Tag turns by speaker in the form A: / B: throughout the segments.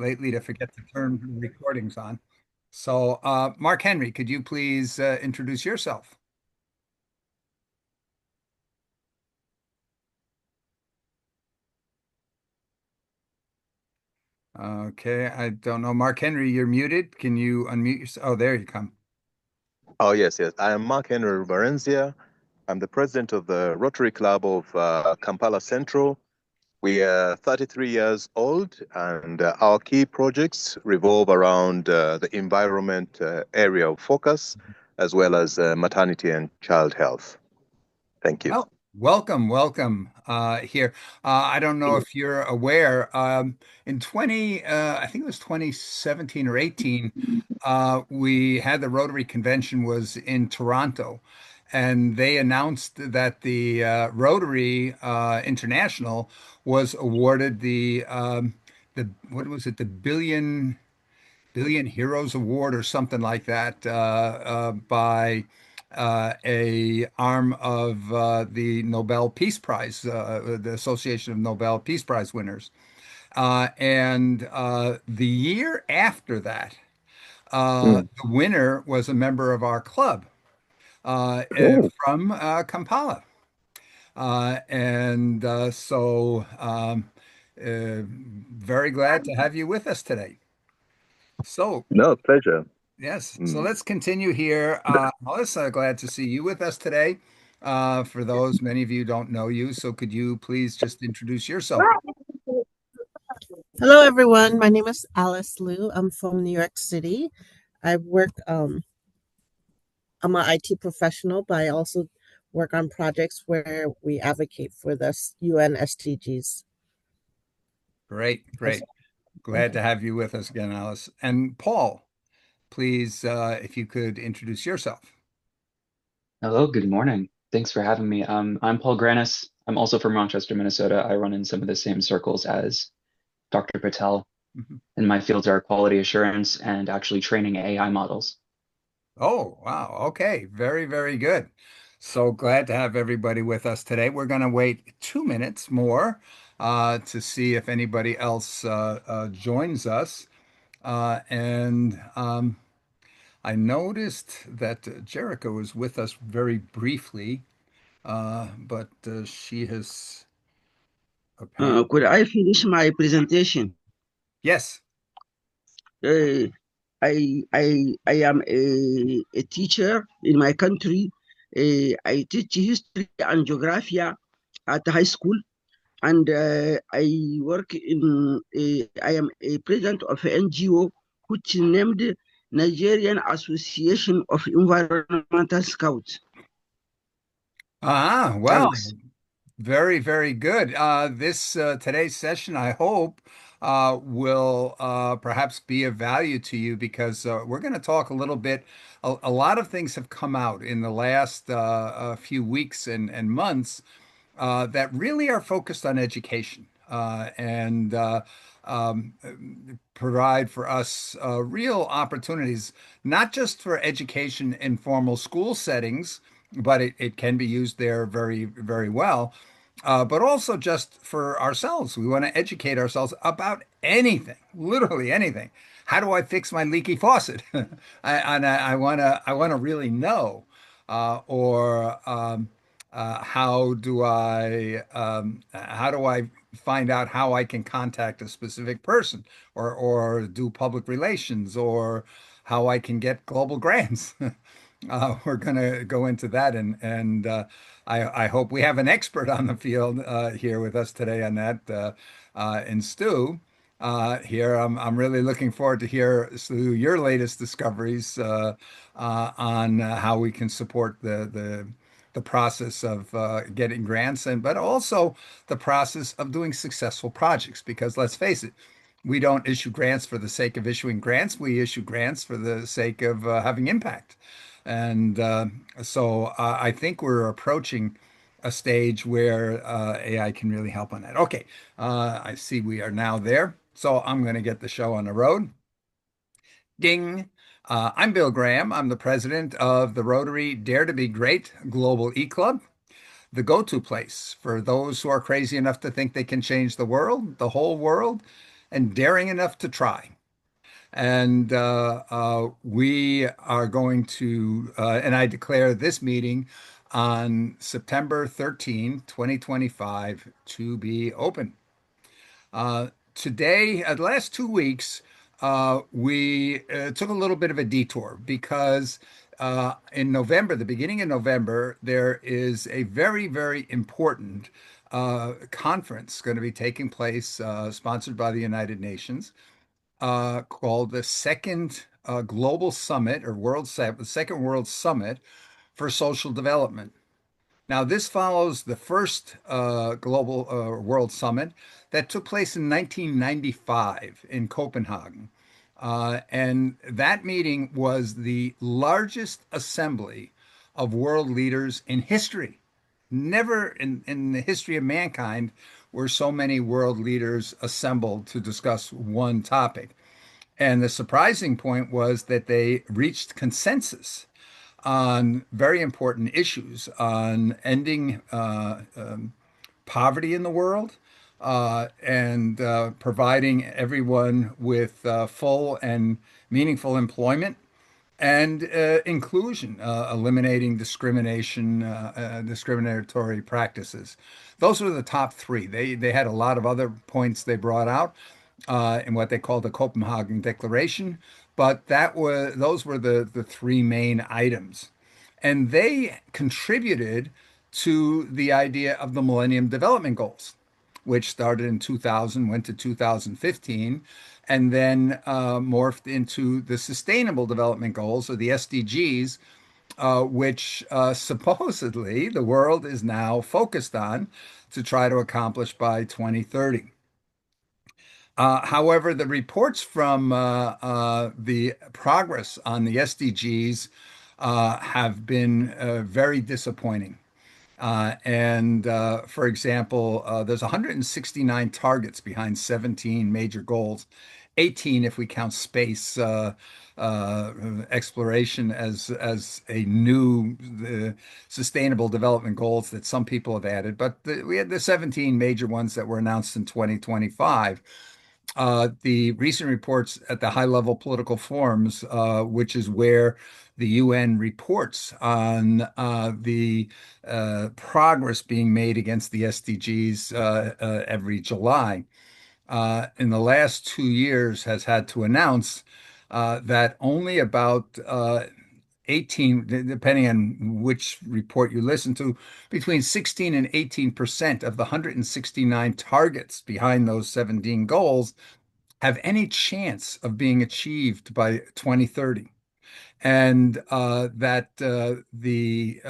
A: lately to forget to turn the recordings on. So, Mark Henry, could you please introduce yourself? Okay, I don't know. Mark Henry, you're muted. Can you unmute yourself? Oh, there you come.
B: Oh, yes, yes. I am Mark Henry Valencia. I'm the president of the Rotary Club of Kampala Central. We are 33 years old, and our key projects revolve around the environment area of focus, as well as maternity and child health. Thank you.
A: Well, welcome here. I don't know if you're aware, in 20, I think it was 2017 or 18, we had the Rotary Convention was in Toronto, and they announced that the Rotary International was awarded the what was it, the Billion Heroes Award or something like that by a arm of the Nobel Peace Prize, the Association of Nobel Peace Prize winners. And the year after that,
B: Mm.
A: the winner was a member of our club
B: Oh,
A: from Kampala. And so very glad to have you with us today. So,
B: no, pleasure.
A: yes. So
B: Mm.
A: let's continue here. Melissa, glad to see you with us today. For those, many of you don't know you, so could you please just introduce yourself?
C: Hello, everyone. My name is Alice Liu. I'm from New York City. I work, I'm an IT professional, but I also work on projects where we advocate for the UN SDGs.
A: Great,
C: As-
A: great. Glad to have you with us again, Alice. And Paul, please, if you could introduce yourself.
D: Hello, good morning. Thanks for having me. I'm Paul Granis. I'm also from Rochester, Minnesota. I run in some of the same circles as Dr. Patel,
A: Mhm.
D: and my fields are quality assurance and actually training AI models.
A: Oh, wow. Okay. Very, very good. So glad to have everybody with us today. We're going to wait 2 minutes more to see if anybody else joins us. And I noticed that Jericho was with us very briefly, but she has
E: Could
A: apparently.
E: I finish my presentation?
A: Yes.
E: Uh, I am a teacher in my country. I teach history and geography at high school, and I work in. I am a president of an NGO which named Nigerian Association of Environmental Scouts.
A: Well,
E: Thanks.
A: very, very good. This today's session, I hope, will perhaps be of value to you because we're going to talk a little bit. A lot of things have come out in the last few weeks and months that really are focused on education and um, provide for us real opportunities, not just for education in formal school settings, but it can be used there very, very well, but also just for ourselves. We want to educate ourselves about anything, literally anything. How do I fix my leaky faucet? I want to really know, or how do I find out how I can contact a specific person, or do public relations, or how I can get global grants. We're going to go into that, and I hope we have an expert on the field here with us today on that. And Stu, here I'm really looking forward to hear, Stu, your latest discoveries on how we can support the process of getting grants, and but also the process of doing successful projects. Because let's face it, we don't issue grants for the sake of issuing grants. We issue grants for the sake of having impact. And I think we're approaching a stage where AI can really help on that. Okay, I see we are now there. So I'm going to get the show on the road. Ding. I'm Bill Graham. I'm the president of the Rotary Dare to Be Great Global eClub, the go-to place for those who are crazy enough to think they can change the world, the whole world, and daring enough to try. And we are going to, and I declare this meeting on September 13, 2025, to be open. Today, the last 2 weeks, we took a little bit of a detour because in November, the beginning of November, there is a very, very important conference going to be taking place, sponsored by the United Nations, called the Second Global Summit or the Second World Summit for Social Development. Now, this follows the first global world summit that took place in 1995 in Copenhagen. And that meeting was the largest assembly of world leaders in history. Never in the history of mankind were so many world leaders assembled to discuss one topic. And the surprising point was that they reached consensus on very important issues on ending poverty in the world, and providing everyone with full and meaningful employment and inclusion, eliminating discriminatory practices. Those were the top three. They had a lot of other points they brought out in what they call the Copenhagen Declaration, but those were the three main items, and they contributed to the idea of the Millennium Development Goals, which started in 2000, went to 2015, and then morphed into the Sustainable Development Goals, or the SDGs, which supposedly the world is now focused on to try to accomplish by 2030. However, the reports from the progress on the SDGs have been very disappointing. For example, there's 169 targets behind 17 major goals, 18 if we count space exploration as a new sustainable development goals that some people have added. But we had the 17 major ones that were announced in 2025. The recent reports at the high level political forums, which is where the UN reports on the progress being made against the SDGs every July, in the last 2 years has had to announce that only about 18, depending on which report you listen to, between 16 and 18% of the 169 targets behind those 17 goals have any chance of being achieved by 2030. And that the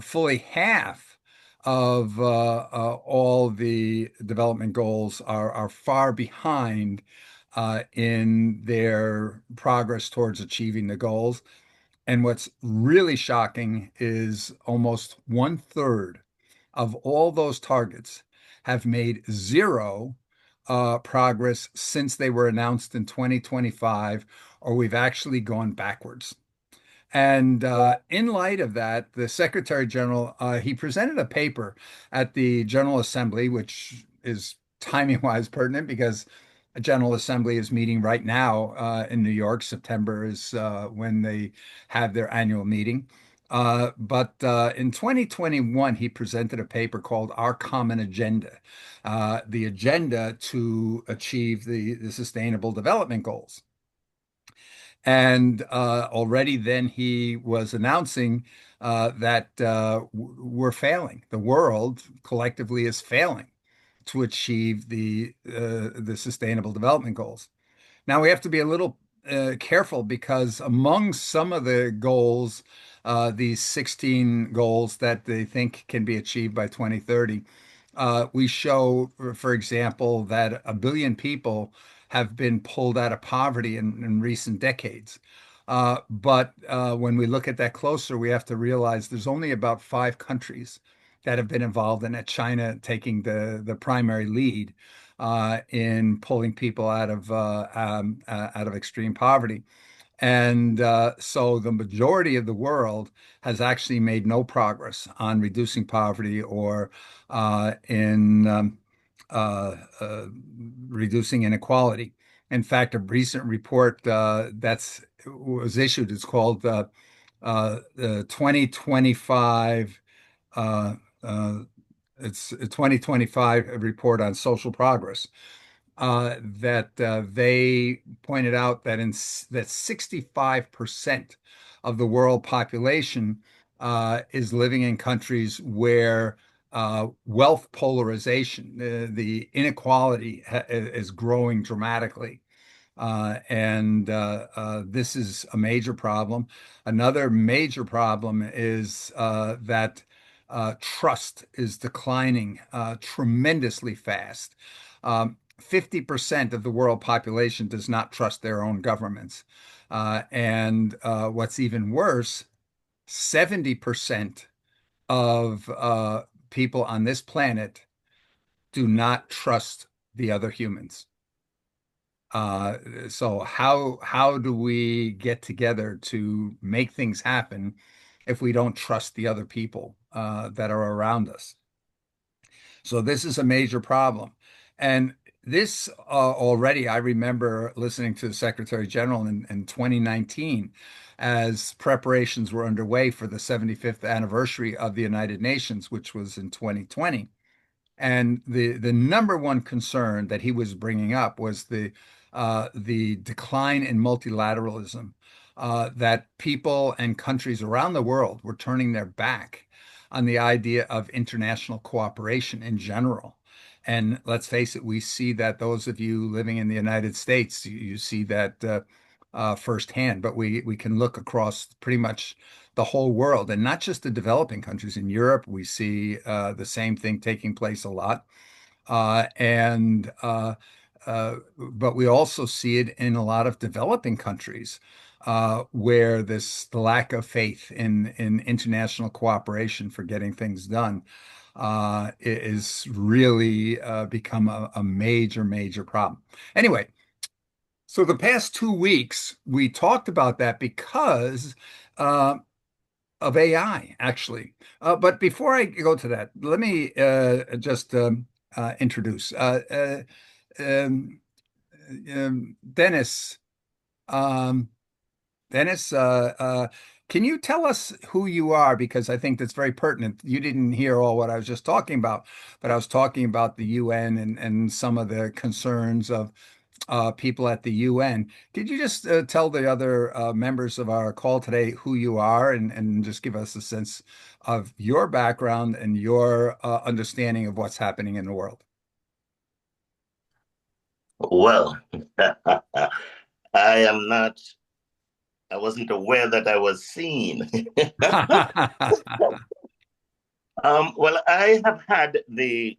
A: fully half of all the development goals are far behind in their progress towards achieving the goals. And what's really shocking is almost 1/3 of all those targets have made zero progress since they were announced in 2025, or we've actually gone backwards. And in light of that, the Secretary General, he presented a paper at the General Assembly, which is timing-wise pertinent because a General Assembly is meeting right now in New York. September is when they have their annual meeting. But in 2021, he presented a paper called Our Common Agenda, the agenda to achieve the Sustainable Development Goals. And already then he was announcing that we're failing. The world collectively is failing to achieve the Sustainable Development Goals. Now we have to be a little careful because among some of the goals, these 16 goals that they think can be achieved by 2030, we show, for example, that 1 billion people have been pulled out of poverty in recent decades. But when we look at that closer, we have to realize there's only about 5 countries that have been involved in it, China taking the primary lead in pulling people out of extreme poverty. And so the majority of the world has actually made no progress on reducing poverty or in uh, reducing inequality. In fact, a recent report that's was issued is called the 2025 uh, uh, it's a 2025 report on social progress that they pointed out that that 65% of the world population is living in countries where wealth polarization, the inequality is growing dramatically. And this is a major problem. Another major problem is that trust is declining tremendously fast. 50% of the world population does not trust their own governments. And what's even worse, 70% of people on this planet do not trust the other humans. So how do we get together to make things happen if we don't trust the other people that are around us? So this is a major problem. And this already, I remember listening to the Secretary General in 2019 as preparations were underway for the 75th anniversary of the United Nations, which was in 2020. And the number one concern that he was bringing up was the decline in multilateralism, that people and countries around the world were turning their back on the idea of international cooperation in general. And let's face it, we see that those of you living in the United States, you see that firsthand. But we can look across pretty much the whole world, and not just the developing countries. In Europe, we see the same thing taking place a lot. And But we also see it in a lot of developing countries where the lack of faith in international cooperation for getting things done is really become a major, major problem. Anyway, so the past 2 weeks we talked about that because uh, of AI, actually. But before I go to that, let me just introduce um, Dennis. Um, Dennis, can you tell us who you are? Because I think that's very pertinent. You didn't hear all what I was just talking about, but I was talking about the UN and some of the concerns of people at the UN. Could you just tell the other members of our call today who you are and just give us a sense of your background and your understanding of what's happening in the world?
F: Well, I am not, I wasn't aware that I was seen. Well, I have had the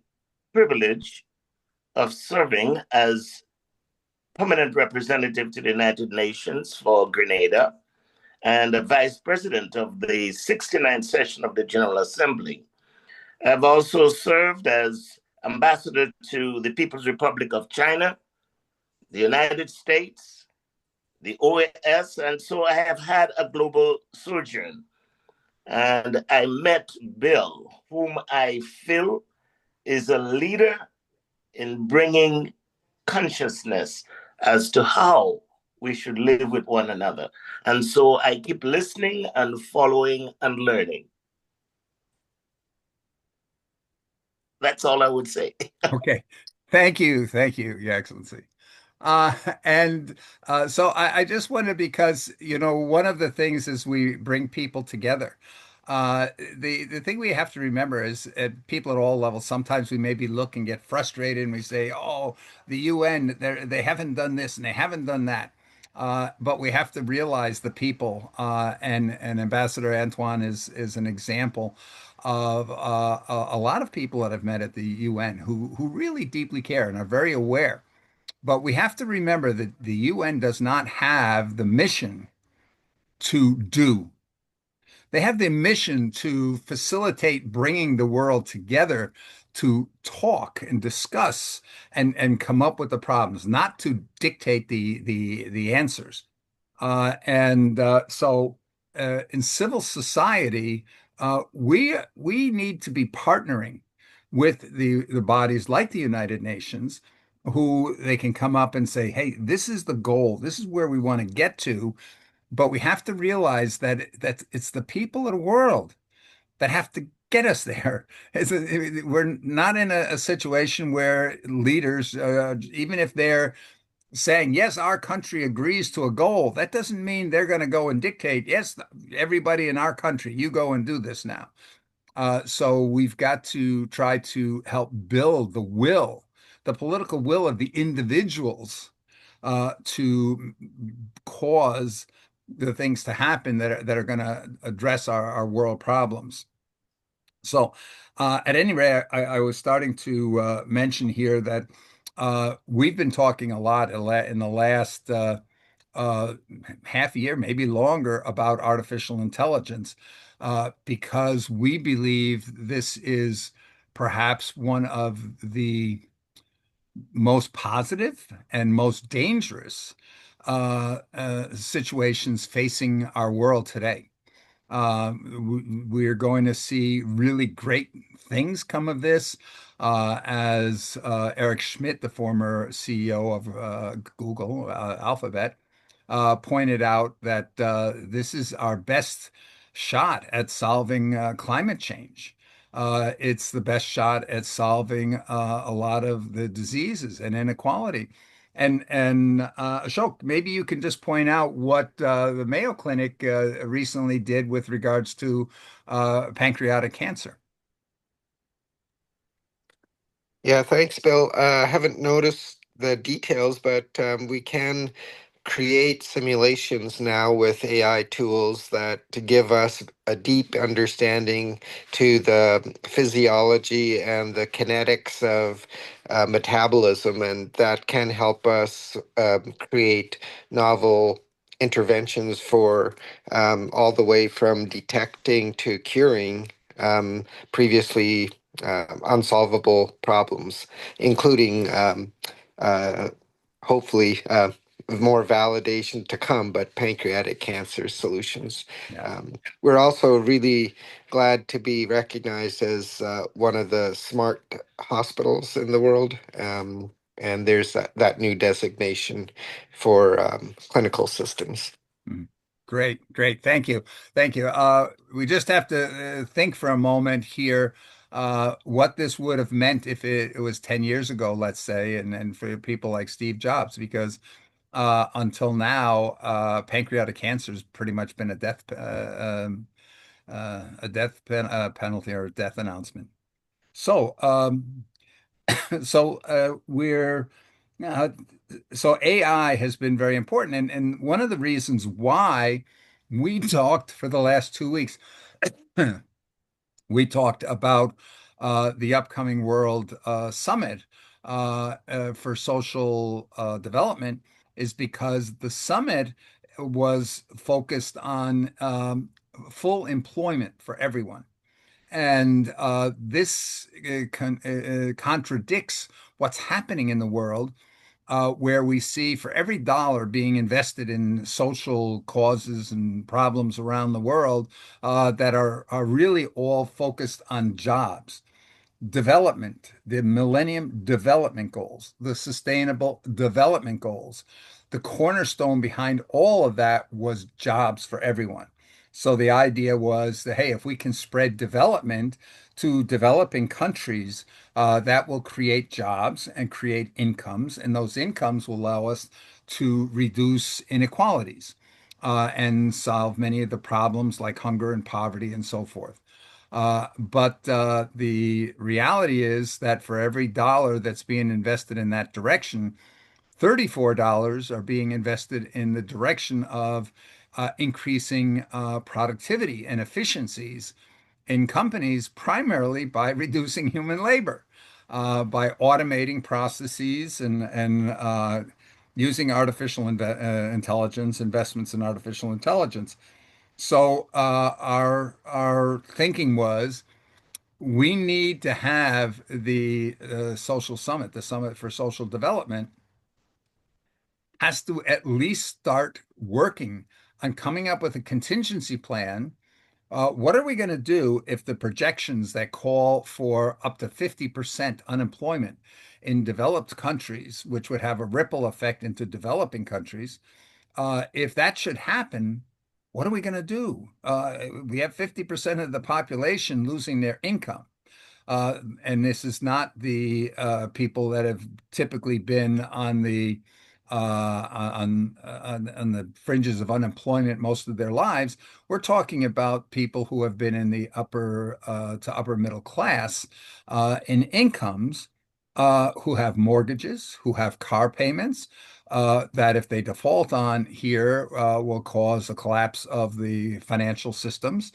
F: privilege of serving as permanent representative to the United Nations for Grenada and a vice president of the 69th session of the General Assembly. I've also served as ambassador to the People's Republic of China, the United States, the OAS, and so I have had a global sojourn. And I met Bill, whom I feel is a leader in bringing consciousness as to how we should live with one another. And so I keep listening and following and learning. That's all I would say.
A: Okay. Thank you. Thank you, Your Excellency. Uh, and so I just wonder because, one of the things is we bring people together. The thing we have to remember is people at all levels, sometimes we maybe look and get frustrated and we say, oh, the UN, they haven't done this and they haven't done that. But we have to realize the people, and Ambassador Antoine is an example of a lot of people that I've met at the UN who really deeply care and are very aware. But we have to remember that the UN does not have the mission to do. They have the mission to facilitate bringing the world together to talk and discuss and come up with the problems, not to dictate the answers. In civil society, we need to be partnering with the bodies like the United Nations, who they can come up and say, hey, this is the goal. This is where we want to get to. But we have to realize that it's the people of the world that have to get us there. We're not in a situation where leaders, even if they're saying, yes, our country agrees to a goal, that doesn't mean they're going to go and dictate, yes, everybody in our country, you go and do this now. So we've got to try to help build the political will of the individuals to cause the things to happen that are going to address our world problems. So, at any rate, I was starting to mention here that we've been talking a lot in the last uh, half a year, maybe longer, about artificial intelligence because we believe this is perhaps one of the most positive and most dangerous situations facing our world today. We're going to see really great things come of this, as Eric Schmidt, the former CEO of Google, Alphabet, pointed out that this is our best shot at solving climate change. It's the best shot at solving a lot of the diseases and inequality. And Ashok, maybe you can just point out what the Mayo Clinic recently did with regards to pancreatic cancer.
G: Yeah, thanks, Bill. I haven't noticed the details, but we can create simulations now with AI tools that to give us a deep understanding to the physiology and the kinetics of metabolism, and that can help us create novel interventions for all the way from detecting to curing previously unsolvable problems, including uh, hopefully more validation to come, but pancreatic cancer solutions.
A: Yeah.
G: We're also really glad to be recognized as one of the smart hospitals in the world. And there's that new designation for clinical systems.
A: Mhm. Great, great. Thank you. Thank you. We just have to think for a moment here what this would have meant if it was 10 years ago, let's say, and for people like Steve Jobs, because until now, pancreatic cancer has pretty much been a penalty or a death announcement. So, so we're uh, so AI has been very important, and one of the reasons why we talked for the last 2 weeks, we talked about the upcoming World Summit for Social Development, is because the summit was focused on full employment for everyone. And this contradicts what's happening in the world, where we see for every dollar being invested in social causes and problems around the world that are really all focused on jobs, development, the Millennium Development Goals, the Sustainable Development Goals. The cornerstone behind all of that was jobs for everyone. So the idea was that, hey, if we can spread development to developing countries, that will create jobs and create incomes, and those incomes will allow us to reduce inequalities and solve many of the problems like hunger and poverty and so forth. But the reality is that for every dollar that's being invested in that direction, $34 are being invested in the direction of increasing productivity and efficiencies in companies, primarily by reducing human labor, by automating processes and using intelligence, investments in artificial intelligence. So our thinking was we need to have the social summit, the Summit for Social Development, has to at least start working on coming up with a contingency plan What are we going to do if the projections that call for up to 50% unemployment in developed countries, which would have a ripple effect into developing countries, if that should happen, what are we going to do? We have 50% of the population losing their income. And this is not the people that have typically been on the on the fringes of unemployment most of their lives. We're talking about people who have been in the upper to upper middle class in incomes, who have mortgages, who have car payments. That if they default on here will cause a collapse of the financial systems,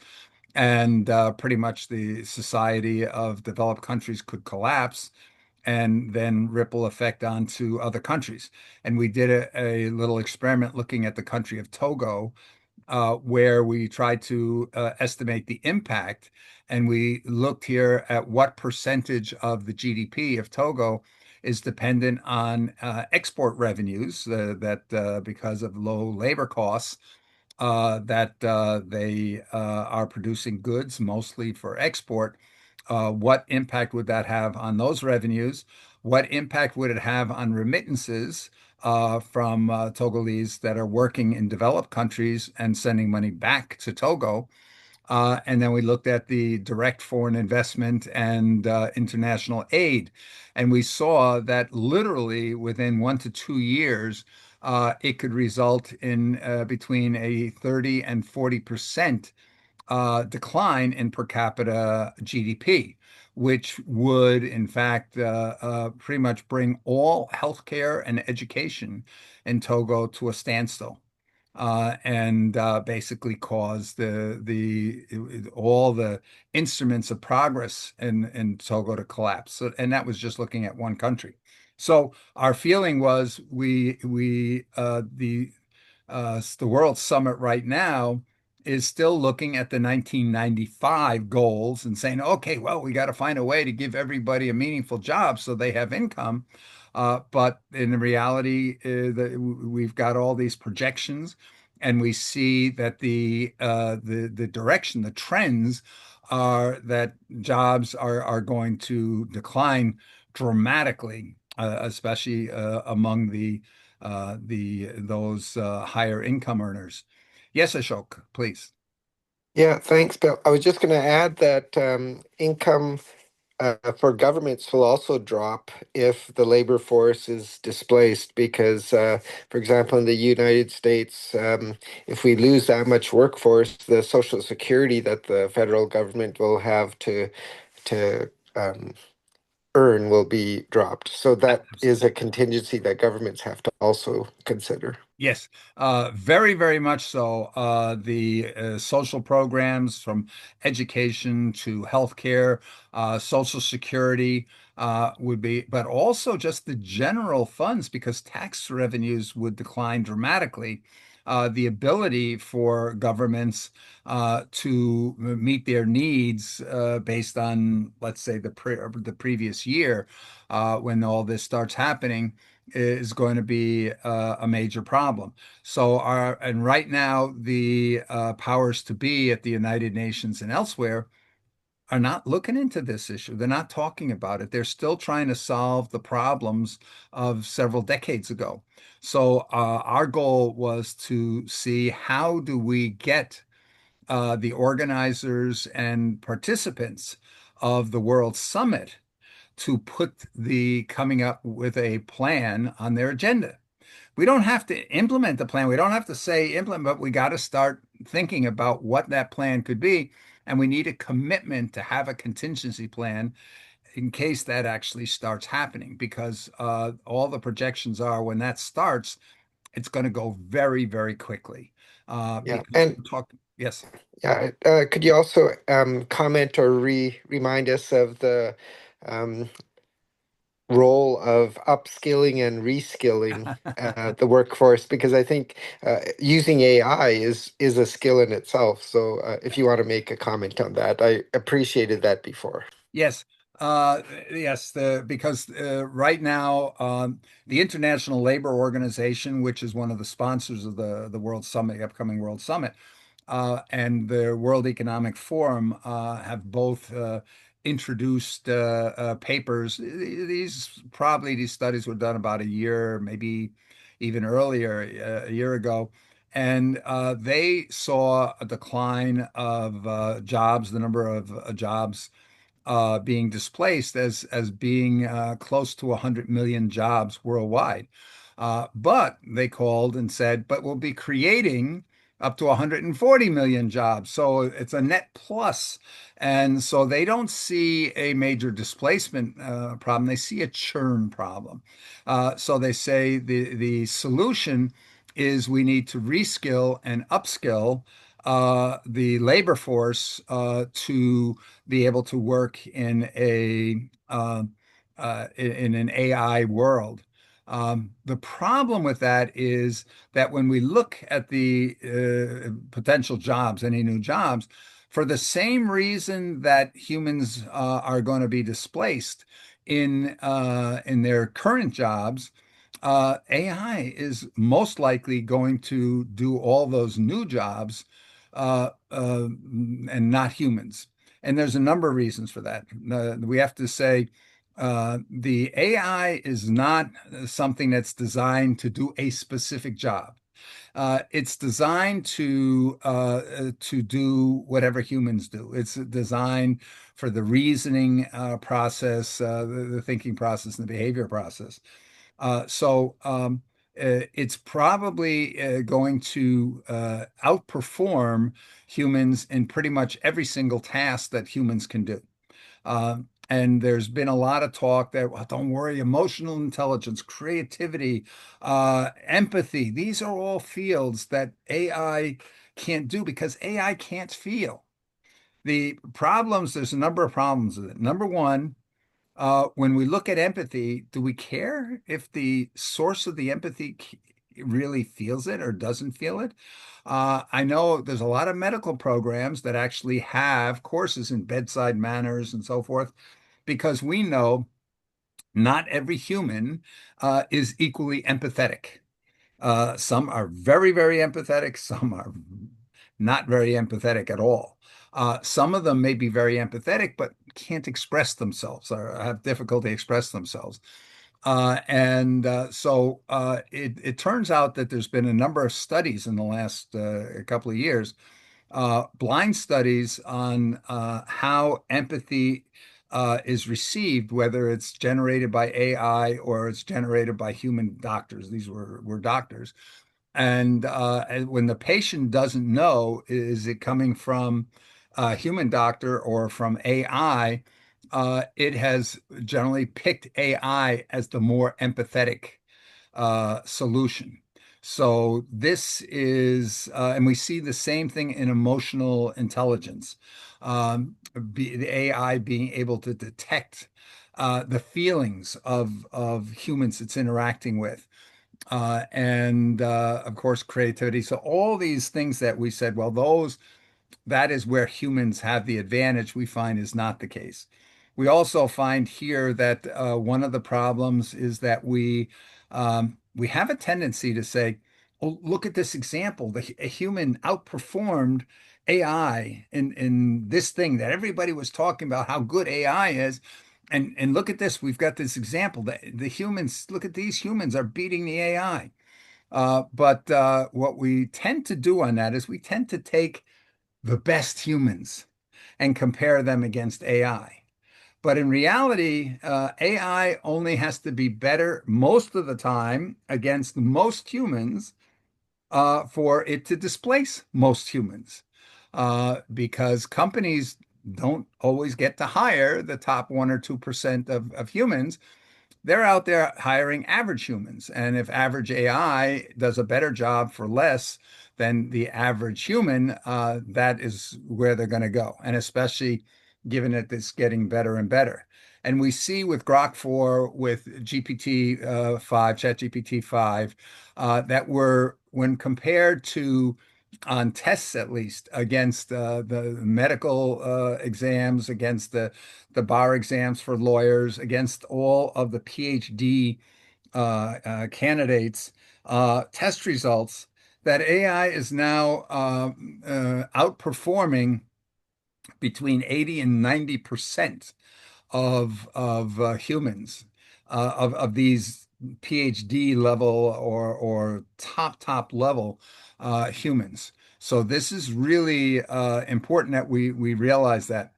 A: and pretty much the society of developed countries could collapse and then ripple effect onto other countries. And we did a little experiment looking at the country of Togo, where we tried to estimate the impact. And we looked here at what percentage of the GDP of Togo is dependent on export revenues, that because of low labor costs, that they are producing goods mostly for export. What impact would that have on those revenues? What impact would it have on remittances from Togolese that are working in developed countries and sending money back to Togo? And then we looked at the direct foreign investment and international aid. And we saw that literally within 1 to 2 years, it could result in between a 30 and 40% decline in per capita GDP, which would, in fact, pretty much bring all healthcare and education in Togo to a standstill, and basically cause the all the instruments of progress in Togo to collapse. So, and that was just looking at one country. So our feeling was the World Summit right now is still looking at the 1995 goals and saying, okay, well, we got to find a way to give everybody a meaningful job so they have income. But in reality, we've got all these projections, and we see that the direction, the trends are that jobs are going to decline dramatically, especially among the those higher income earners. Yes, Ashok, please.
G: Yeah, thanks, Bill. I was just going to add that income for governments will also drop if the labor force is displaced because, for example, in the United States, if we lose that much workforce, the Social Security that the federal government will have to earn will be dropped. So that is a contingency that governments have to also consider.
A: Yes, very, very much so. The social programs from education to healthcare, Social Security would be, but also just the general funds because tax revenues would decline dramatically. The ability for governments to meet their needs based on, let's say, the previous year when all this starts happening is going to be a major problem. So and right now the powers to be at the United Nations and elsewhere are not looking into this issue. They're not talking about it. They're still trying to solve the problems of several decades ago. So our goal was to see how do we get the organizers and participants of the World Summit to put the coming up with a plan on their agenda. We don't have to implement the plan. We don't have to say implement, but we got to start thinking about what that plan could be. And we need a commitment to have a contingency plan in case that actually starts happening, because all the projections are when that starts, it's going to go very, very quickly.
G: Yeah,
A: Because
G: and
A: yes.
G: yeah, could you also comment or remind us of the um, role of upskilling and reskilling the workforce? Because I think using AI is a skill in itself. So if you want to make a comment on that, I appreciated that before.
A: Yes, yes, because right now the International Labor Organization, which is one of the sponsors of the World Summit, the upcoming World Summit, and the World Economic Forum have both introduced papers. These studies were done about a year, maybe even earlier, a year ago, and they saw a decline of jobs, the number of jobs being displaced as being close to 100 million jobs worldwide. But they called and said, but we'll be creating up to 140 million jobs. So it's a net plus. And so they don't see a major displacement problem. They see a churn problem. So they say the solution is we need to reskill and upskill the labor force to be able to work in in an AI world. The problem with that is that when we look at the potential jobs, any new jobs, for the same reason that humans are going to be displaced in their current jobs, AI is most likely going to do all those new jobs and not humans. And there's a number of reasons for that. We have to say the AI is not something that's designed to do a specific job. It's designed to do whatever humans do. It's designed for the reasoning process, the thinking process, and the behavior process. It's probably going to outperform humans in pretty much every single task that humans can do. And there's been a lot of talk that, well, don't worry, emotional intelligence, creativity, empathy, these are all fields that AI can't do because AI can't feel. There's a number of problems with it. Number one, when we look at empathy, do we care if the source of the empathy really feels it or doesn't feel it? I know there's a lot of medical programs that actually have courses in bedside manners and so forth, because we know not every human is equally empathetic. Some are very, very empathetic. Some are not very empathetic at all. Some of them may be very empathetic, but can't express themselves or have difficulty express themselves. It turns out that there's been a number of studies in the last couple of years, blind studies on how empathy is received, whether it's generated by AI or it's generated by human doctors. These were doctors. And when the patient doesn't know, is it coming from a human doctor or from AI, it has generally picked AI as the more empathetic solution. So this is, and we see the same thing in emotional intelligence, the AI being able to detect the feelings of humans it's interacting with and of course creativity. So all these things that we said, well, that is where humans have the advantage, we find is not the case. We also find here that one of the problems is that we have a tendency to say, oh, look at this example. A human outperformed AI in this thing that everybody was talking about how good AI is. And look at this. We've got this example that the humans, look at these humans are beating the AI. But what we tend to do on that is we tend to take the best humans and compare them against AI. But in reality, AI only has to be better most of the time against most humans for it to displace most humans. Because companies don't always get to hire the top 1 or 2% of humans. They're out there hiring average humans. And if average AI does a better job for less than the average human, that is where they're going to go. And especially given that it's getting better and better. And we see with Grok 4, with GPT-5, ChatGPT-5, that when compared to, on tests at least, against the medical exams, against the bar exams for lawyers, against all of the PhD candidates, test results, that AI is now outperforming between 80 and 90% of humans of these PhD level or top level humans. So this is really important that we realize that.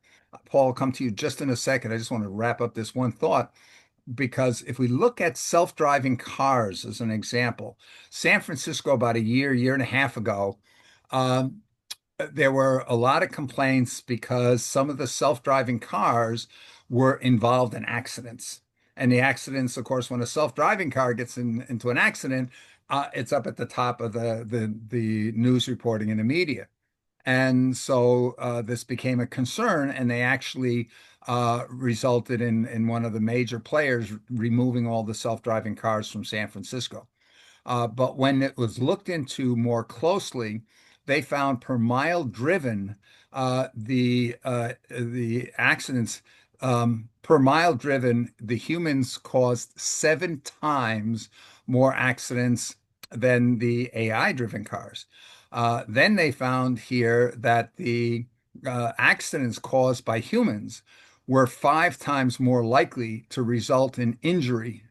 A: Paul, I'll come to you just in a second. I just want to wrap up this one thought because if we look at self-driving cars as an example, San Francisco about a year and a half ago, um, there were a lot of complaints because some of the self-driving cars were involved in accidents. And the accidents, of course, when a self-driving car gets into an accident, it's up at the top of the news reporting in the media. And so this became a concern, and they actually resulted in one of the major players removing all the self-driving cars from San Francisco. But when it was looked into more closely, they found per mile driven, the accidents per mile driven, the humans caused 7 times more accidents than the AI driven cars. Then they found here that the accidents caused by humans were 5 times more likely to result in injury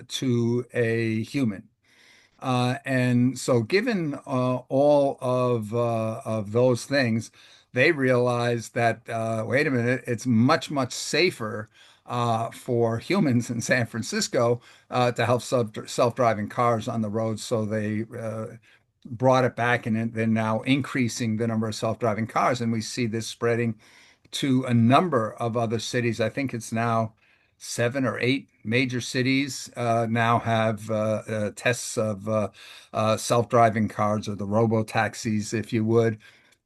A: to a human. And so, given all of those things, they realized that wait a minute, it's much safer for humans in San Francisco to have self-driving cars on the road. So they brought it back, and they're now increasing the number of self-driving cars, and we see this spreading to a number of other cities. I think it's now 7 or 8 major cities now have tests of self-driving cars or the robo-taxis, if you would.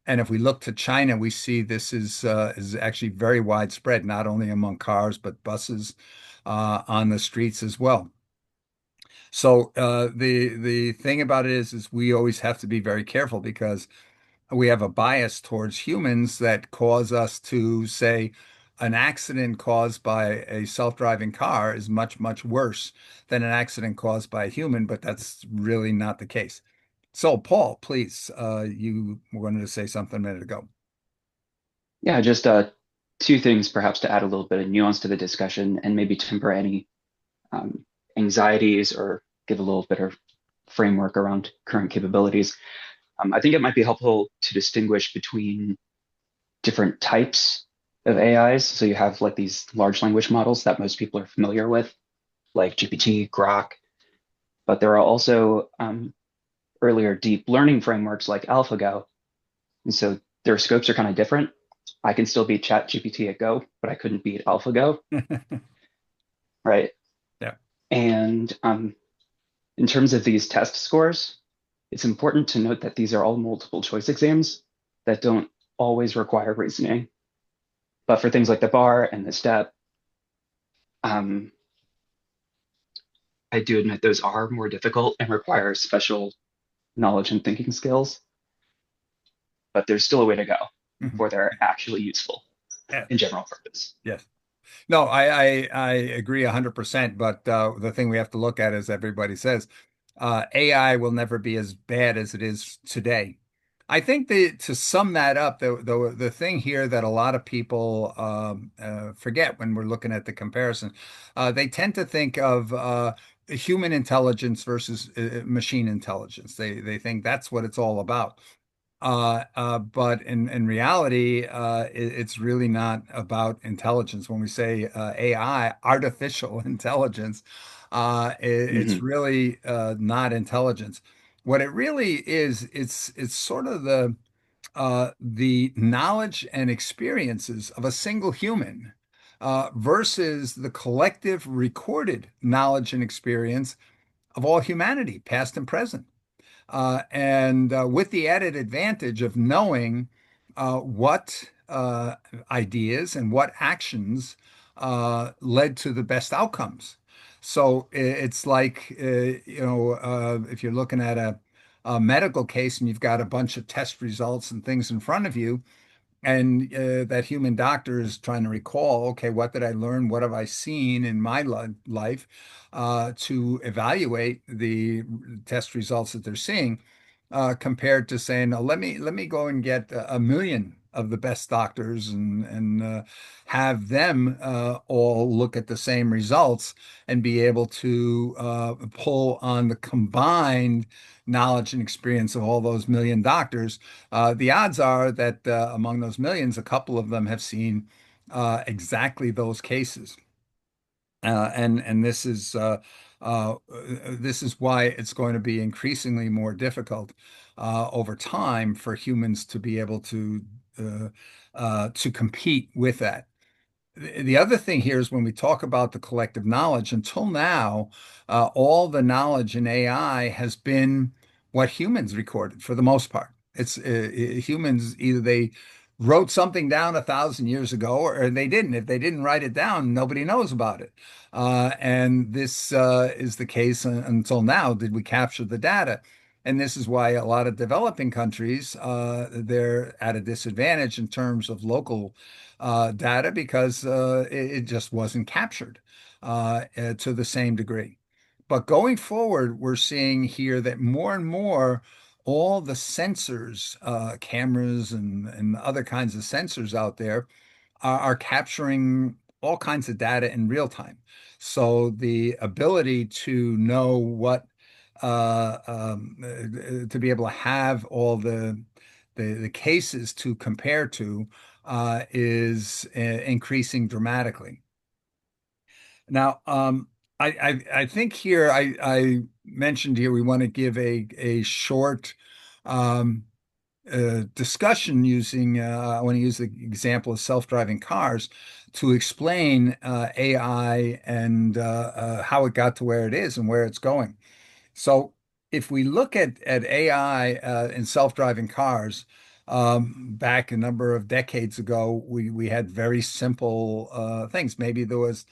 A: And if we look to China, we see this is actually very widespread, not only among cars but buses on the streets as well. So the thing about it is we always have to be very careful because we have a bias towards humans that cause us to say an accident caused by a self-driving car is much worse than an accident caused by a human, but that's really not the case. So, Paul, please, you wanted to say something a minute ago.
D: Yeah, just two things perhaps to add a little bit of nuance to the discussion and maybe temper any um, anxieties or give a little bit of framework around current capabilities. I think it might be helpful to distinguish between different types of AIs. So you have like these large language models that most people are familiar with, like GPT, Grok, but there are also earlier deep learning frameworks like AlphaGo. And so their scopes are kind of different. I can still beat ChatGPT at Go, but I couldn't beat AlphaGo, right?
A: Yeah.
D: And in terms of these test scores, it's important to note that these are all multiple choice exams that don't always require reasoning. But for things like the bar and the step, um, I do admit those are more difficult and require special knowledge and thinking skills, but there's still a way to go
A: Mhm.
D: before they're actually useful
A: Yeah.
D: in general purpose.
A: Yes. No, I agree 100%. But the thing we have to look at, as everybody says, AI will never be as bad as it is today. I think to sum that up, the thing here that a lot of people forget when we're looking at the comparison, they tend to think of human intelligence versus machine intelligence. They think that's what it's all about. But in reality, it's really not about intelligence. When we say AI, artificial intelligence, it's
D: Mhm.
A: really not intelligence. What it really is, it's sort of the knowledge and experiences of a single human versus the collective recorded knowledge and experience of all humanity, past and present. And with the added advantage of knowing what ideas and what actions led to the best outcomes. So it's like, if you're looking at a medical case and you've got a bunch of test results and things in front of you, and that human doctor is trying to recall, okay, what did I learn? What have I seen in my life to evaluate the test results that they're seeing? compared to saying, "Oh, let me go and get a million of the best doctors and have them all look at the same results and be able to pull on the combined knowledge and experience of all those million doctors." The odds are that among those millions, a couple of them have seen exactly those cases. And this is why it's going to be increasingly more difficult over time for humans to be able to compete with that. The other thing here is when we talk about the collective knowledge, until now, all the knowledge in AI has been what humans recorded for the most part. It's humans, either they wrote something down 1,000 years ago or they didn't. If they didn't write it down, nobody knows about it. And this is the case until now. Did we capture the data? And this is why a lot of developing countries, they're at a disadvantage in terms of local data because it just wasn't captured to the same degree. But going forward, we're seeing here that more and more all the sensors, cameras and other kinds of sensors out there are capturing all kinds of data in real time. So the ability to know to be able to have all the cases to compare to is increasing dramatically. Now, I think here I mentioned here we want to give a short um, discussion using I want to use the example of self-driving cars to explain AI and how it got to where it is and where it's going. So if we look at AI in self-driving cars, back a number of decades ago, we had very simple things. Maybe there was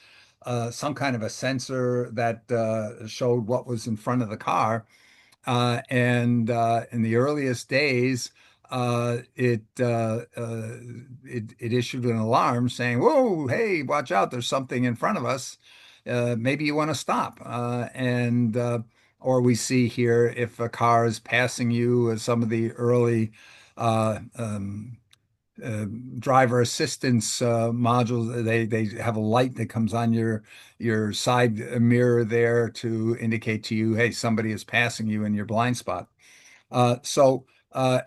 A: some kind of a sensor that showed what was in front of the car. And in the earliest days, it issued an alarm saying, "Whoa, hey, watch out! There's something in front of us. Maybe you want to stop." And or we see here if a car is passing you, some of the early uh, um, uh, driver assistance modules, they have a light that comes on your side mirror there to indicate to you, hey, somebody is passing you in your blind spot. So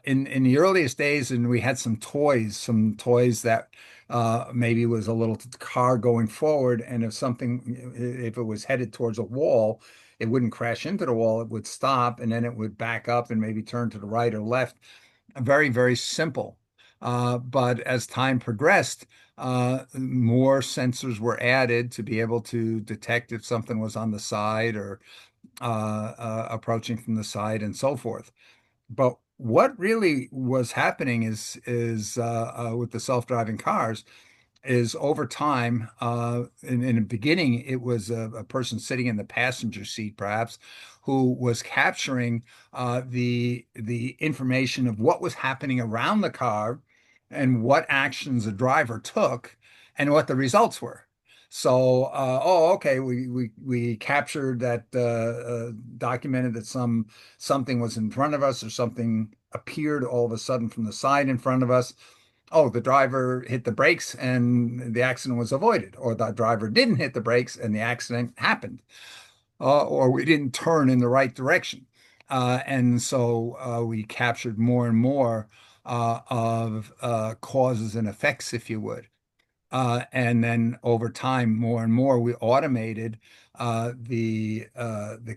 A: in the earliest days, and we had some toys that maybe was a little car going forward, and if it was headed towards a wall, it wouldn't crash into the wall. It would stop, and then it would back up and maybe turn to the right or left. Very, very simple. But as time progressed, more sensors were added to be able to detect if something was on the side or approaching from the side and so forth. But what really was happening is with the self-driving cars is over time, in the beginning, it was a person sitting in the passenger seat, perhaps, who was capturing the information of what was happening around the car and what actions the driver took and what the results were. So, oh, okay, we captured that, documented that something was in front of us or something appeared all of a sudden from the side in front of us. Oh, the driver hit the brakes and the accident was avoided, or the driver didn't hit the brakes and the accident happened, or we didn't turn in the right direction. And so we captured more and more of causes and effects, if you would. And then over time, more and more, we automated the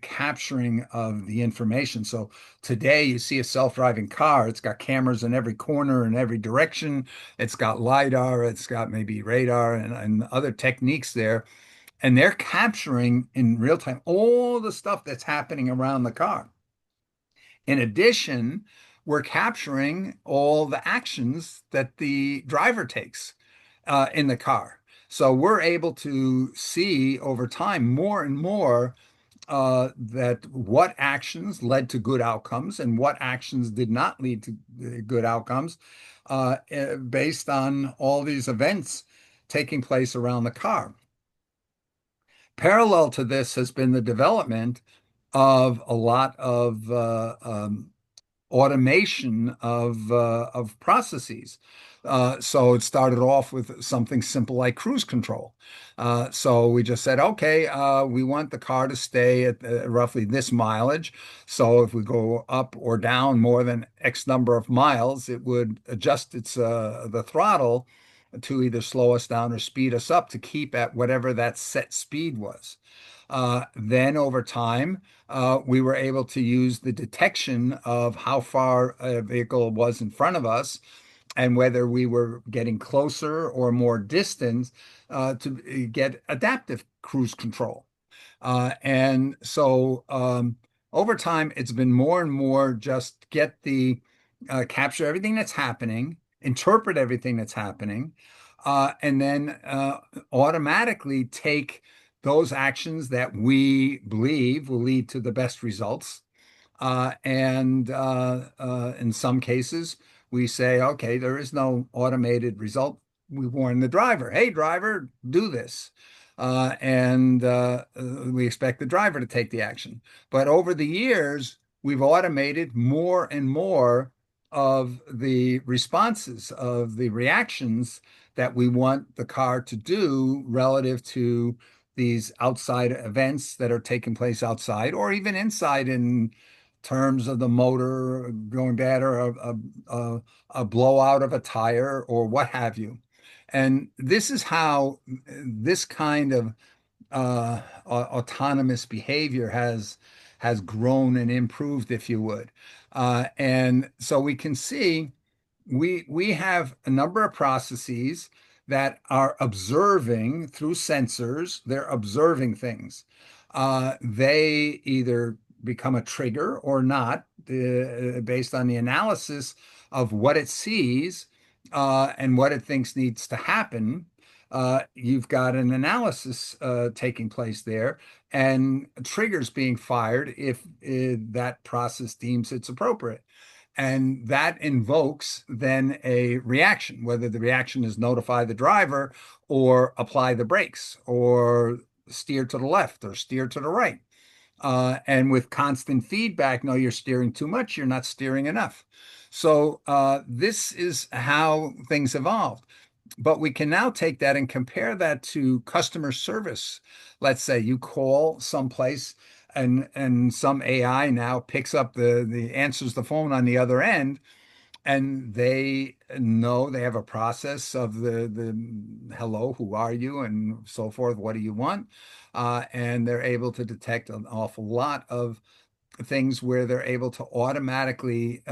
A: capturing of the information. So today, you see a self-driving car. It's got cameras in every corner in every direction. It's got lidar. It's got maybe radar and other techniques there, and they're capturing in real time all the stuff that's happening around the car. In addition, we're capturing all the actions that the driver takes in the car. So we're able to see over time more and more that what actions led to good outcomes and what actions did not lead to good outcomes based on all these events taking place around the car. Parallel to this has been the development of a lot of automation of processes. So it started off with something simple like cruise control. So we just said, okay, we want the car to stay at roughly this mileage. So if we go up or down more than X number of miles, it would adjust the throttle to either slow us down or speed us up to keep at whatever that set speed was. Then over time, we were able to use the detection of how far a vehicle was in front of us and whether we were getting closer or more distance to get adaptive cruise control. And so over time, it's been more and more just get the capture everything that's happening, interpret everything that's happening, and then automatically take those actions that we believe will lead to the best results. And in some cases, we say, okay, there is no automated result. We warn the driver, hey, driver, do this. And we expect the driver to take the action. But over the years, we've automated more and more of the responses, of the reactions that we want the car to do relative to these outside events that are taking place outside or even inside in terms of the motor going bad or a blowout of a tire or what have you. And this is how this kind of autonomous behavior has grown and improved, if you would. And so we can see we have a number of processes that are observing through sensors. They're observing things. They either become a trigger or not, based on the analysis of what it sees and what it thinks needs to happen. You've got an analysis taking place there and triggers being fired if that process deems it's appropriate. And that invokes then a reaction, whether the reaction is notify the driver or apply the brakes or steer to the left or steer to the right. And with constant feedback, no, you're steering too much, you're not steering enough. So this is how things evolved. But we can now take that and compare that to customer service. Let's say you call someplace and some AI now picks up the answers the phone on the other end, and they know they have a process of the hello, who are you, and so forth. What do you want? And they're able to detect an awful lot of things where they're able to automatically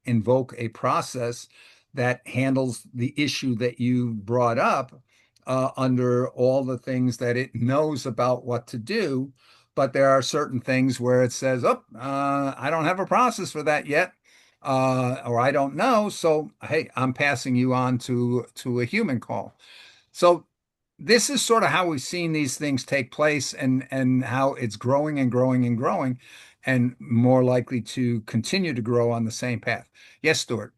A: invoke a process that handles the issue that you brought up under all the things that it knows about what to do. But there are certain things where it says, oh, I don't have a process for that yet. Or I don't know. So, hey, I'm passing you on to a human call. So this is sort of how we've seen these things take place and how it's growing and growing and growing and more likely to continue to grow on the same path. Yes, Stuart.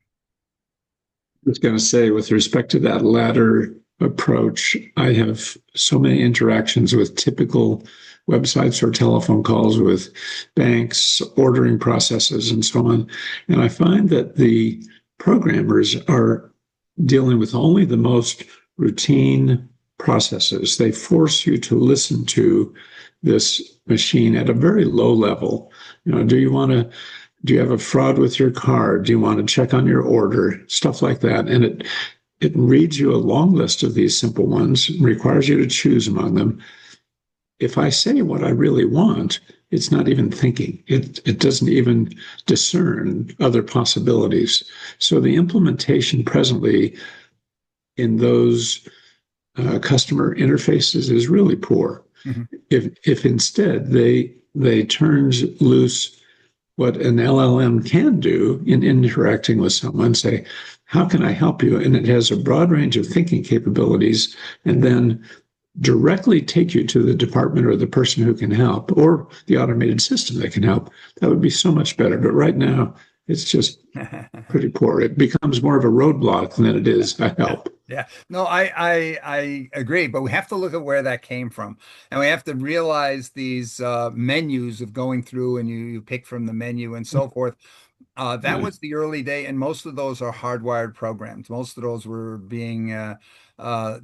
H: I was going to say, with respect to that latter approach, I have so many interactions with typical websites or telephone calls with banks, ordering processes, and so on. And I find that the programmers are dealing with only the most routine processes. They force you to listen to this machine at a very low level. Do you have a fraud with your card? Do you want to check on your order? Stuff like that. And it reads you a long list of these simple ones, requires you to choose among them. If I say what I really want, it's not even thinking. It doesn't even discern other possibilities. So the implementation presently in those customer interfaces is really poor. Mm-hmm. If instead they turned loose what an LLM can do in interacting with someone, say, how can I help you? And it has a broad range of thinking capabilities, and then directly take you to the department or the person who can help, or the automated system that can help. That would be so much better. But right now, it's just pretty poor. It becomes more of a roadblock than it is a help.
A: Yeah, no, I agree, but we have to look at where that came from, and we have to realize these menus of going through and you pick from the menu and so forth. That was the early day, and most of those are hardwired programs. Most of those were being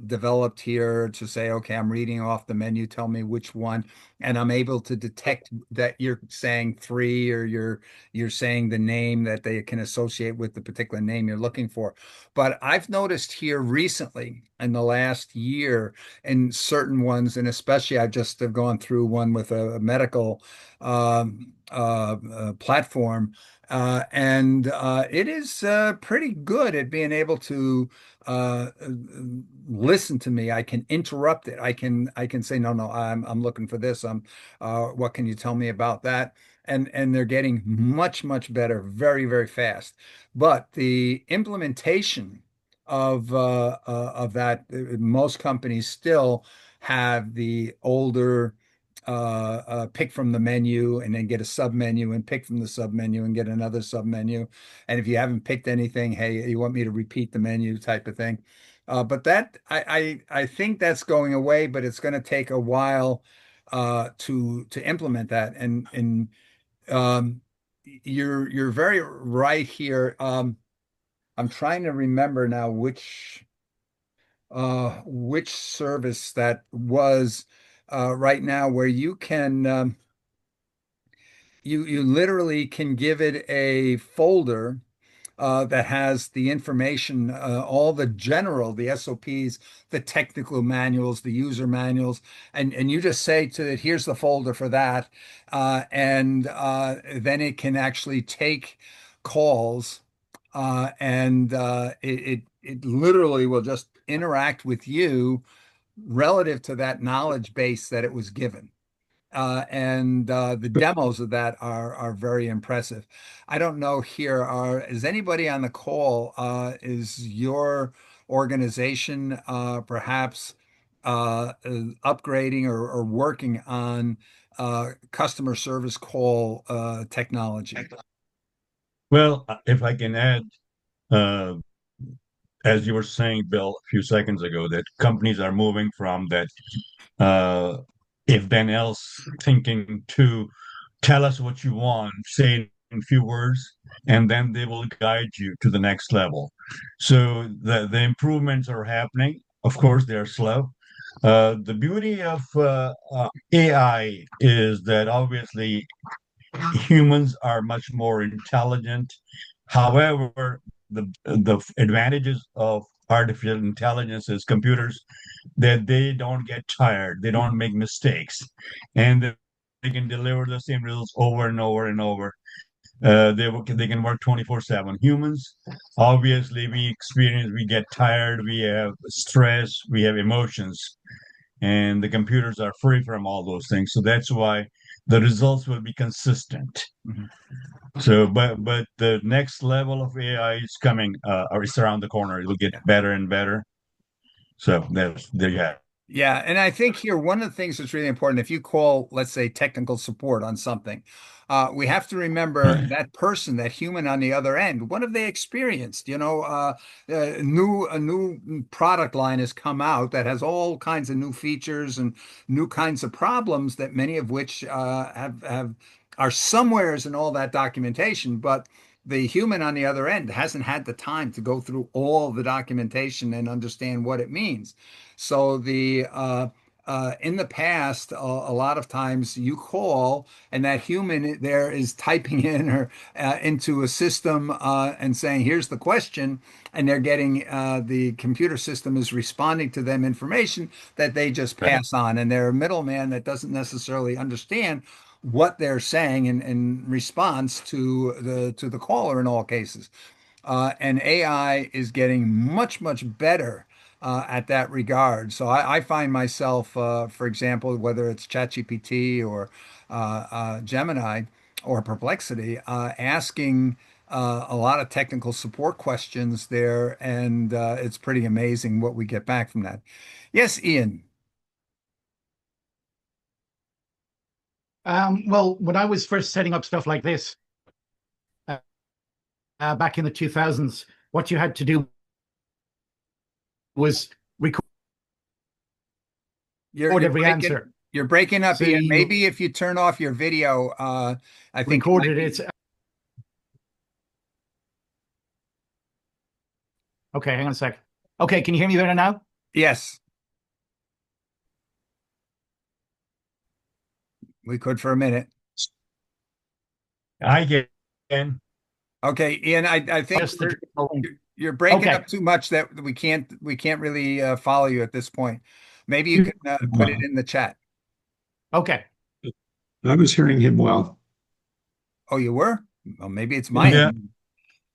A: developed here to say, okay, I'm reading off the menu, tell me which one, and I'm able to detect that you're saying three or you're saying the name that they can associate with the particular name you're looking for. But I've noticed here recently in the last year, in certain ones, and especially I just have gone through one with a medical platform and it is pretty good at being able to listen to me. I can interrupt it. I can say, no, no, I'm looking for this. What can you tell me about that? And they're getting much, much better, very, very fast. But the implementation of that, most companies still have the older pick from the menu and then get a sub menu and pick from the sub menu and get another sub menu. And if you haven't picked anything, hey, you want me to repeat the menu type of thing. But that I think that's going away, but it's going to take a while to implement that. And um, you're very right here. I'm trying to remember now which service that was right now where you can you literally can give it a folder that has the information, all the general, the SOPs, the technical manuals, the user manuals, and you just say to it, here's the folder for that, and then it can actually take calls, and it literally will just interact with you relative to that knowledge base that it was given. And the demos of that are very impressive. I don't know here, is anybody on the call? Is your organization perhaps upgrading or working on customer service call technology?
I: Well, if I can add, uh, as you were saying, Bill, a few seconds ago, that companies are moving from that uh, if then else thinking to tell us what you want, say in few words, and then they will guide you to the next level. So the improvements are happening. Of course, they're slow. The beauty of AI is that obviously humans are much more intelligent. However, the advantages of artificial intelligence is computers that they don't get tired, they don't make mistakes, and they can deliver the same results over and over and over. They can work 24/7. Humans, obviously, we get tired, we have stress, we have emotions, and the computers are free from all those things. So that's why the results will be consistent.
A: Mhm.
I: So, but the next level of AI is coming, or it's around the corner. It'll get
A: Yeah.
I: better and better. So there you have it.
A: Yeah, and I think here one of the things that's really important, if you call, let's say, technical support on something, we have to remember
I: Right.
A: that person, that human on the other end. What have they experienced? A new product line has come out that has all kinds of new features and new kinds of problems that many of which have are somewheres in all that documentation, but the human on the other end hasn't had the time to go through all the documentation and understand what it means. So the in the past, a lot of times you call and that human there is typing in or into a system and saying, "Here's the question," and they're getting the computer system is responding to them information that they just
I: Right.
A: pass on, and they're a middleman that doesn't necessarily understand what they're saying in response to the caller in all cases. And AI is getting much, much better at that regard. So I find myself, for example, whether it's ChatGPT or Gemini or Perplexity, asking a lot of technical support questions there, and it's pretty amazing what we get back from that. Yes, Ian.
J: Well, when I was first setting up stuff like this uh, back in the 2000s, what you had to do was record
A: You're
J: every
A: breaking
J: answer.
A: you're breaking up,
J: So
A: Ian.
J: you
A: Maybe if you turn off your video, I think you might
J: recorded
A: be.
J: it. Okay, hang on a sec. Okay, can you hear me better now?
A: Yes, we could for a minute.
I: I can.
A: Okay, Ian, I think
J: Just the traditional link.
A: you're breaking
J: Okay.
A: up too much that we can't really follow you at this point. Maybe you can put it in the chat.
J: Okay.
H: I was hearing him well.
A: Oh, you were? Well, maybe it's my
H: Yeah.
I: Yeah.
A: end.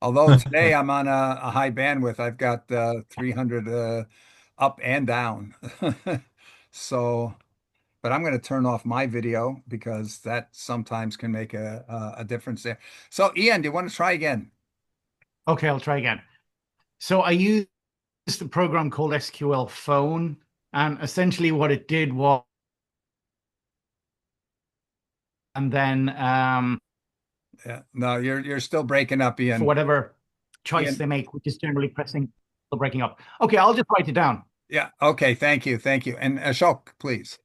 A: Although today I'm on a high bandwidth. I've got 300 up and down. So, but I'm going to turn off my video because that sometimes can make a difference there. So, Ian, do you want to try again?
J: Okay, I'll try again. So I used a program called SQL Phone, and essentially what it did was, and then
A: Yeah. No, you're still breaking up,
J: for
A: Ian.
J: whatever choice
A: Ian.
J: they make, which is generally pressing or breaking up. Okay, I'll just write it down.
A: Yeah. Okay. Thank you. Thank you. And Ashok, please.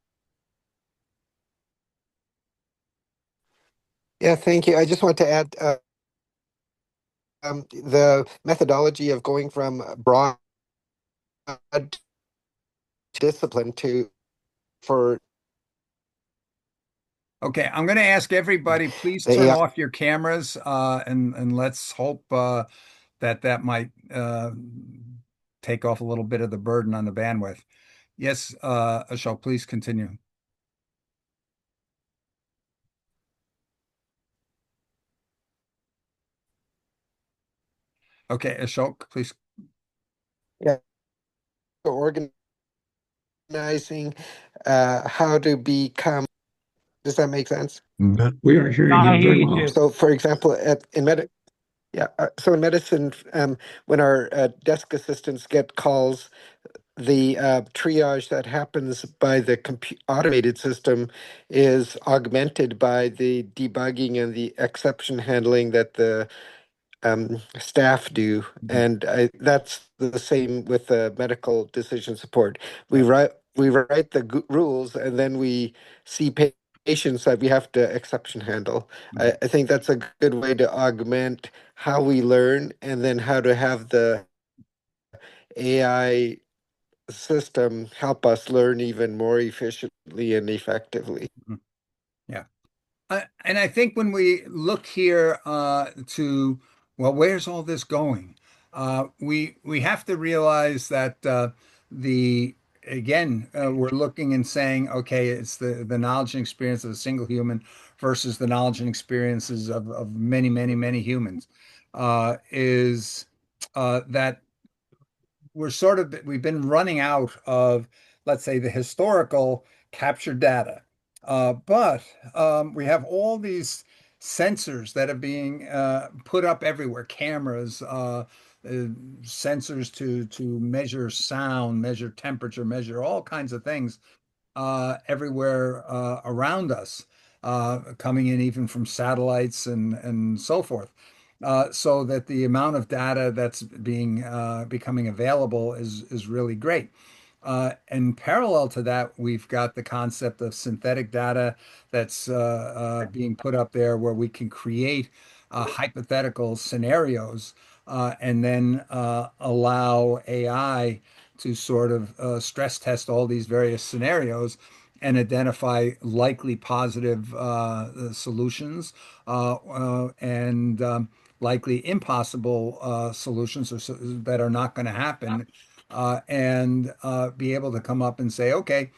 G: Yeah, thank you. I just want to add the methodology of going from broad discipline to for
A: Okay, I'm going to ask everybody, please
G: the
A: turn
G: AI.
A: off your cameras, and let's hope that might take off a little bit of the burden on the bandwidth. Yes, Ashok, please continue. Okay, Ashok, please.
G: Yeah, organizing how to become. Does that make sense?
H: We are hearing
J: I
H: him
J: hear
H: very
J: you
H: well.
J: too.
G: So, for example, in medicine, when our desk assistants get calls, the triage that happens by the automated system is augmented by the debugging and the exception handling that the staff do, and that's the same with the medical decision support.
A: Yeah.
G: We write the rules, and then we see patients that we have to exception handle. I think that's a good way to augment how we learn, and then how to have the AI system help us learn even more efficiently and effectively.
A: Mhm. Yeah. And I think when we look here to, well, where's all this going? We have to realize that the again we're looking and saying, okay, it's the knowledge and experience of a single human versus the knowledge and experiences of many, many, many humans. Is that we've been running out of, let's say, the historical captured data. But we have all these sensors that are being put up everywhere, cameras, sensors to measure sound, measure temperature, measure all kinds of things everywhere around us, coming in even from satellites and so forth. So that the amount of data that's being becoming available is really great. And parallel to that, we've got the concept of synthetic data that's being put up there where we can create hypothetical scenarios and then allow AI to sort of stress test all these various scenarios and identify likely positive solutions and likely impossible solutions that are not going to happen, and be able to come up and say, okay,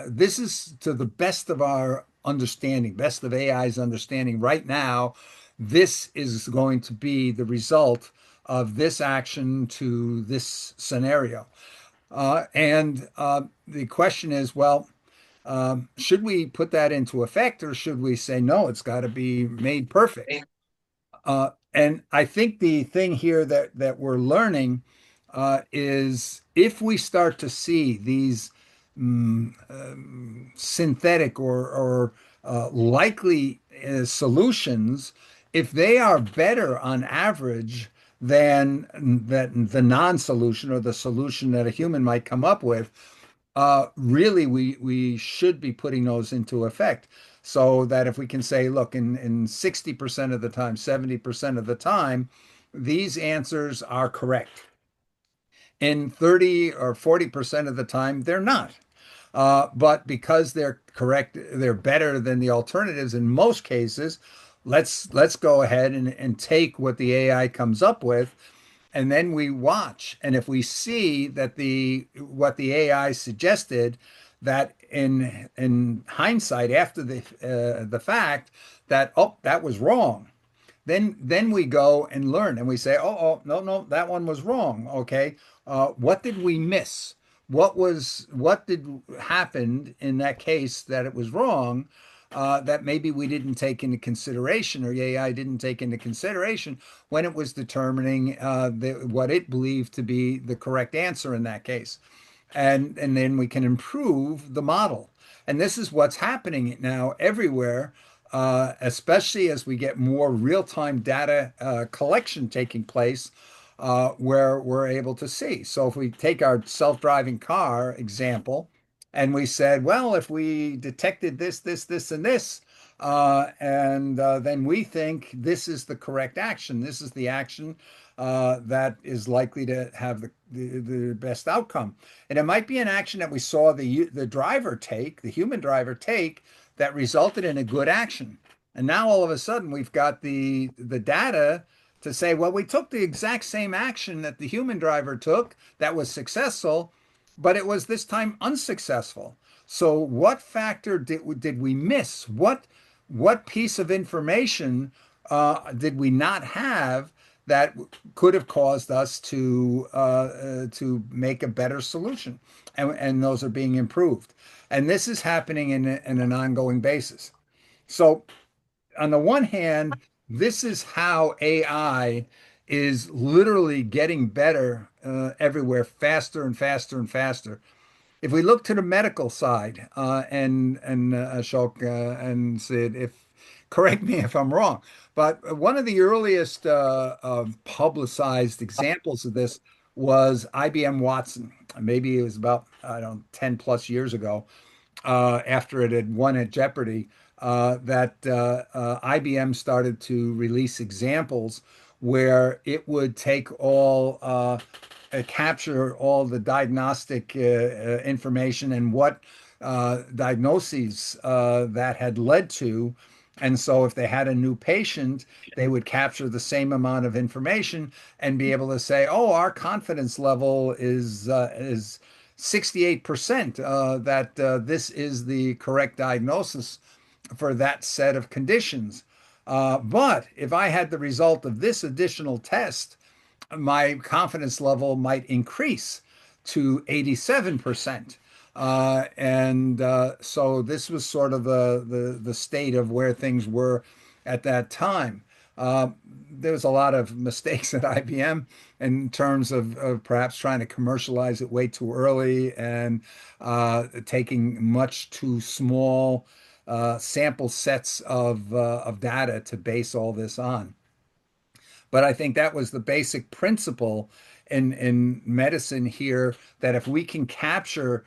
A: this is to the best of our understanding, best of AI's understanding right now. This is going to be the result of this action to this scenario. And the question is, well, should we put that into effect or should we say, no, it's got to be made perfect? And I think the thing here that we're learning is if we start to see these synthetic or likely solutions, if they are better on average than the non-solution or the solution that a human might come up with, really we should be putting those into effect so that if we can say, look, in 60% of the time, 70% of the time, these answers are correct. In 30 or 40% of the time, they're not. But because they're correct, they're better than the alternatives in most cases. Let's go ahead and take what the AI comes up with, and then we watch. And if we see that the what the AI suggested, that in hindsight, after the fact, that oh, that was wrong, then we go and learn and we say, oh, no, that one was wrong. Okay. What did we miss? What did happened in that case that it was wrong, that maybe we didn't take into consideration, or the AI didn't take into consideration when it was determining what it believed to be the correct answer in that case. And then we can improve the model. And this is what's happening now everywhere, especially as we get more real-time data collection taking place, where we're able to see. So if we take our self-driving car example, and we said, well, if we detected this, and this, and then we think this is the correct action. This is the action that is likely to have the best outcome. And it might be an action that we saw the driver take, the human driver take, that resulted in a good action. And now all of a sudden we've got the data to say, well, we took the exact same action that the human driver took that was successful, but it was this time unsuccessful. So what factor did we miss? What piece of information did we not have that could have caused us to make a better solution? And those are being improved. And this is happening in an ongoing basis. So on the one hand, this is how AI is literally getting better everywhere, faster and faster and faster. If we look to the medical side, and Ashok and Sid, if correct me if I'm wrong, but one of the earliest publicized examples of this was IBM Watson. Maybe it was about, I don't know, 10 plus years ago, after it had won at Jeopardy, that IBM started to release examples where it would take capture all the diagnostic information and what diagnoses that had led to. And so if they had a new patient, they would capture the same amount of information and be able to say, oh, our confidence level is 68% that this is the correct diagnosis for that set of conditions. But if I had the result of this additional test, my confidence level might increase to 87%. And so this was sort of the state of where things were at that time. There was a lot of mistakes at IBM in terms of perhaps trying to commercialize it way too early, and taking much too small sample sets of data to base all this on. But I think that was the basic principle in medicine here, that if we can capture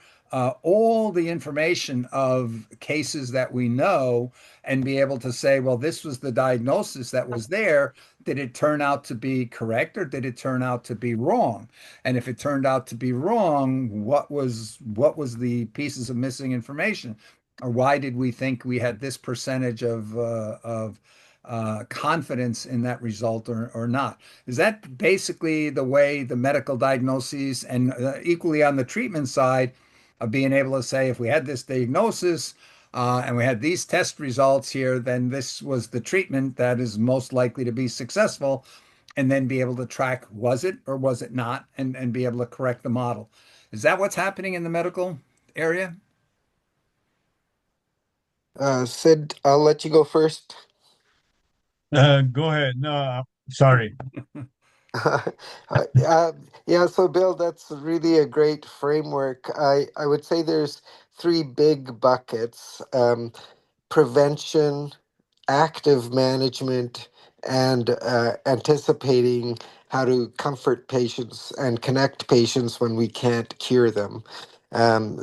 A: all the information of cases that we know and be able to say, well, this was the diagnosis that was there. Did it turn out to be correct, or did it turn out to be wrong? And if it turned out to be wrong, what was the pieces of missing information? Or why did we think we had this percentage of confidence in that result, or not? Is that basically the way the medical diagnoses, and equally on the treatment side, of being able to say, if we had this diagnosis and we had these test results here, then this was the treatment that is most likely to be successful, and then be able to track, was it or was it not, and be able to correct the model? Is that what's happening in the medical area?
G: Sid, I'll let you go first.
I: Go ahead. No, sorry.
G: Yeah, so Bill, that's really a great framework. I would say there's three big buckets: prevention, active management, and anticipating how to comfort patients and connect patients when we can't cure them.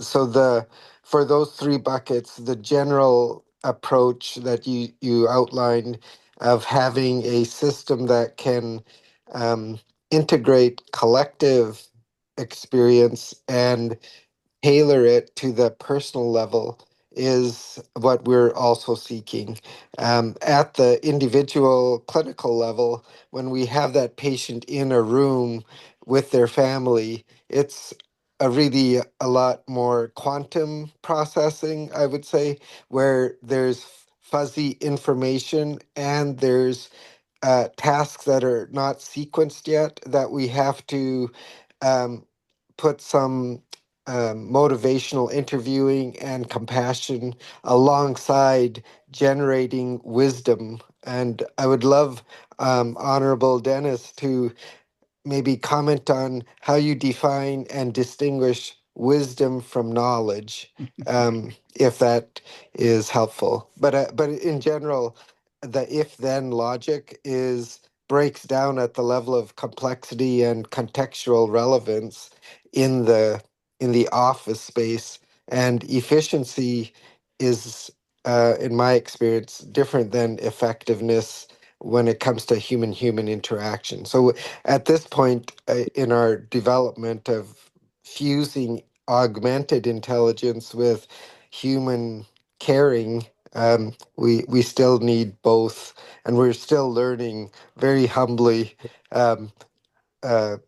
G: So for those three buckets, the general approach that you outlined of having a system that can integrate collective experience and tailor it to the personal level is what we're also seeking. At the individual clinical level, when we have that patient in a room with their family, it's a lot more quantum processing, I would say, where there's fuzzy information and there's tasks that are not sequenced yet that we have to um, put some motivational interviewing and compassion alongside generating wisdom. And I would love Honorable Dennis to maybe comment on how you define and distinguish wisdom from knowledge, if that is helpful. But in general, the if-then logic is breaks down at the level of complexity and contextual relevance in the office space, and efficiency is, in my experience, different than effectiveness when it comes to human-human interaction. So at this point in our development of fusing augmented intelligence with human caring, we still need both, and we're still learning very humbly um, uh,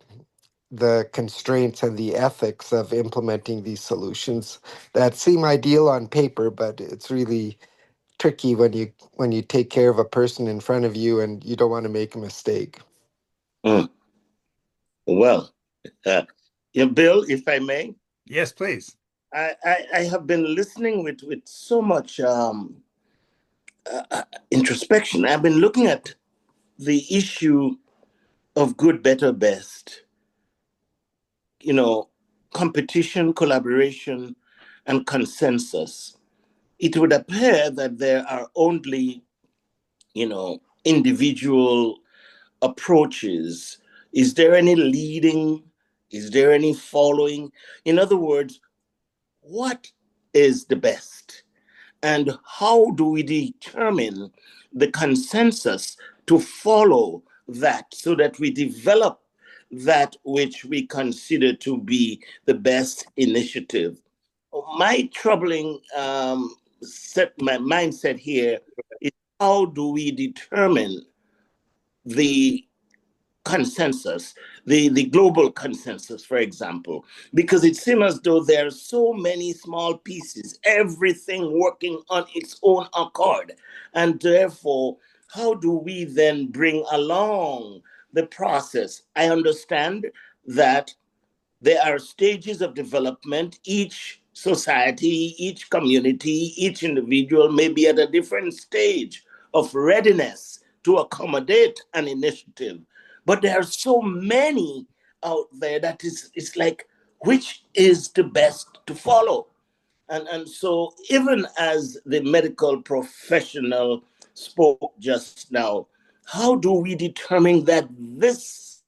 G: the constraints and the ethics of implementing these solutions that seem ideal on paper, but it's really tricky when you take care of a person in front of you and you don't want to make a mistake.
F: Mm. Well, yeah, Bill, if I may.
A: Yes, please.
F: I have been listening with so much introspection. I've been looking at the issue of good, better, best. You know, competition, collaboration, and consensus. It would appear that there are only, individual approaches. Is there any leading? Is there any following? In other words, what is the best? And how do we determine the consensus to follow that so that we develop that which we consider to be the best initiative? My troubling my mindset here is, how do we determine the consensus, the global consensus, for example, because it seems as though there are so many small pieces, everything working on its own accord. And therefore, how do we then bring along the process? I understand that there are stages of development. Each society, each community, each individual may be at a different stage of readiness to accommodate an initiative. But there are so many out there that it's like, which is the best to follow? And so, even as the medical professional spoke just now, how do we determine that this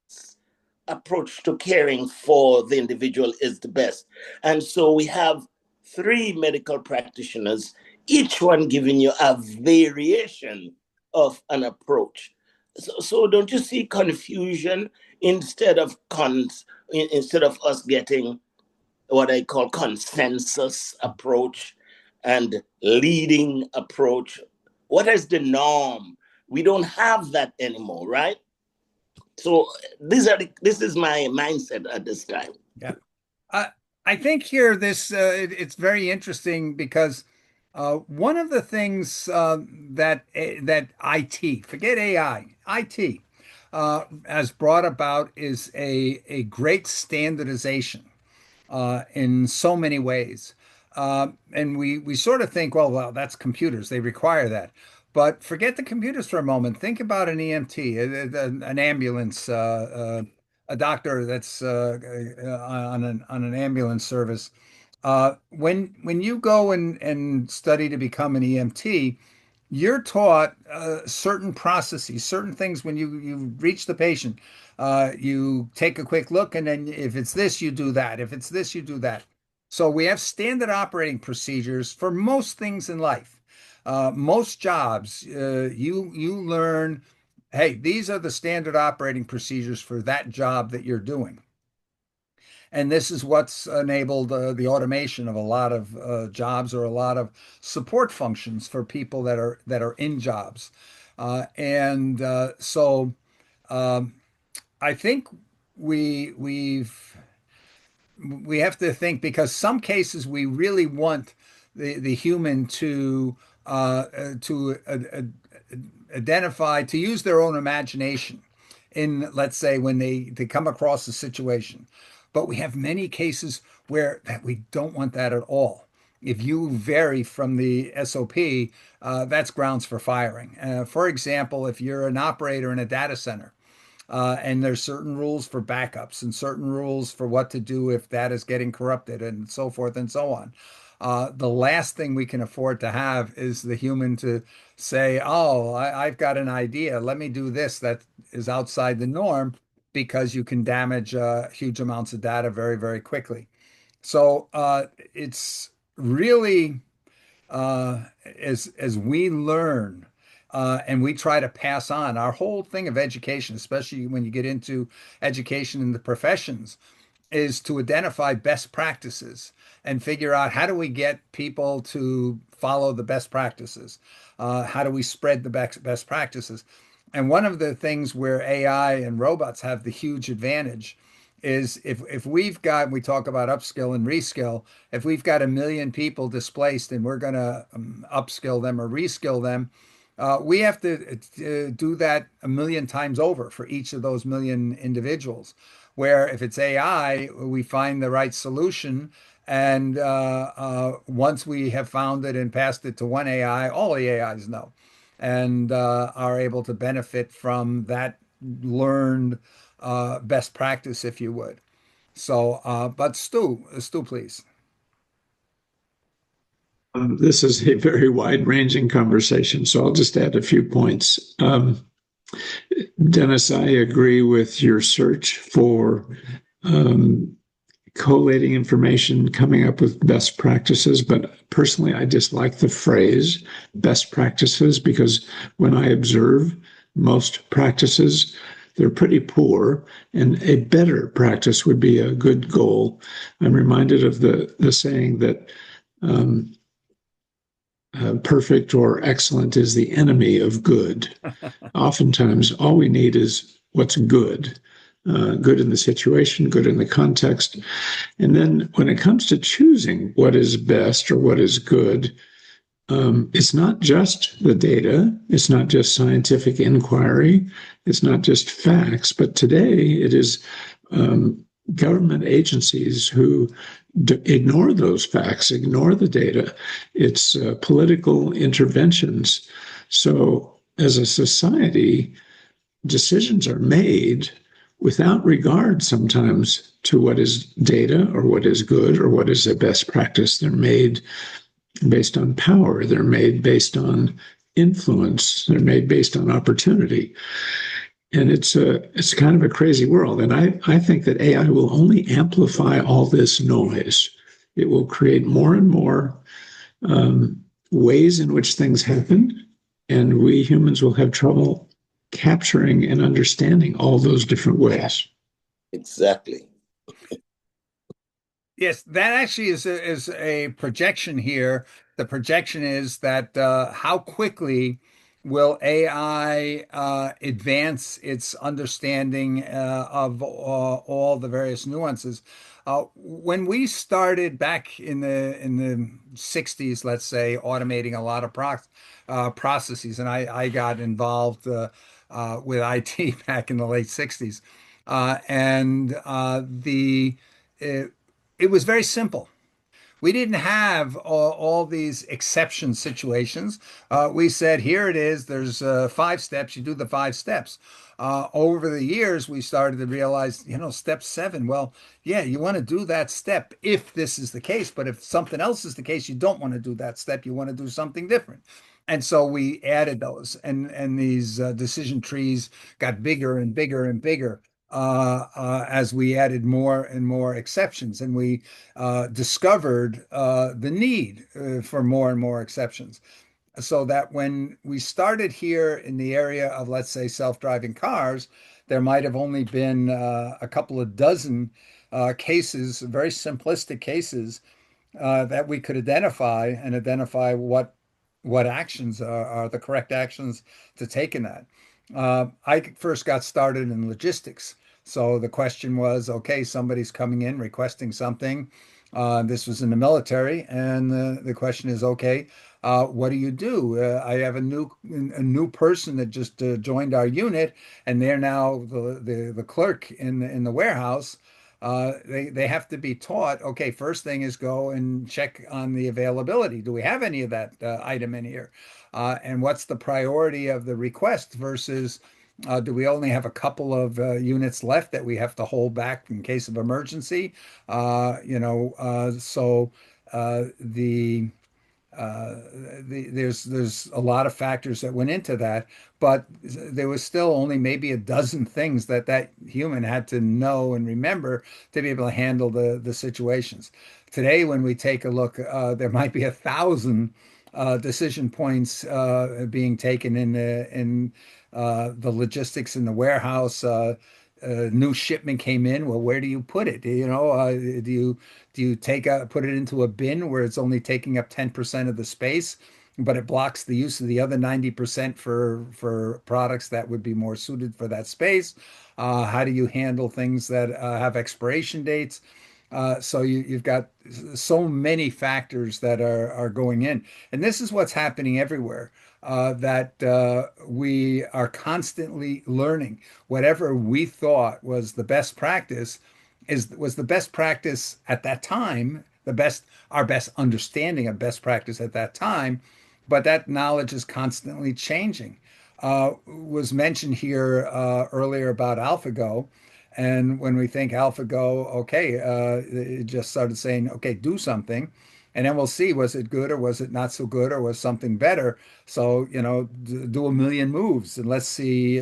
F: approach to caring for the individual is the best? And so we have three medical practitioners, each one giving you a variation of an approach. So don't you see confusion instead of us getting what I call consensus approach and leading approach? What is the norm? We don't have that anymore, right? So this is my mindset at this time.
A: Yeah. I think here it's very interesting because one of the things that IT, forget AI, IT has brought about is a great standardization in so many ways. And we sort of think, well, that's computers. They require that. But forget the computers for a moment. Think about an EMT, an ambulance, a doctor that's on an ambulance service. When you go and study to become an EMT, you're taught certain processes, certain things. When you reach the patient, you take a quick look, and then if it's this, you do that. If it's this, you do that. So we have standard operating procedures for most things in life. Most jobs, you learn, hey, these are the standard operating procedures for that job that you're doing. And this is what's enabled the automation of a lot of jobs or a lot of support functions for people that are in jobs. And so um, I think we've we have to think because some cases we really want the human to identify to use their own imagination in, let's say, when they come across a situation. But we have many cases where that we don't want that at all. If you vary from the SOP, that's grounds for firing. For example, if you're an operator in a data center, and there's certain rules for backups and certain rules for what to do if data is getting corrupted and so forth and so on. The last thing we can afford to have is the human to say, "Oh, I've got an idea. Let me do this that is outside the norm," because you can damage huge amounts of data very, very quickly. So it's really as we learn and we try to pass on our whole thing of education, especially when you get into education in the professions, is to identify best practices and figure out how do we get people to follow the best practices? How do we spread the best practices? And one of the things where AI and robots have the huge advantage is if we've got, we talk about upskill and reskill, if we've got 1 million people displaced and we're going to upskill them or reskill them, we have to do that 1 million times over for each of those 1 million individuals. Where if it's AI, we find the right solution. And once we have found it and passed it to one AI, all the AIs know and are able to benefit from that learned best practice, if you would. So, but Stu, please.
H: This is a very wide-ranging conversation, so I'll just add a few points. Dennis, I agree with your search for collating information, coming up with best practices, but personally, I dislike the phrase best practices because when I observe most practices, they're pretty poor, and a better practice would be a good goal. I'm reminded of the saying that perfect or excellent is the enemy of good. Oftentimes, all we need is what's good. Good in the situation, good in the context. And then when it comes to choosing what is best or what is good, it's not just the data, it's not just scientific inquiry, it's not just facts, but today it is government agencies who ignore those facts, ignore the data. It's political interventions. So as a society, decisions are made without regard sometimes to what is data or what is good or what is a best practice. They're made based on power. They're made based on influence. They're made based on opportunity. And it's kind of a crazy world. And I think that AI will only amplify all this noise. It will create more and more ways in which things happen. And we humans will have trouble capturing and understanding all those different ways.
F: Exactly.
A: Yes, that actually is a projection here. The projection is that how quickly will AI advance its understanding of all the various nuances? When we started back in the 60s, let's say, automating a lot of processes, and I got involved with IT back in the late 60s, and it was very simple. We didn't have all these exception situations. We said, here it is. There's 5 steps. You do the 5 steps. Over the years, we started to realize, step 7. Well, yeah, you want to do that step if this is the case. But if something else is the case, you don't want to do that step. You want to do something different. And so we added those, and these decision trees got bigger and bigger and bigger as we added more and more exceptions, and we discovered the need for more and more exceptions. So that when we started here in the area of, let's say, self-driving cars, there might have only been a couple of dozen cases, very simplistic cases that we could identify and identify what actions are the correct actions to take in that. I first got started in logistics. So the question was, okay, somebody's coming in requesting something. This was in the military, and the question is, okay, what do you do? I have a new person that just joined our unit, and they're now the clerk in the warehouse. They have to be taught, okay, first thing is go and check on the availability. Do we have any of that item in here? And what's the priority of the request versus do we only have a couple of units left that we have to hold back in case of emergency? So the there's a lot of factors that went into that, but there was still only maybe a dozen things that human had to know and remember to be able to handle the situations. Today, when we take a look, there might be 1,000 decision points being taken in the logistics in the warehouse. New shipment came in. Well, where do you put it? Do you put it into a bin where it's only taking up 10% of the space, but it blocks the use of the other 90% for products that would be more suited for that space? How do you handle things that have expiration dates? So you've got so many factors that are going in, and this is what's happening everywhere. That we are constantly learning. Whatever we thought was the best practice was the best practice at that time, our best understanding of best practice at that time, but that knowledge is constantly changing. Was mentioned here earlier about AlphaGo. And when we think AlphaGo, okay, it just started saying, okay, do something. And then we'll see, was it good or was it not so good or was something better? So, do a million moves and let's see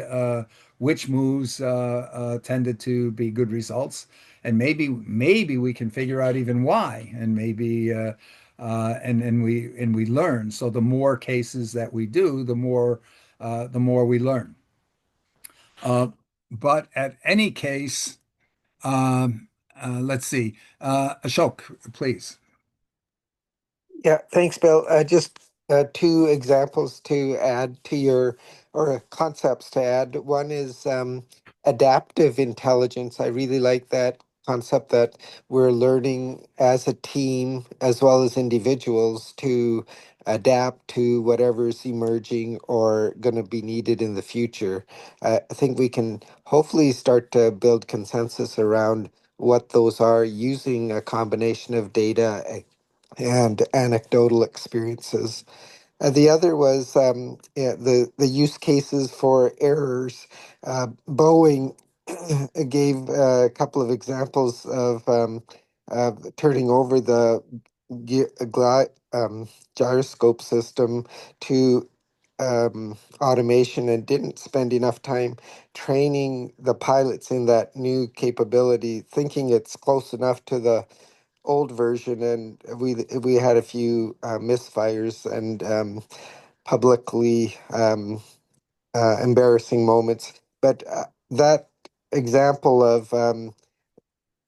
A: which moves tended to be good results. And maybe we can figure out even why. And maybe and we learn. So the more cases that we do, the more we learn. Uh, but at any case, let's see. Ashok, please.
G: Yeah, thanks, Bill. Just two examples to add to or concepts to add. One is adaptive intelligence. I really like that concept that we're learning as a team as well as individuals to adapt to whatever's emerging or going to be needed in the future. I think we can hopefully start to build consensus around what those are using a combination of data and anecdotal experiences. The other was yeah, the use cases for errors. Boeing gave a couple of examples of turning over the gyroscope system to automation and didn't spend enough time training the pilots in that new capability, thinking it's close enough to the old version, and we had a few misfires and publicly embarrassing moments. But that example of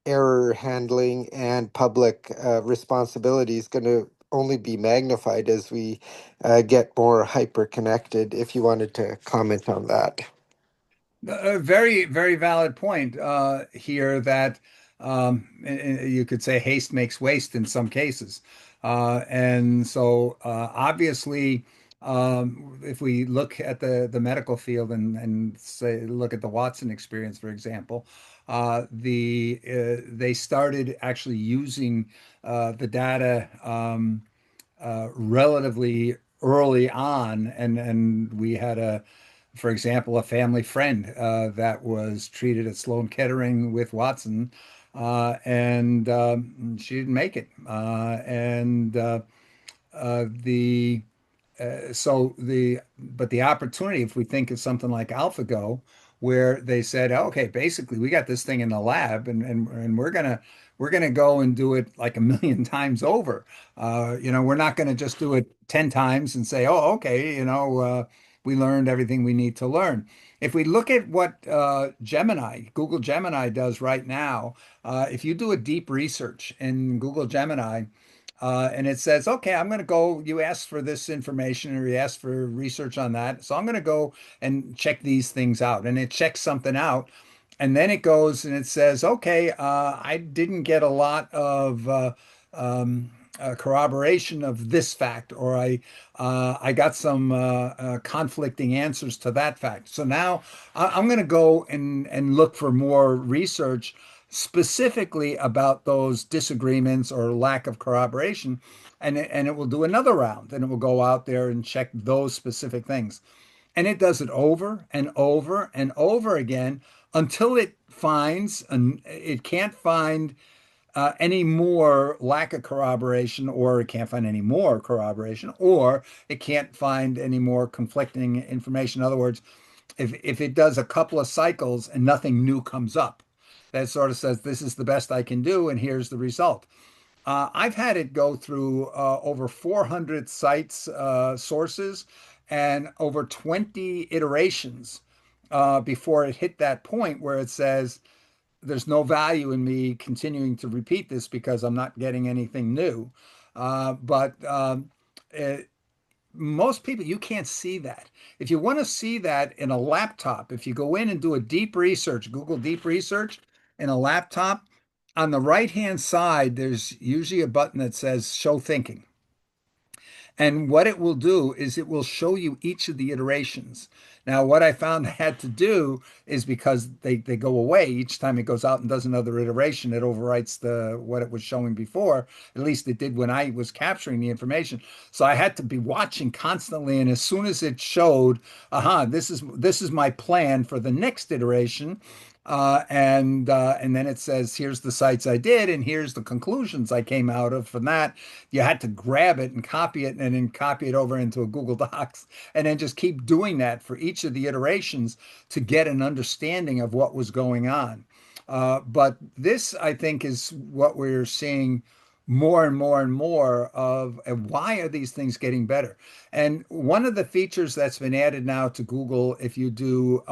G: error handling and public responsibility is going to only be magnified as we get more hyper connected. If you wanted to comment on that.
A: A very, very valid point here that you could say haste makes waste in some cases. And so obviously, if we look at the medical field and say look at the Watson experience, for example, they started actually using the data relatively early on, and we had for example, a family friend that was treated at Sloan Kettering with Watson, and she didn't make it. And the so the but the opportunity, if we think of something like AlphaGo, where they said, okay, basically we got this thing in the lab, and we're gonna go and do it like a million times over. We're not gonna just do it 10 times and say, oh, okay, we learned everything we need to learn. If we look at what Google Gemini does right now, if you do a deep research in Google Gemini, and it says, okay, I'm going to go, you asked for this information or you asked for research on that. So I'm going to go and check these things out. And it checks something out. And then it goes and it says, okay, I didn't get a lot of corroboration of this fact, or I got some conflicting answers to that fact. So now I'm going to go and look for more research specifically about those disagreements or lack of corroboration, and it will do another round, and it will go out there and check those specific things. And it does it over and over and over again until it finds, and it can't find any more lack of corroboration, or it can't find any more corroboration, or it can't find any more conflicting information. In other words, if it does a couple of cycles and nothing new comes up, that sort of says, this is the best I can do, and here's the result. I've had it go through over 400 sites, sources, and over 20 iterations before it hit that point where it says, there's no value in me continuing to repeat this because I'm not getting anything new. But it, most people, you can't see that. If you want to see that in a laptop, if you go in and do a deep research, Google deep research in a laptop, on the right-hand side, there's usually a button that says show thinking. And what it will do is it will show you each of the iterations. Now, what I found I had to do is, because they go away each time it goes out and does another iteration, it overwrites the what it was showing before. At least it did when I was capturing the information. So I had to be watching constantly. And as soon as it showed, this is my plan for the next iteration. And then it says, here's the sites I did, and here's the conclusions I came out of from that. You had to grab it and copy it, and then copy it over into a Google Docs, and then just keep doing that for each of the iterations to get an understanding of what was going on. But this, I think, is what we're seeing more and more and more of. And why are these things getting better? And one of the features that's been added now to Google, if you do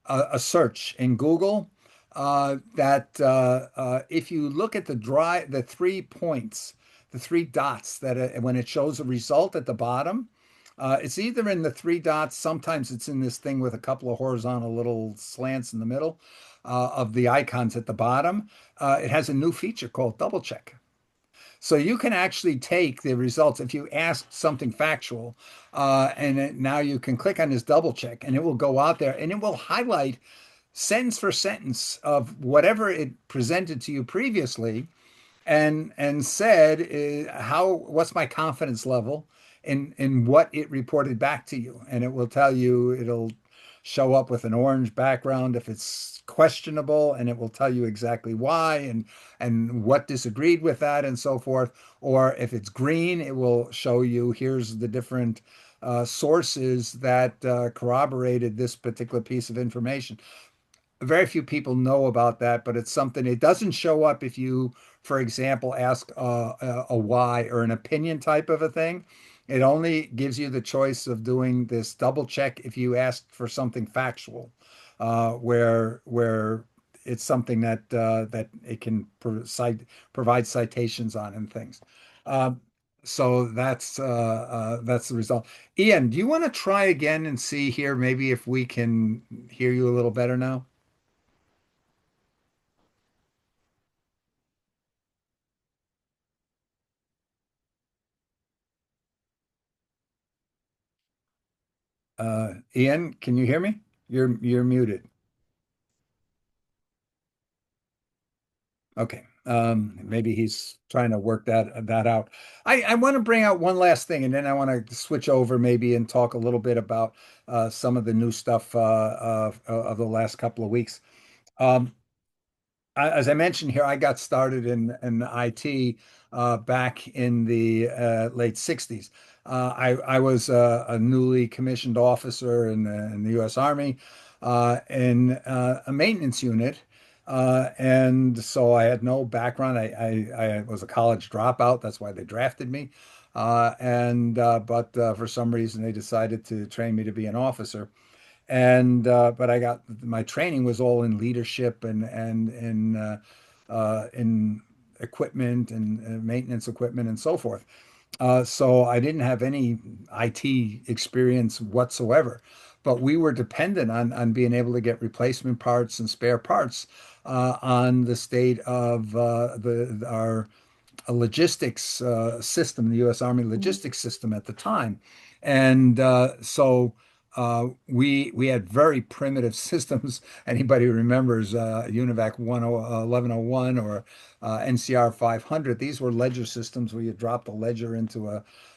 A: a search in Google, that if you look at the 3 points, the three dots that when it shows a result at the bottom, it's either in the three dots. Sometimes it's in this thing with a couple of horizontal little slants in the middle of the icons at the bottom. It has a new feature called double check. So you can actually take the results if you ask something factual, now you can click on this double check, and it will go out there and it will highlight sentence for sentence of whatever it presented to you previously, and said, how what's my confidence level in what it reported back to you. And it will tell you, it'll show up with an orange background if it's questionable, and it will tell you exactly why and what disagreed with that and so forth. Or if it's green, it will show you, here's the different sources that corroborated this particular piece of information. Very few people know about that, but it's something. It doesn't show up if you, for example, ask a why or an opinion type of a thing. It only gives you the choice of doing this double check if you ask for something factual, where it's something that it can provide citations on and things. Um, so that's the result. Ian, do you want to try again and see here, maybe if we can hear you a little better now? Ian, can you hear me? You're muted. Okay. Maybe he's trying to work that out. I want to bring out one last thing, and then I want to switch over maybe and talk a little bit about some of the new stuff of the last couple of weeks. Um, as I mentioned here, I got started in IT back in the late 60s. I was a newly commissioned officer in the U.S. Army in a maintenance unit. And so I had no background. I was a college dropout. That's why they drafted me. But for some reason they decided to train me to be an officer. But I got my training was all in leadership and in equipment and maintenance equipment and so forth. So I didn't have any IT experience whatsoever, but we were dependent on being able to get replacement parts and spare parts on the state of the our a logistics system, the U.S. Army logistics system at the time, and so we had very primitive systems. Anybody who remembers UNIVAC 1101 or NCR 500? These were ledger systems where you dropped a ledger into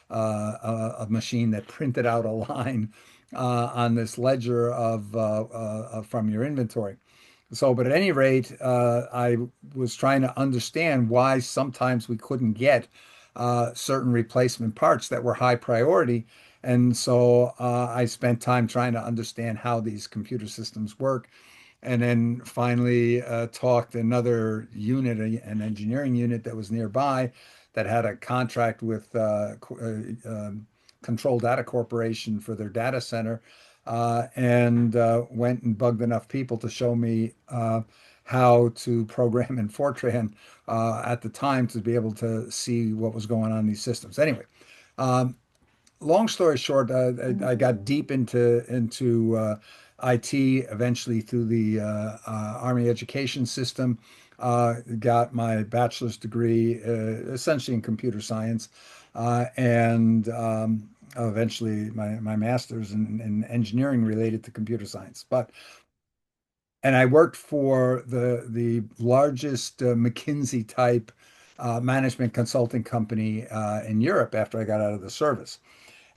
A: a machine that printed out a line on this ledger from your inventory. So, but at any rate, I was trying to understand why sometimes we couldn't get certain replacement parts that were high priority. And so I spent time trying to understand how these computer systems work. And then finally talked another unit, an engineering unit that was nearby that had a contract with Control Data Corporation for their data center, and went and bugged enough people to show me how to program in Fortran at the time to be able to see what was going on in these systems. Anyway, um, long story short, I got deep into IT eventually through the Army education system. Got my bachelor's degree essentially in computer science, and eventually my master's in engineering related to computer science. And I worked for the largest McKinsey type management consulting company in Europe after I got out of the service.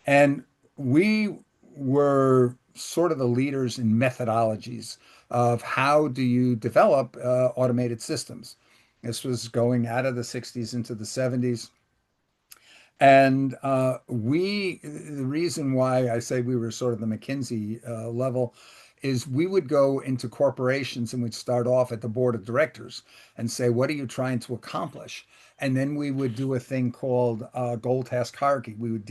A: And we were sort of the leaders in methodologies of how do you develop automated systems. This was going out of the 60s into the 70s. And the reason why I say we were sort of the McKinsey level is we would go into corporations and we'd start off at the board of directors and say, what are you trying to accomplish? And then we would do a thing called goal task hierarchy. We would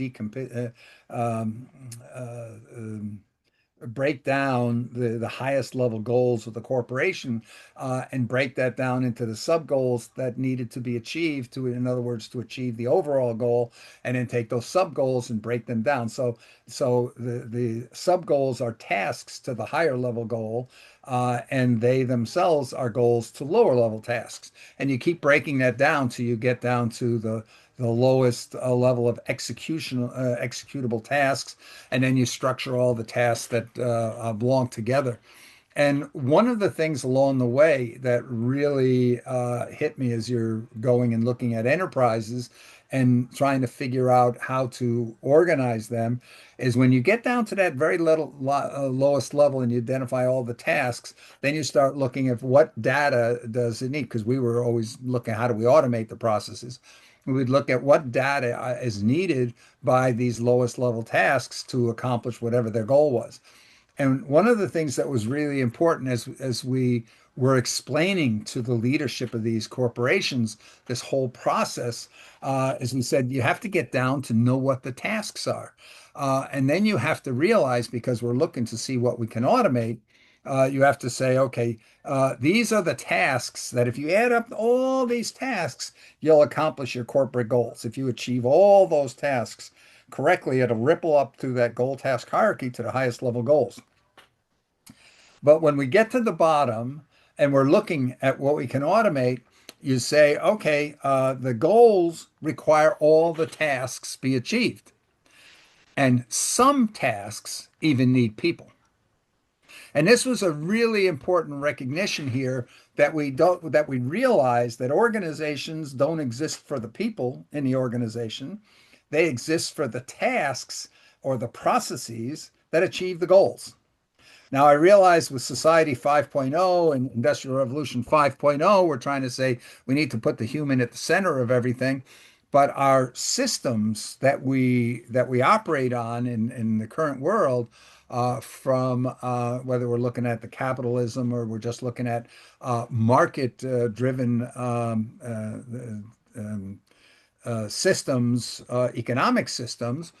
A: break down the highest level goals of the corporation and break that down into the sub goals that needed to be achieved to, in other words, to achieve the overall goal, and then take those sub goals and break them down. So the sub goals are tasks to the higher level goal, and they themselves are goals to lower level tasks. And you keep breaking that down till you get down to the lowest level of executable tasks, and then you structure all the tasks that belong together. And one of the things along the way that really hit me as you're going and looking at enterprises and trying to figure out how to organize them is when you get down to that very lowest level and you identify all the tasks, then you start looking at what data does it need? Because we were always looking at how do we automate the processes. We would look at what data is needed by these lowest level tasks to accomplish whatever their goal was. And one of the things that was really important as we were explaining to the leadership of these corporations this whole process, as we said, you have to get down to know what the tasks are. And then you have to realize, because we're looking to see what we can automate, you have to say, okay, these are the tasks that if you add up all these tasks, you'll accomplish your corporate goals. If you achieve all those tasks correctly, it'll ripple up through that goal task hierarchy to the highest level goals. But when we get to the bottom and we're looking at what we can automate, you say, okay, the goals require all the tasks be achieved. And some tasks even need people. And this was a really important recognition here that we realize that organizations don't exist for the people in the organization. They exist for the tasks or the processes that achieve the goals. Now, I realize with Society 5.0 and Industrial Revolution 5.0, we're trying to say we need to put the human at the center of everything. But our systems that we operate on in the current world, from whether we're looking at the capitalism or we're just looking at market driven systems, economic systems,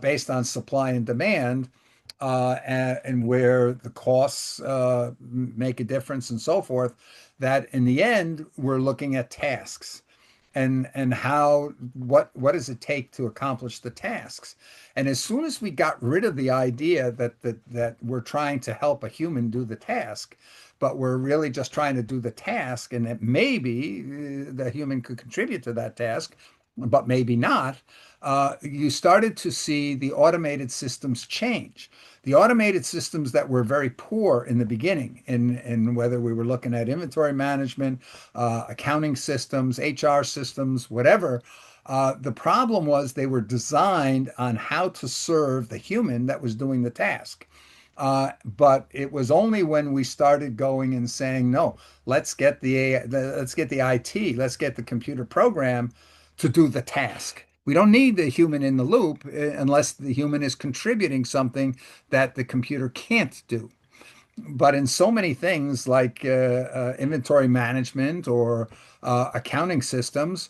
A: based on supply and demand, and where the costs make a difference and so forth, that in the end, we're looking at tasks and how what does it take to accomplish the tasks. And as soon as we got rid of the idea that we're trying to help a human do the task, but we're really just trying to do the task, and that maybe the human could contribute to that task, but maybe not, you started to see the automated systems change. The automated systems that were very poor in the beginning, in whether we were looking at inventory management, accounting systems, HR systems, whatever, the problem was they were designed on how to serve the human that was doing the task. But it was only when we started going and saying, no, let's get the IT, let's get the computer program to do the task. We don't need the human in the loop unless the human is contributing something that the computer can't do. But in so many things like inventory management or accounting systems,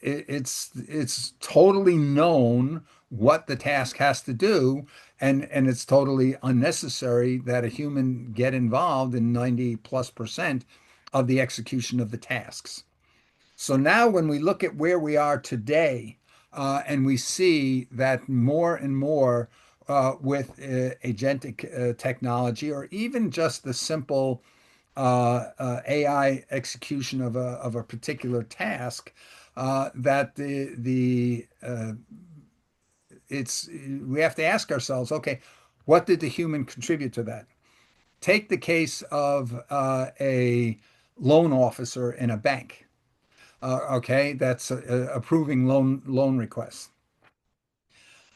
A: it's totally known what the task has to do, and it's totally unnecessary that a human get involved in 90+% of the execution of the tasks. So now, when we look at where we are today, and we see that more and more with agentic technology, or even just the simple AI execution of a particular task, that the it's we have to ask ourselves, okay, what did the human contribute to that? Take the case of a loan officer in a bank, okay, that's approving loan requests.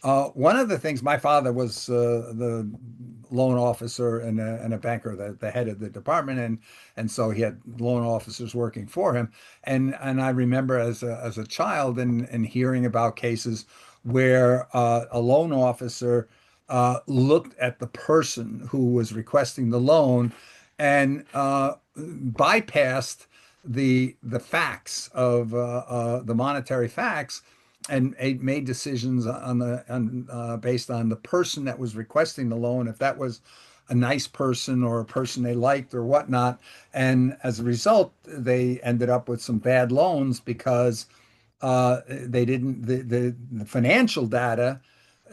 A: One of the things, my father was the loan officer and a banker, the head of the department, and so he had loan officers working for him. And I remember as a child and hearing about cases where a loan officer looked at the person who was requesting the loan and bypassed the facts of the monetary facts, and made decisions based on the person that was requesting the loan, if that was a nice person or a person they liked or whatnot. And as a result, they ended up with some bad loans because they didn't the financial data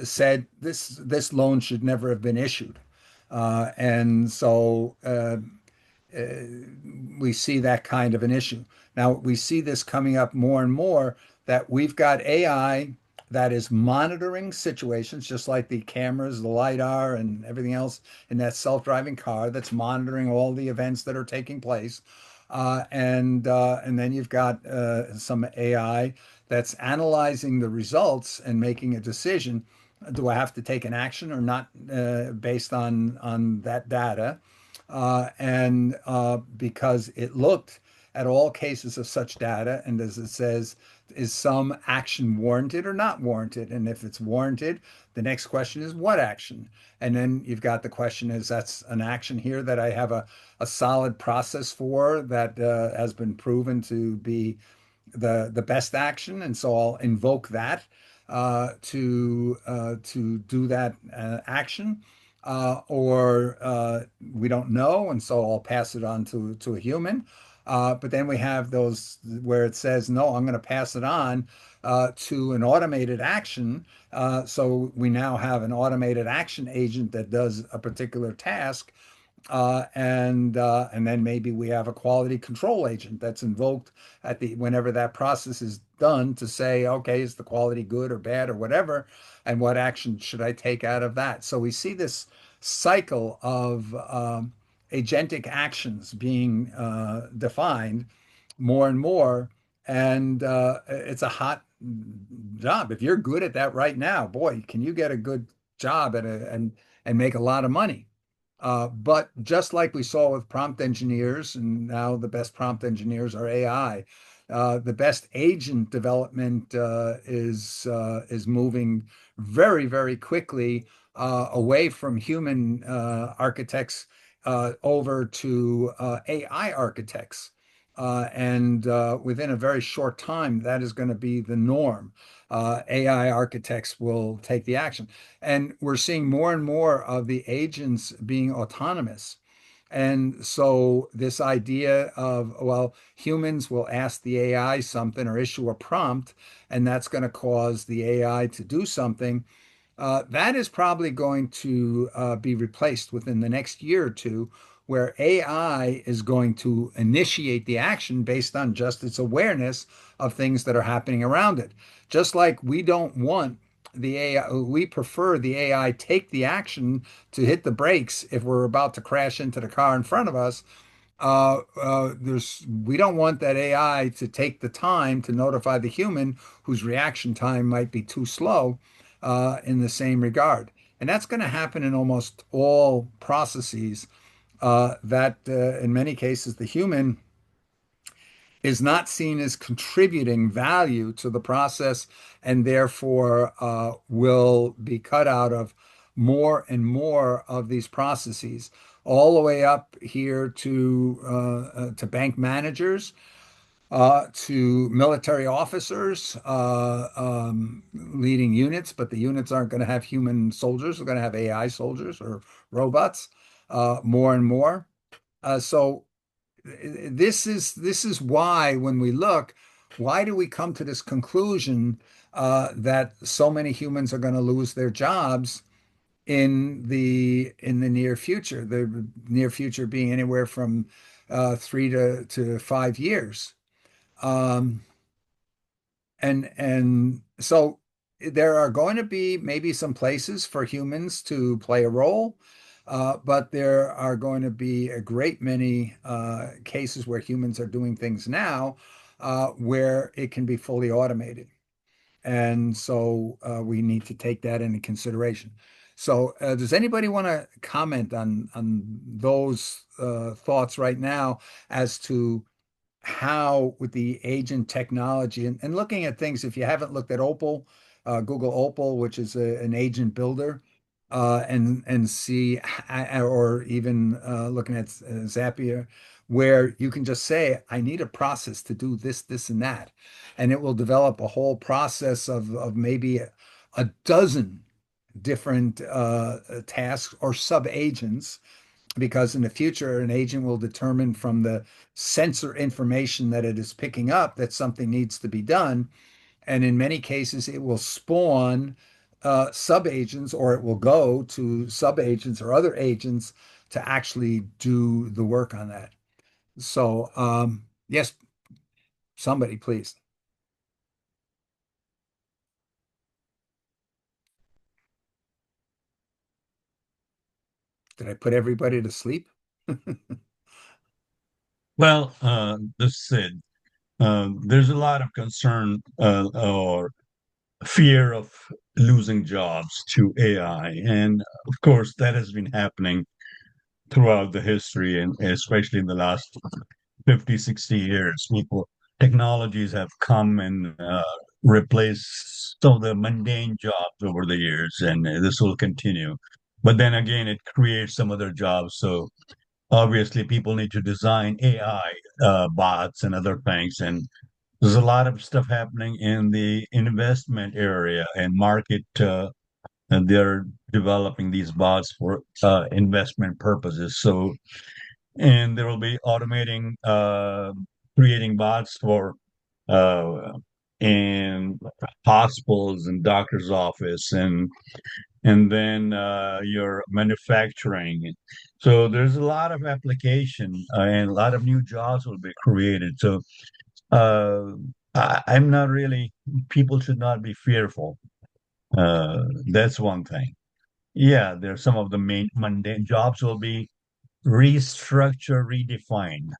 A: said this loan should never have been issued. And so we see that kind of an issue. Now, we see this coming up more and more, that we've got AI that is monitoring situations, just like the cameras, the LiDAR, and everything else in that self-driving car that's monitoring all the events that are taking place. And then you've got some AI that's analyzing the results and making a decision. Do I have to take an action or not, based on that data? And because it looked at all cases of such data, and as it says, is some action warranted or not warranted? And if it's warranted, the next question is what action? And then you've got the question, is that's an action here that I have a solid process for that has been proven to be the best action, and so I'll invoke that to do that action, or we don't know, and so I'll pass it on to a human. But then we have those where it says, no, I'm going to pass it on to an automated action. So we now have an automated action agent that does a particular task, and then maybe we have a quality control agent that's invoked at the whenever that process is done to say, okay, is the quality good or bad or whatever, and what action should I take out of that? So we see this cycle of agentic actions being defined more and more, and it's a hot job. If you're good at that right now, boy, can you get a good job at and make a lot of money. But just like we saw with prompt engineers, and now the best prompt engineers are AI, the best agent development is moving very, very quickly away from human architects over to AI architects. and within a very short time, that is going to be the norm. AI architects will take the action. And we're seeing more and more of the agents being autonomous. And so this idea of, well, humans will ask the AI something or issue a prompt, and that's going to cause the AI to do something. That is probably going to be replaced within the next year or two, where AI is going to initiate the action based on just its awareness of things that are happening around it. Just like we don't want the AI, we prefer the AI take the action to hit the brakes if we're about to crash into the car in front of us. We don't want that AI to take the time to notify the human whose reaction time might be too slow in the same regard. And that's going to happen in almost all processes that in many cases the human is not seen as contributing value to the process and therefore will be cut out of more and more of these processes, all the way up here to bank managers, to military officers leading units, but the units aren't going to have human soldiers. They're going to have AI soldiers or robots more and more. So this is why when we look, why do we come to this conclusion that so many humans are going to lose their jobs in the near future? The near future being anywhere from 3 to 5 years. Um, and so there are going to be maybe some places for humans to play a role, but there are going to be a great many cases where humans are doing things now where it can be fully automated. And so we need to take that into consideration. So does anybody want to comment on those thoughts right now as to how with the agent technology and looking at things, if you haven't looked at Opal, Google Opal, which is an agent builder, and see, or even looking at Zapier, where you can just say, I need a process to do this, this, and that. And it will develop a whole process of maybe a dozen different tasks or sub agents, because in the future, an agent will determine from the sensor information that it is picking up that something needs to be done. And in many cases, it will spawn sub agents, or it will go to sub agents or other agents to actually do the work on that. So, yes, somebody, please. Did I put everybody to sleep?
I: Well, this said, there's a lot of concern or fear of losing jobs to AI. And of course, that has been happening throughout the history, and especially in the last 50, 60 years. Technologies have come and replaced some of the mundane jobs over the years, and this will continue. But then again, it creates some other jobs. So obviously, people need to design AI bots and other things. And there's a lot of stuff happening in the investment area and market, and they're developing these bots for investment purposes. So, and there will be automating, creating bots for uh, in hospitals and doctor's office and then your manufacturing. So there's a lot of application and a lot of new jobs will be created. So uh, I'm not really, people should not be fearful. That's one thing. Yeah, there's some of the main mundane jobs will be restructured, redefined.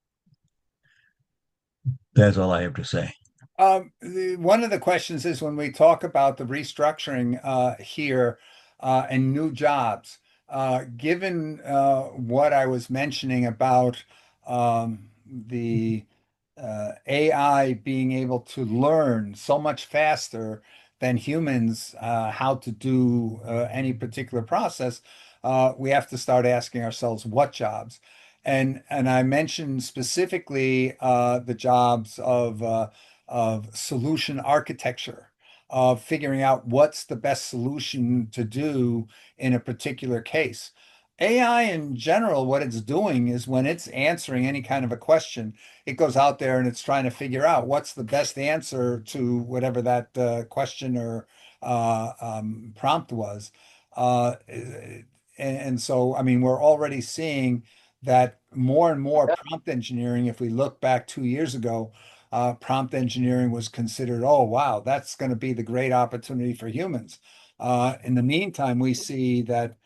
I: That's all I have to say.
A: One of the questions is when we talk about the restructuring here and new jobs, given what I was mentioning about the AI being able to learn so much faster than humans how to do any particular process, we have to start asking ourselves what jobs. And I mentioned specifically the jobs of solution architecture, of figuring out what's the best solution to do in a particular case. AI in general, what it's doing is when it's answering any kind of a question, it goes out there and it's trying to figure out what's the best answer to whatever that question or prompt was. And so, I mean, we're already seeing that more and more prompt engineering. If we look back 2 years ago, prompt engineering was considered, oh, wow, that's going to be the great opportunity for humans. In the meantime, we see that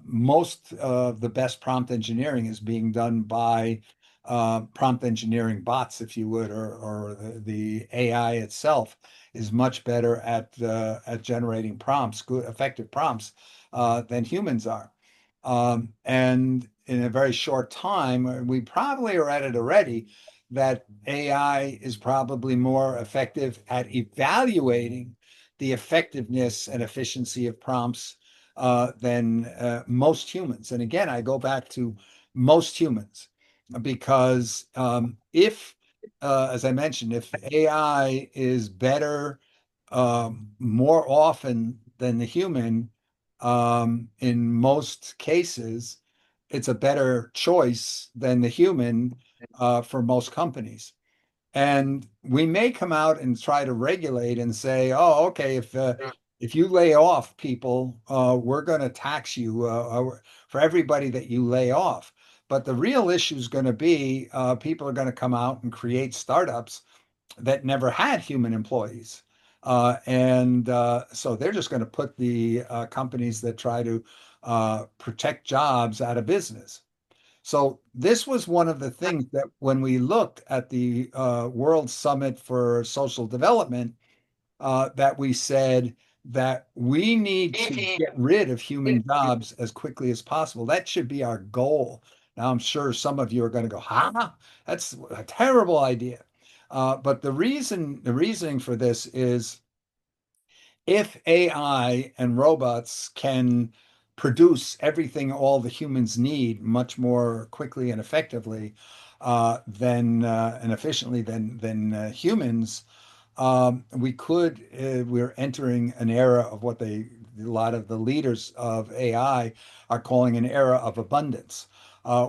A: most of the best prompt engineering is being done by prompt engineering bots, if you would, or the AI itself is much better at generating prompts, good, effective prompts, than humans are. And in a very short time, we probably are at it already, that AI is probably more effective at evaluating the effectiveness and efficiency of prompts than most humans. And again, I go back to most humans because if, as I mentioned, if AI is better more often than the human, in most cases, it's a better choice than the human for most companies. And we may come out and try to regulate and say, oh, okay, if you lay off people, we're going to tax you for everybody that you lay off. But the real issue is going to be people are going to come out and create startups that never had human employees. And so they're just going to put the companies that try to protect jobs out of business. So this was one of the things that when we looked at the World Summit for Social Development, that we said that we need to get rid of human jobs as quickly as possible. That should be our goal. Now, I'm sure some of you are going to go, "Ha, that's a terrible idea." But the reasoning for this is if AI and robots can produce everything all the humans need much more quickly and effectively than and efficiently than humans, we're entering an era of what a lot of the leaders of AI are calling an era of abundance,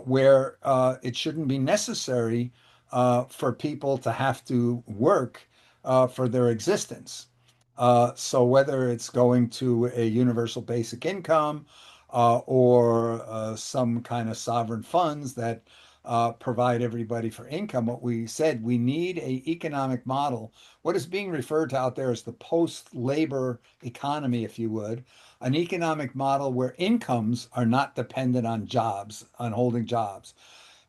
A: where it shouldn't be necessary for people to have to work for their existence. So whether it's going to a universal basic income or some kind of sovereign funds that provide everybody for income, what we said, we need a economic model. What is being referred to out there is the post-labor economy, if you would, an economic model where incomes are not dependent on jobs, on holding jobs.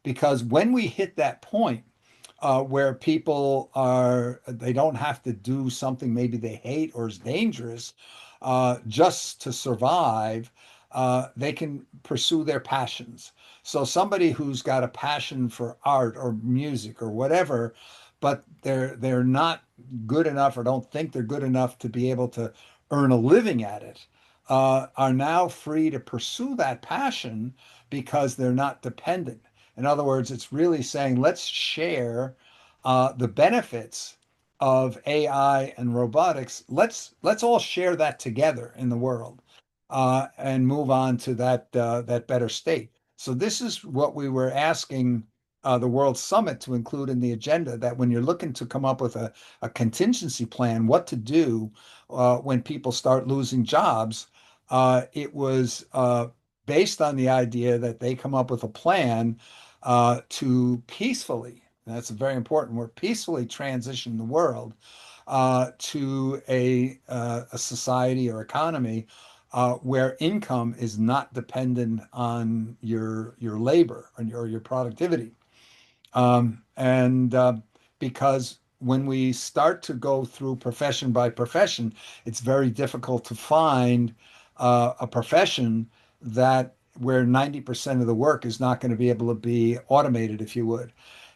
A: Because when we hit that point, where people are, they don't have to do something maybe they hate or is dangerous just to survive. They can pursue their passions. So somebody who's got a passion for art or music or whatever, but they're not good enough or don't think they're good enough to be able to earn a living at it, are now free to pursue that passion because they're not dependent. In other words, it's really saying let's share the benefits of AI and robotics. Let's all share that together in the world and move on to that better state. So this is what we were asking the World Summit to include in the agenda. That when you're looking to come up with a contingency plan, what to do when people start losing jobs, it was based on the idea that they come up with a plan to peacefully, that's very important, we're peacefully transition the world to a society or economy where income is not dependent on your labor or your productivity. And because when we start to go through profession by profession, it's very difficult to find a profession that where 90% of the work is not going to be able to be automated, if you would.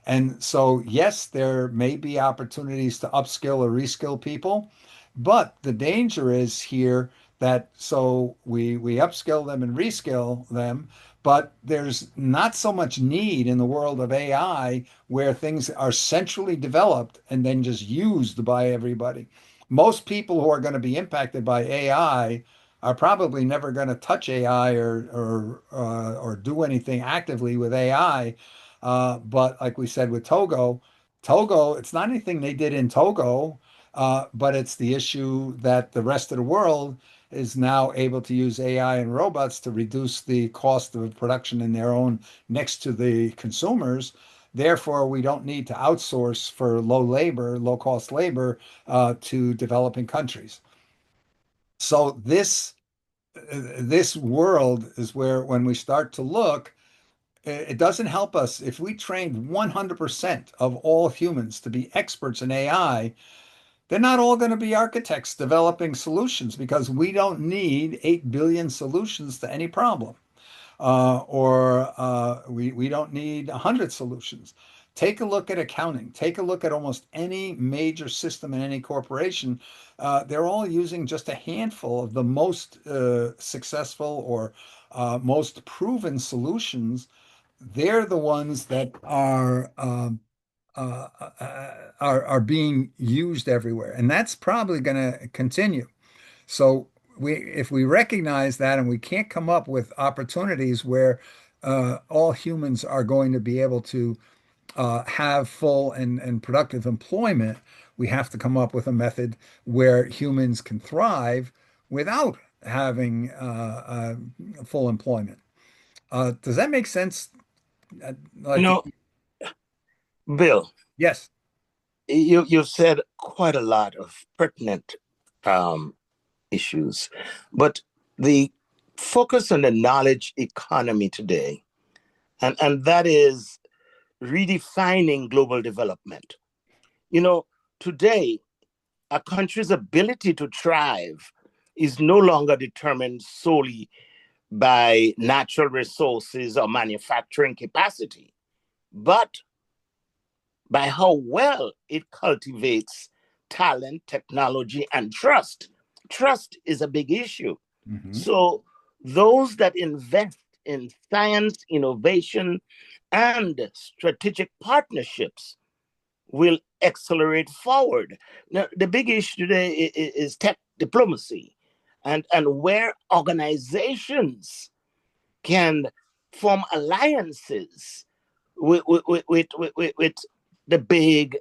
A: And so, yes, there may be opportunities to upskill or reskill people, but the danger is here that so we upskill them and reskill them, but there's not so much need in the world of AI where things are centrally developed and then just used by everybody. Most people who are going to be impacted by AI are probably never going to touch AI or do anything actively with AI. But like we said with Togo, it's not anything they did in Togo, but it's the issue that the rest of the world is now able to use AI and robots to reduce the cost of production in their own next to the consumers. Therefore, we don't need to outsource for low cost labor to developing countries. So this world is where when we start to look, it doesn't help us if we trained 100% of all humans to be experts in AI. They're not all going to be architects developing solutions because we don't need 8 billion solutions to any problem. We don't need 100 solutions. Take a look at accounting. Take a look at almost any major system in any corporation. They're all using just a handful of the most successful or most proven solutions. They're the ones that are being used everywhere, and that's probably going to continue. So if we recognize that and we can't come up with opportunities where all humans are going to be able to have full and productive employment, we have to come up with a method where humans can thrive without having full employment. Does that make sense?
F: You
A: Like,
F: know, Bill,
A: yes.
F: you've said quite a lot of pertinent um, issues, but the focus on the knowledge economy today, and that is redefining global development. You know, today, a country's ability to thrive is no longer determined solely by natural resources or manufacturing capacity, but by how well it cultivates talent, technology, and trust. Trust is a big issue.
A: Mhm.
F: So, those that invest in science, innovation, and strategic partnerships will accelerate forward. Now, the big issue today is tech diplomacy and where organizations can form alliances with the big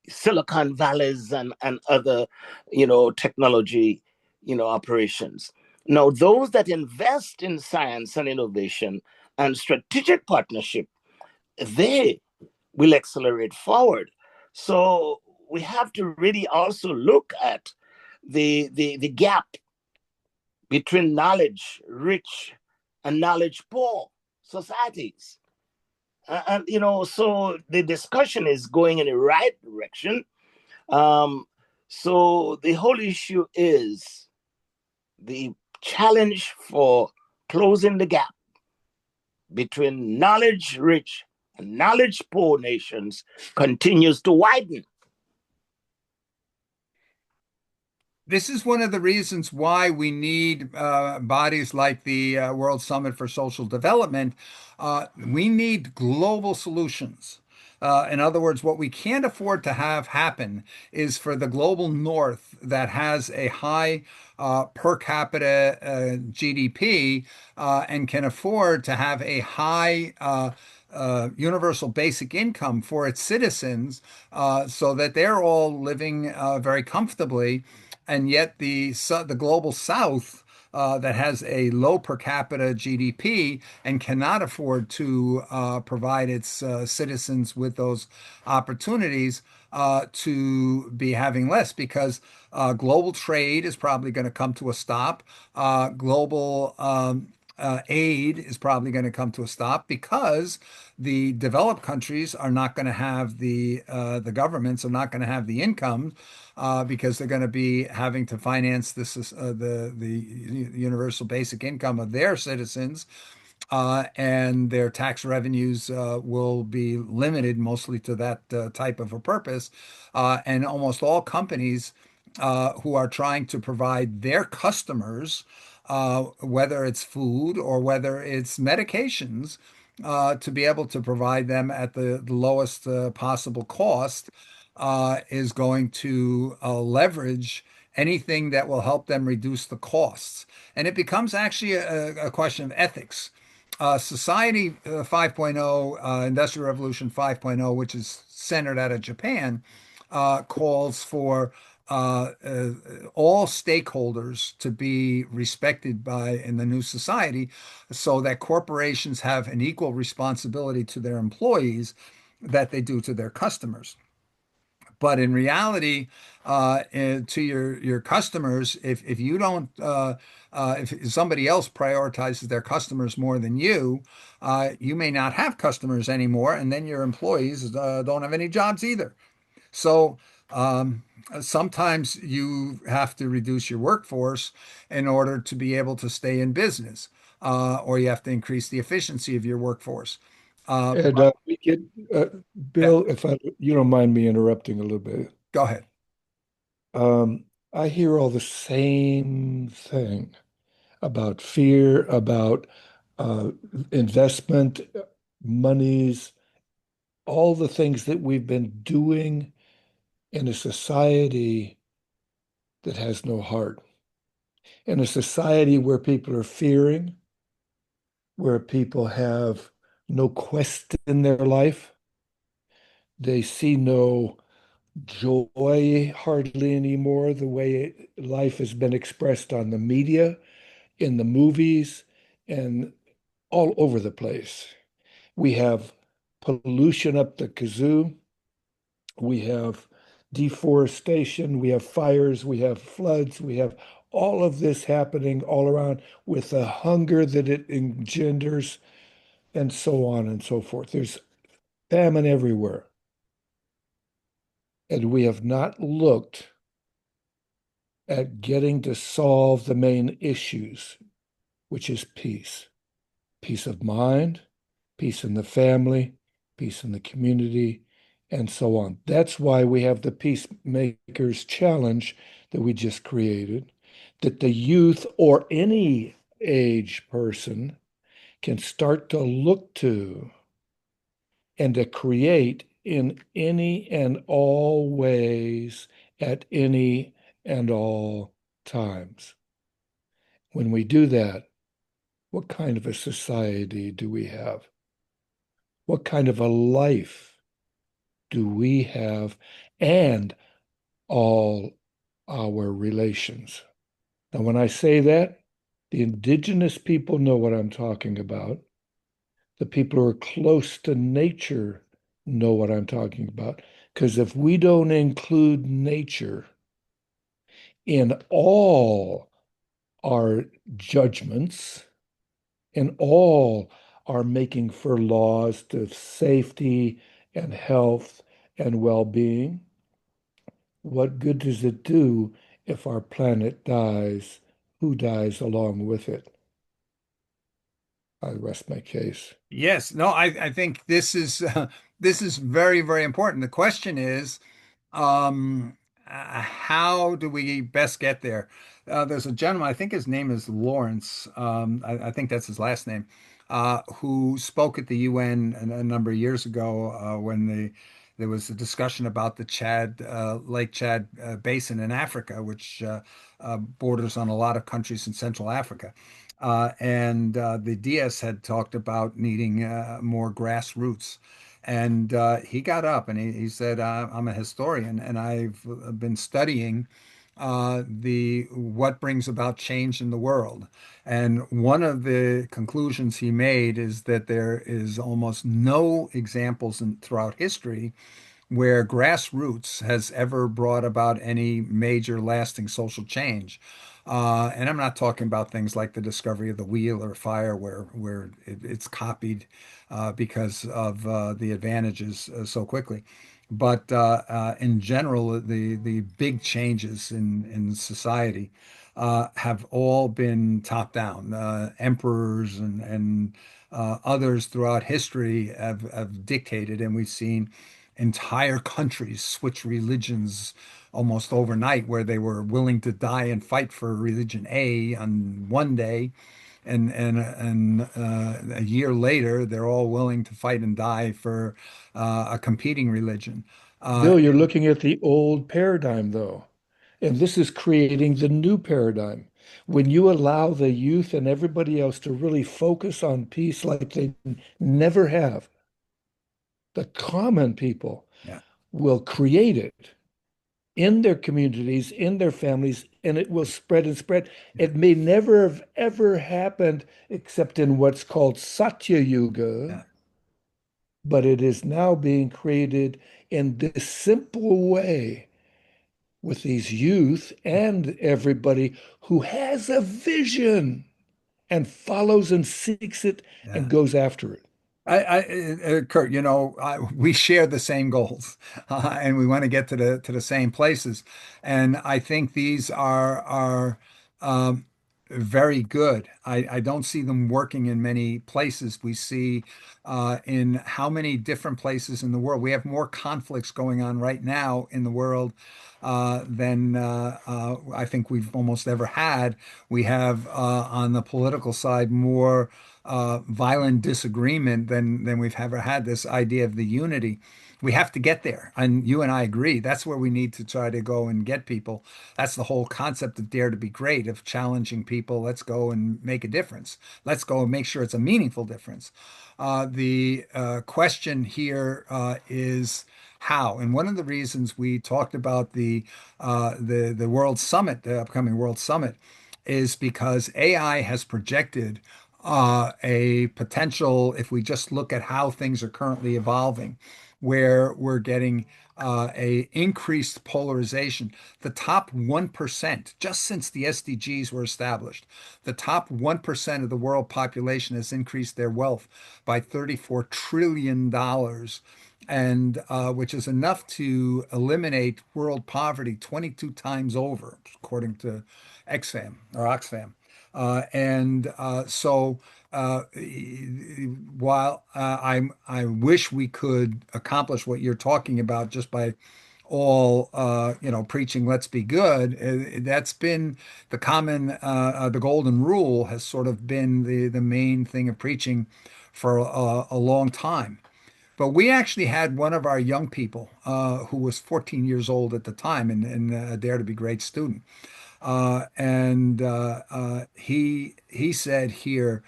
F: Silicon Valleys and other, technology, operations. Now, those that invest in science and innovation and strategic partnership, they will accelerate forward. So we have to really also look at the gap between knowledge rich and knowledge poor societies. So the discussion is going in the right direction. So the whole issue is the challenge for closing the gap between knowledge rich and knowledge poor nations continues to widen.
A: This is one of the reasons why we need bodies like the World Summit for Social Development. We need global solutions. In other words, what we can't afford to have happen is for the global north that has a high per capita GDP and can afford to have a high universal basic income for its citizens so that they're all living very comfortably, and yet the global South that has a low per capita GDP and cannot afford to provide its citizens with those opportunities to be having less because global trade is probably going to come to a stop. Global aid is probably going to come to a stop because the developed countries are not going to have the governments are not going to have the income because they're going to be having to finance the universal basic income of their citizens, and their tax revenues will be limited mostly to that type of a purpose. And almost all companies who are trying to provide their customers whether it's food or whether it's medications, to be able to provide them at the lowest possible cost, is going to leverage anything that will help them reduce the costs. And it becomes actually a question of ethics. Society 5.0, Industrial Revolution 5.0, which is centered out of Japan, calls for all stakeholders to be respected by in the new society, so that corporations have an equal responsibility to their employees that they do to their customers. But in reality, to your customers, if you don't, if somebody else prioritizes their customers more than you, you may not have customers anymore, and then your employees don't have any jobs either. So sometimes you have to reduce your workforce in order to be able to stay in business, or you have to increase the efficiency of your workforce.
K: And
A: But
K: we get
A: yeah,
K: Bill, if you don't mind me interrupting a little bit.
A: go ahead.
K: I hear all the same thing about fear, about uh, investment, monies, all the things that we've been doing in a society that has no heart, in a society where people are fearing, where people have no quest in their life. They see no joy hardly anymore, the way life has been expressed on the media, in the movies, and all over the place. We have pollution up the kazoo. We have deforestation. We have fires. We have floods. We have all of this happening all around with the hunger that it engenders, and so on and so forth. There's famine everywhere. And we have not looked at getting to solve the main issues, which is peace, peace of mind, peace in the family, peace in the community, and so on. That's why we have the Peacemakers Challenge that we just created, that the youth or any age person can start to look to and to create in any and all ways at any and all times. When we do that, what kind of a society do we have? What kind of a life do we have, and all our relations? Now, when I say that, the indigenous people know what I'm talking about. The people who are close to nature know what I'm talking about. Because if we don't include nature in all our judgments, in all our making for laws to safety and health and well-being, what good does it do if our planet dies? Who dies along with it? I rest my case.
A: Yes, no, I think this is very, very important. The question is, how do we best get there? There's a gentleman, I think his name is Lawrence. I think that's his last name, who spoke at the UN a number of years ago, when there was a discussion about the Lake Chad basin in Africa, which borders on a lot of countries in Central Africa. And the DS had talked about needing more grassroots. And he got up and he said, I'm a historian and I've been studying the what brings about change in the world. And one of the conclusions he made is that there is almost no examples throughout history where grassroots has ever brought about any major lasting social change. And I'm not talking about things like the discovery of the wheel or fire, where it's copied because of the advantages so quickly. But in general, the big changes in society have all been top down. Emperors and others throughout history have dictated, and we've seen entire countries switch religions almost overnight, where they were willing to die and fight for religion A on one day, and a year later, they're all willing to fight and die for a competing religion. Uh,
K: Bill, you're looking at the old paradigm, though, and this is creating the new paradigm. When you allow the youth and everybody else to really focus on peace like they never have, the common people
A: yeah,
K: will create it in their communities, in their families, and it will spread and spread.
A: yeah,
K: It may never have ever happened except in what's called Satya Yuga,
A: yeah,
K: but it is now being created in this simple way with these youth and everybody who has a vision and follows and seeks it
A: yeah.
K: and goes after it.
A: Kurt, we share the same goals, and we want to get to the same places. And I think these are um, very good. I don't see them working in many places. We see in how many different places in the world we have more conflicts going on right now in the world than I think we've almost ever had. We have on the political side more violent disagreement than we've ever had. This idea of the unity, we have to get there, and you and I agree. That's where we need to try to go and get people. That's the whole concept of Dare to Be Great, of challenging people. Let's go and make a difference. Let's go and make sure it's a meaningful difference. The question here is how. And one of the reasons we talked about the World Summit, the upcoming World Summit, is because AI has projected a potential, if we just look at how things are currently evolving, where we're getting a increased polarization. The top 1%, just since the SDGs were established, the top 1% of the world population has increased their wealth by $34 trillion, and which is enough to eliminate world poverty 22 times over, according to Oxfam. So while I wish we could accomplish what you're talking about just by all preaching let's be good, that's been the golden rule has sort of been the main thing of preaching for a long time. But we actually had one of our young people who was 14 years old at the time and a Dare to Be Great student. And he said here,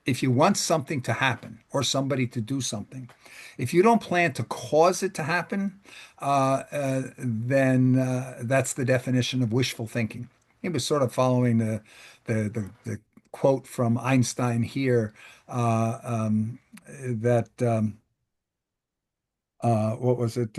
A: if you want something to happen or somebody to do something, if you don't plan to cause it to happen, then that's the definition of wishful thinking. He was sort of following the quote from Einstein here that what was it?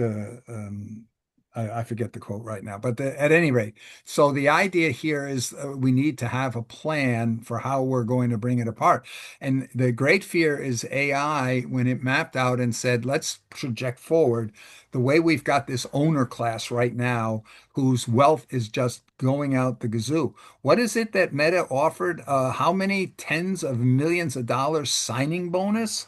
A: I forget the quote right now, but at any rate, so the idea here is we need to have a plan for how we're going to bring it apart. And the great fear is AI, when it mapped out and said, let's project forward the way we've got this owner class right now whose wealth is just going out the gazoo. What is it that Meta offered? How many tens of millions of dollars signing bonus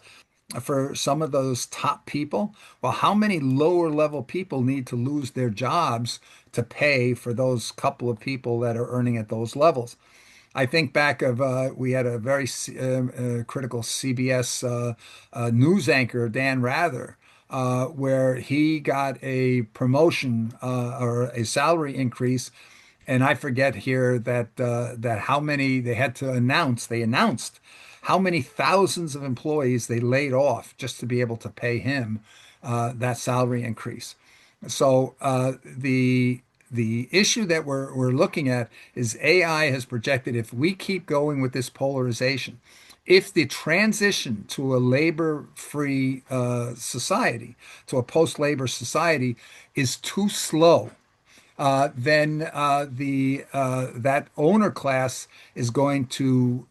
A: for some of those top people? Well, how many lower level people need to lose their jobs to pay for those couple of people that are earning at those levels? I think back of we had a very critical CBS news anchor, Dan Rather, where he got a promotion or a salary increase, and I forget here that how many they had to announce. They announced how many thousands of employees they laid off just to be able to pay him that salary increase. So the issue that we're looking at is AI has projected, if we keep going with this polarization, if the transition to a labor-free society, to a post-labor society, is too slow, then the that owner class is going to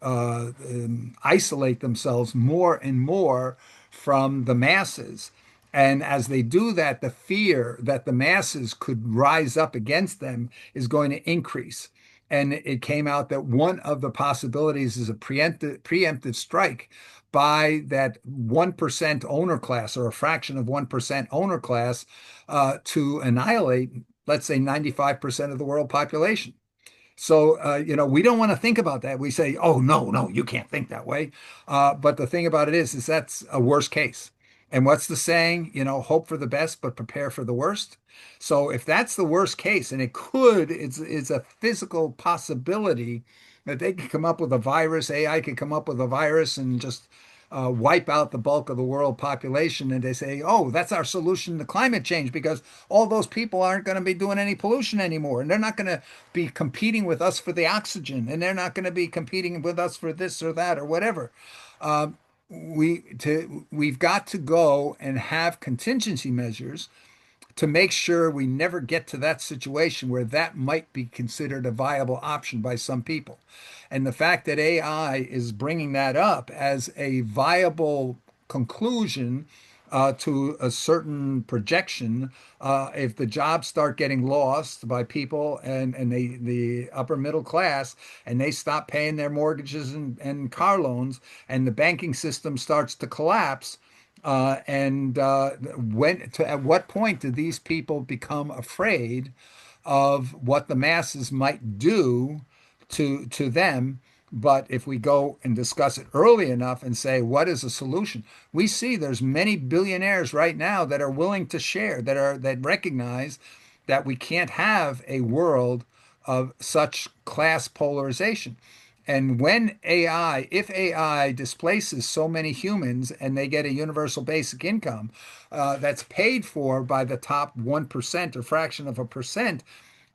A: isolate themselves more and more from the masses. And as they do that, the fear that the masses could rise up against them is going to increase. And it came out that one of the possibilities is a preemptive strike by that 1% owner class or a fraction of 1% owner class to annihilate, let's say, 95% of the world population. So, we don't want to think about that. We say, oh, no, no, you can't think that way. But the thing about it is that's a worst case. And what's the saying? Hope for the best, but prepare for the worst. So if that's the worst case, and it's a physical possibility that they could come up with a virus, AI could come up with a virus and just wipe out the bulk of the world population. And they say, oh, that's our solution to climate change because all those people aren't going to be doing any pollution anymore. And they're not going to be competing with us for the oxygen. And they're not going to be competing with us for this or that or whatever. Um, we've got to go and have contingency measures to make sure we never get to that situation where that might be considered a viable option by some people. And the fact that AI is bringing that up as a viable conclusion to a certain projection, if the jobs start getting lost by people and the upper middle class, and they stop paying their mortgages and car loans, and the banking system starts to collapse, at what point do these people become afraid of what the masses might do to them? But if we go and discuss it early enough and say, what is a solution? We see there's many billionaires right now that are willing to share, that recognize that we can't have a world of such class polarization. And if AI displaces so many humans and they get a universal basic income that's paid for by the top 1% or fraction of a percent,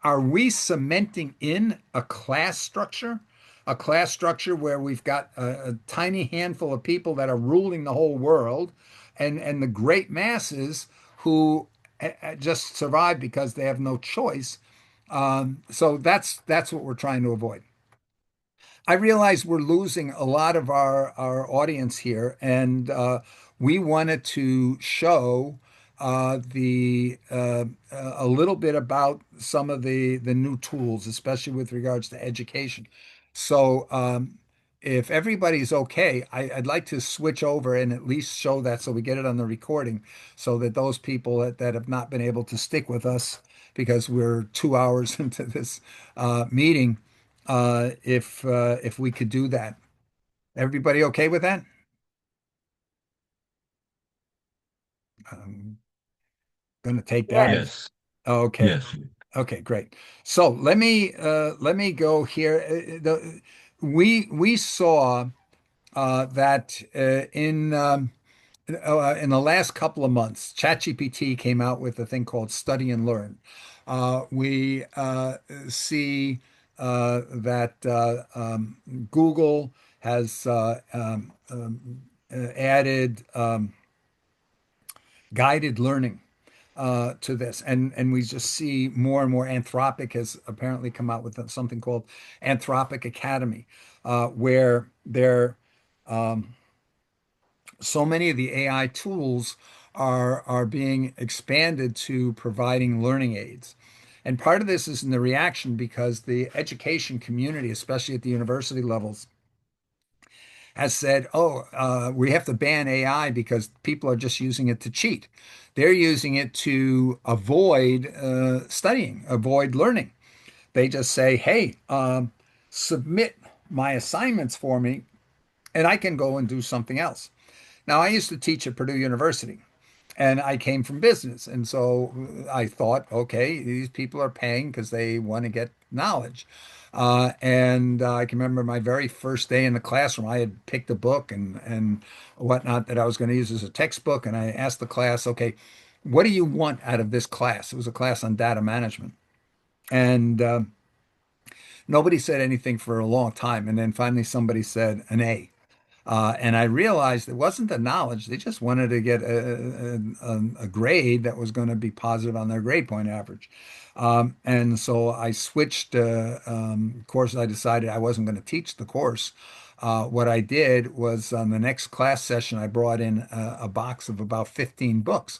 A: are we cementing in a class structure? A class structure where we've got a tiny handful of people that are ruling the whole world and the great masses who just survive because they have no choice. So that's what we're trying to avoid. I realize we're losing a lot of our audience here, and we wanted to show a little bit about some of the new tools, especially with regards to education. So, if everybody's okay, I'd like to switch over and at least show that so we get it on the recording, so that those people that have not been able to stick with us because we're 2 hours into this meeting if we could do that. Everybody okay with that? I'm going to take that
C: Yes.
A: as
I: Yes.
A: okay.
I: Yes.
A: Okay, great. So let me go here. We saw that in the last couple of months, ChatGPT came out with a thing called Study and Learn. We see that Google has added guided learning to this, and we just see more and more. Anthropic has apparently come out with something called Anthropic Academy, where they're so many of the AI tools are being expanded to providing learning aids. And part of this is in the reaction because the education community, especially at the university levels, has said, oh, we have to ban AI because people are just using it to cheat. They're using it to avoid studying, avoid learning. They just say, hey, submit my assignments for me, and I can go and do something else. Now, I used to teach at Purdue University, and I came from business. And so I thought, okay, these people are paying because they want to get knowledge. And I can remember my very first day in the classroom, I had picked a book and whatnot that I was going to use as a textbook. And I asked the class, okay, what do you want out of this class? It was a class on data management. And nobody said anything for a long time. And then finally somebody said an A. And I realized it wasn't the knowledge. They just wanted to get a grade that was going to be positive on their grade point average. And so I switched course. I decided I wasn't going to teach the course. What I did was on the next class session, I brought in a box of about 15 books.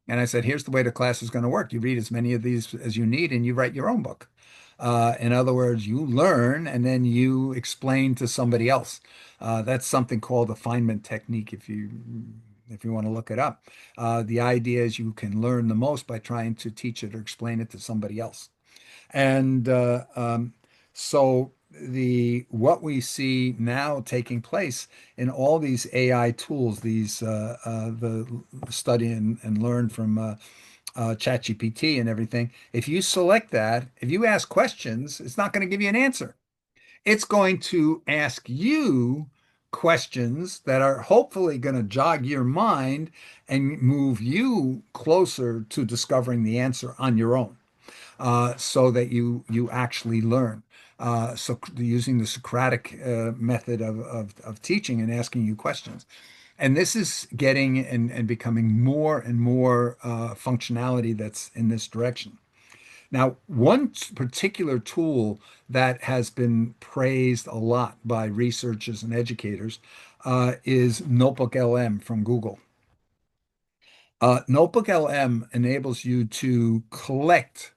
A: And I said, here's the way the class is going to work. You read as many of these as you need and you write your own book. In other words, you learn and then you explain to somebody else. That's something called the Feynman technique, if you want to look it up. The idea is you can learn the most by trying to teach it or explain it to somebody else. And so the what we see now taking place in all these AI tools, these the study and learn from ChatGPT and everything. If you select that, if you ask questions, it's not going to give you an answer. It's going to ask you questions that are hopefully going to jog your mind and move you closer to discovering the answer on your own, so that you actually learn. So using the Socratic method of teaching and asking you questions. And this is getting and becoming more and more functionality that's in this direction. Now, one particular tool that has been praised a lot by researchers and educators is Notebook LM from Google. Notebook LM enables you to collect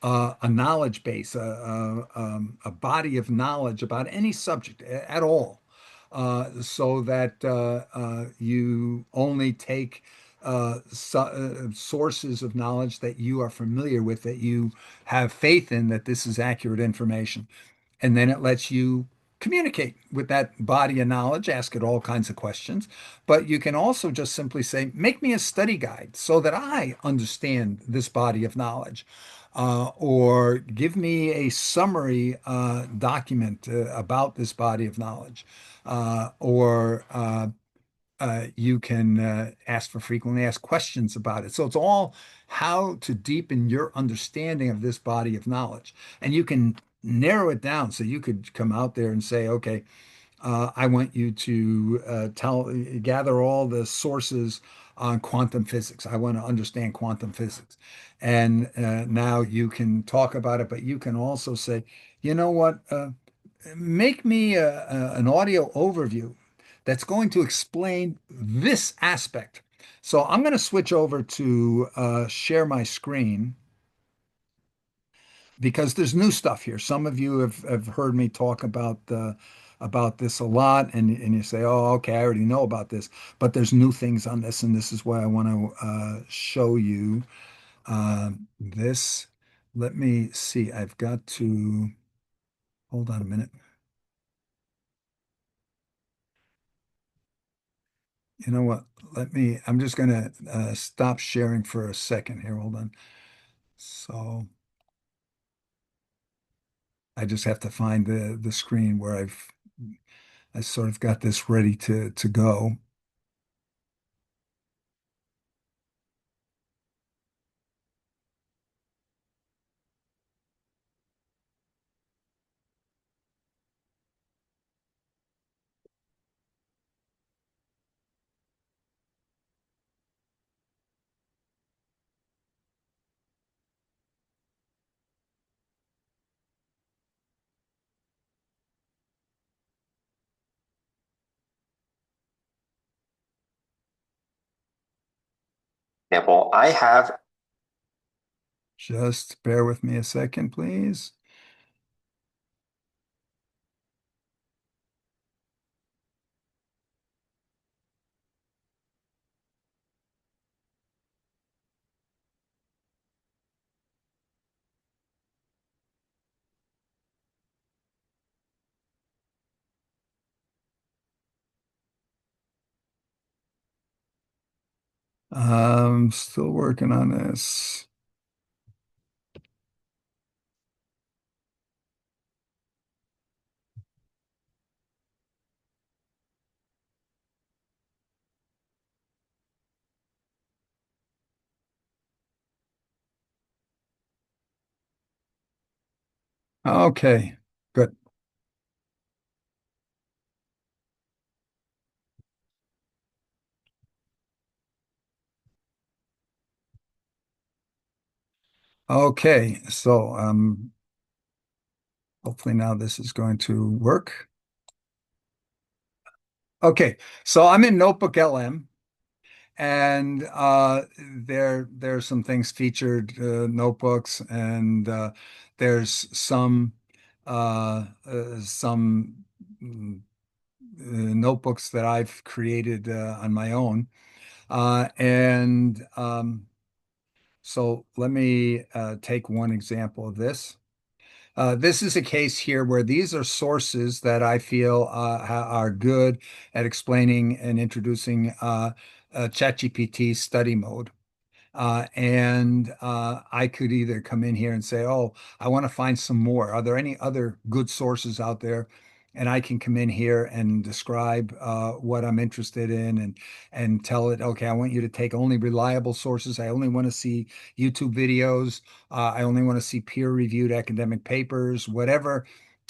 A: a knowledge base, a body of knowledge about any subject at all, so that you only take sources of knowledge that you are familiar with, that you have faith in that this is accurate information. And then it lets you communicate with that body of knowledge, ask it all kinds of questions. But you can also just simply say, make me a study guide so that I understand this body of knowledge. Or give me a summary document about this body of knowledge. Or you can ask for frequently asked questions about it. So it's all how to deepen your understanding of this body of knowledge. And you can narrow it down. So you could come out there and say, okay, I want you to gather all the sources on quantum physics. I want to understand quantum physics. And now you can talk about it, but you can also say, you know what? Make me an audio overview that's going to explain this aspect. So I'm going to switch over to share my screen because there's new stuff here. Some of you have heard me talk about this a lot, and you say, "Oh, okay, I already know about this," but there's new things on this, and this is why I want to show you this. Let me see. I've got to hold on a minute. You know what? I'm just going to stop sharing for a second here. Hold on. So I just have to find the screen where I sort of got this ready to go.
L: Example, I have.
A: Just bear with me a second, please. I'm still working on this. Okay, good. Okay, so hopefully now this is going to work. Okay, so I'm in Notebook LM, And there's some things featured, notebooks, and there's some notebooks that I've created on my own. And so let me take one example of this. This is a case here where these are sources that I feel are good at explaining and introducing ChatGPT study mode. And I could either come in here and say, oh, I want to find some more. Are there any other good sources out there? And I can come in here and describe what I'm interested in, and tell it, okay, I want you to take only reliable sources. I only want to see YouTube videos. I only want to see peer-reviewed academic papers, whatever,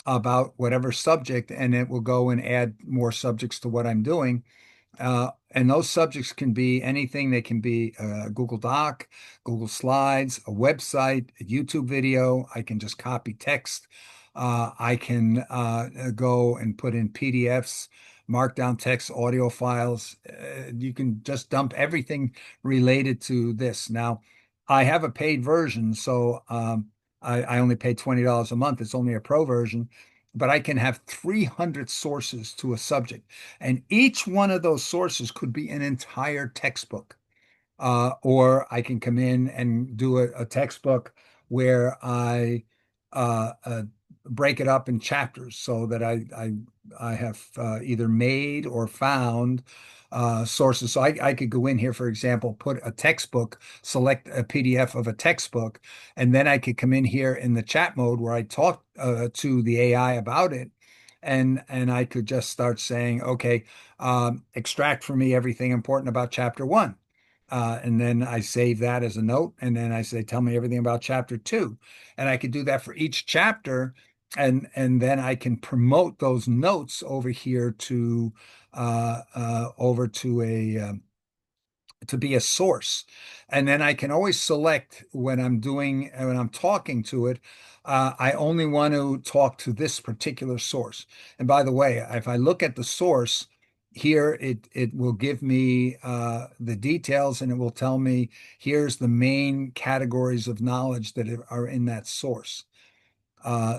A: about whatever subject, and it will go and add more subjects to what I'm doing. And those subjects can be anything. They can be a Google Doc, Google Slides, a website, a YouTube video. I can just copy text. I can go and put in PDFs, markdown text, audio files. You can just dump everything related to this. Now, I have a paid version, so I only pay $20 a month. It's only a pro version, but I can have 300 sources to a subject. And each one of those sources could be an entire textbook. Or I can come in and do a textbook where I break it up in chapters so that I have either made or found sources. So I could go in here, for example, put a textbook, select a PDF of a textbook, and then I could come in here in the chat mode where I talk to the AI about it. And I could just start saying, okay, extract for me everything important about chapter one. And then I save that as a note. And then I say, tell me everything about chapter two. And I could do that for each chapter. And then I can promote those notes over here to over to a to be a source. And then I can always select when I'm talking to it, I only want to talk to this particular source. And by the way, if I look at the source here, it will give me the details, and it will tell me here's the main categories of knowledge that are in that source.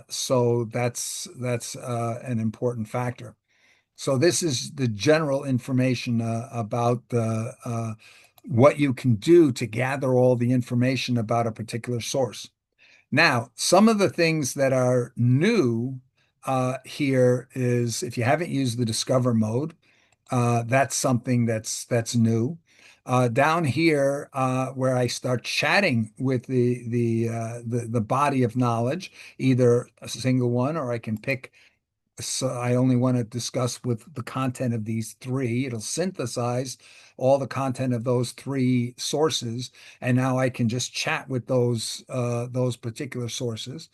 A: So that's an important factor. So this is the general information about what you can do to gather all the information about a particular source. Now, some of the things that are new here is if you haven't used the Discover mode, that's something that's new. Down here, where I start chatting with the body of knowledge, either a single one, or I can pick, so I only want to discuss with the content of these three. It'll synthesize all the content of those three sources, and now I can just chat with those particular sources,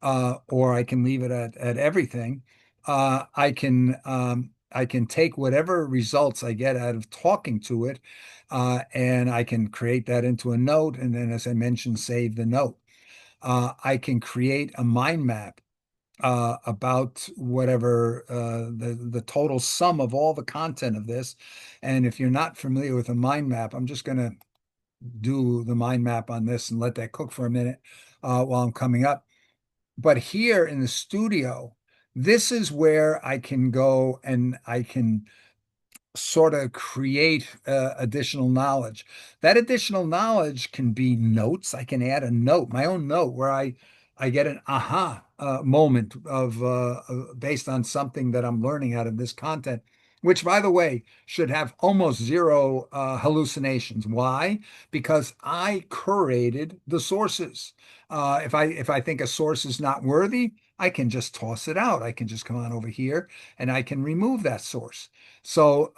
A: or I can leave it at everything. I can take whatever results I get out of talking to it, and I can create that into a note, and then, as I mentioned, save the note. I can create a mind map about whatever the total sum of all the content of this. And if you're not familiar with a mind map, I'm just going to do the mind map on this and let that cook for a minute while I'm coming up. But here in the studio, this is where I can go and I can sort of create additional knowledge. That additional knowledge can be notes. I can add a note, my own note, where I get an aha moment of based on something that I'm learning out of this content, which, by the way, should have almost zero hallucinations. Why? Because I curated the sources. If I think a source is not worthy, I can just toss it out. I can just come on over here and I can remove that source. So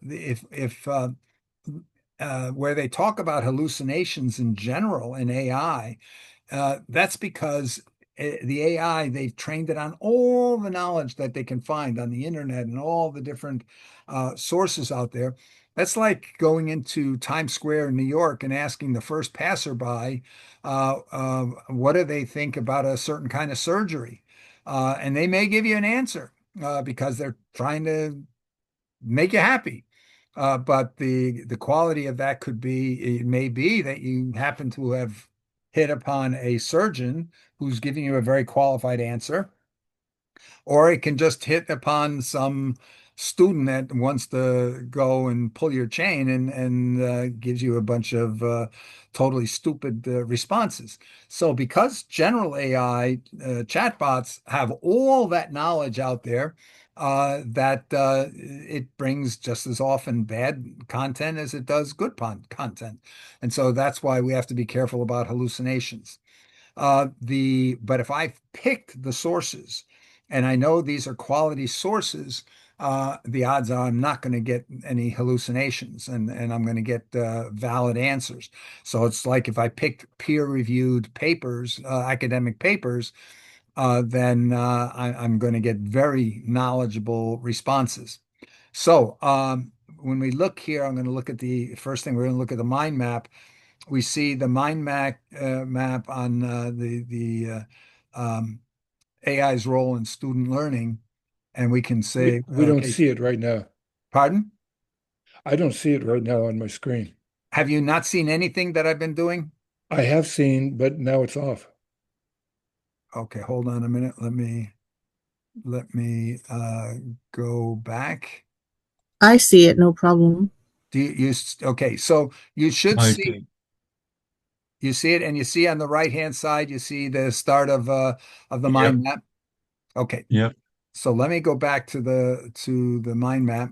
A: if where they talk about hallucinations in general in AI, that's because the AI, they've trained it on all the knowledge that they can find on the internet and all the different sources out there. That's like going into Times Square in New York and asking the first passerby, what do they think about a certain kind of surgery? And they may give you an answer because they're trying to make you happy. But the quality of that could be, it may be that you happen to have hit upon a surgeon who's giving you a very qualified answer, or it can just hit upon some student that wants to go and pull your chain and gives you a bunch of totally stupid responses. So because general AI chatbots have all that knowledge out there, that it brings just as often bad content as it does good content. And so that's why we have to be careful about hallucinations. But if I've picked the sources and I know these are quality sources, the odds are I'm not going to get any hallucinations and I'm going to get valid answers. So it's like if I picked peer-reviewed papers, academic papers, then I'm going to get very knowledgeable responses. So when we look here, I'm going to look at the first thing, we're going to look at the mind map. We see the mind map on AI's role in student learning, and we can say,
K: We don't
A: okay,
K: see it right now.
A: pardon?
K: I don't see it right now on my screen.
A: Have you not seen anything that I've been doing?
K: I have seen, but now it's off.
A: Okay, hold on a minute. Let me go back.
C: I see it, no problem.
A: Okay, so you should
I: I
A: see
I: see.
A: you see it, and you see on the right-hand side, you see the start of the
I: Yep.
A: mind map. Okay,
I: Yep.
A: so let me go back to the mind map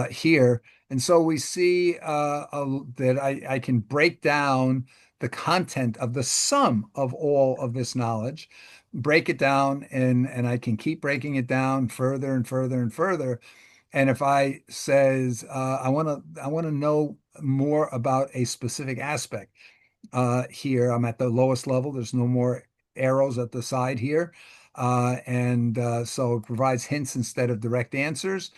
A: here. And so we see that I can break down the content of the sum of all of this knowledge, break it down, and I can keep breaking it down further and further and further. And if I says I want to know more about a specific aspect, here. I'm at the lowest level. There's no more arrows at the side here. And so it provides hints instead of direct answers.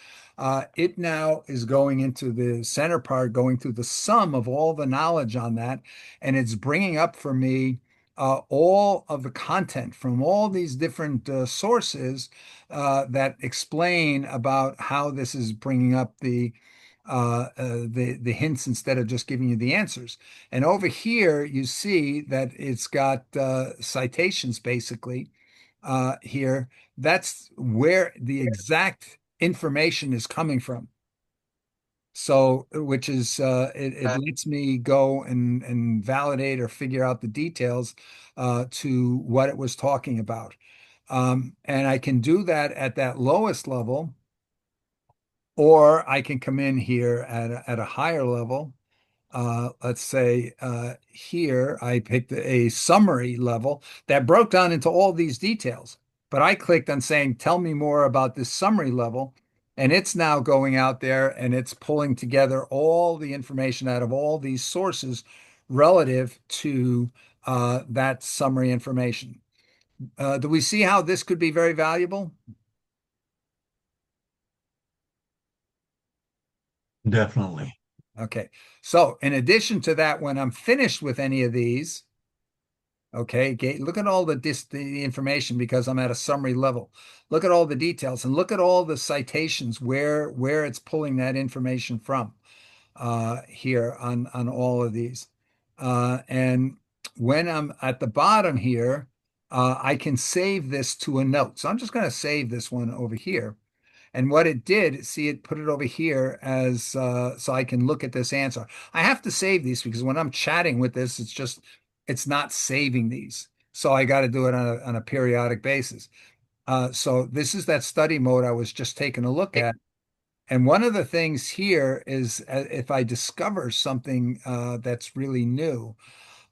A: It now is going into the center part, going through the sum of all the knowledge on that. And it's bringing up for me all of the content from all these different sources that explain about how this is bringing up the hints instead of just giving you the answers. And over here, you see that it's got citations basically here. That's where the exact information is coming from. So, which is it lets me go and validate or figure out the details to what it was talking about. And I can do that at that lowest level, or I can come in here at a higher level. Let's say here I picked a summary level that broke down into all these details. But I clicked on saying, tell me more about this summary level. And it's now going out there and it's pulling together all the information out of all these sources relative to that summary information. Do we see how this could be very valuable?
I: Definitely.
A: Okay. So in addition to that, when I'm finished with any of these, okay, look at all the information because I'm at a summary level. Look at all the details and look at all the citations where it's pulling that information from here on all of these. And when I'm at the bottom here, I can save this to a note. So I'm just going to save this one over here. And what it did, see, it put it over here as so I can look at this answer. I have to save these because when I'm chatting with this, it's not saving these. So I got to do it on a periodic basis. So this is that study mode I was just taking a look at. And one of the things here is if I discover something that's really new,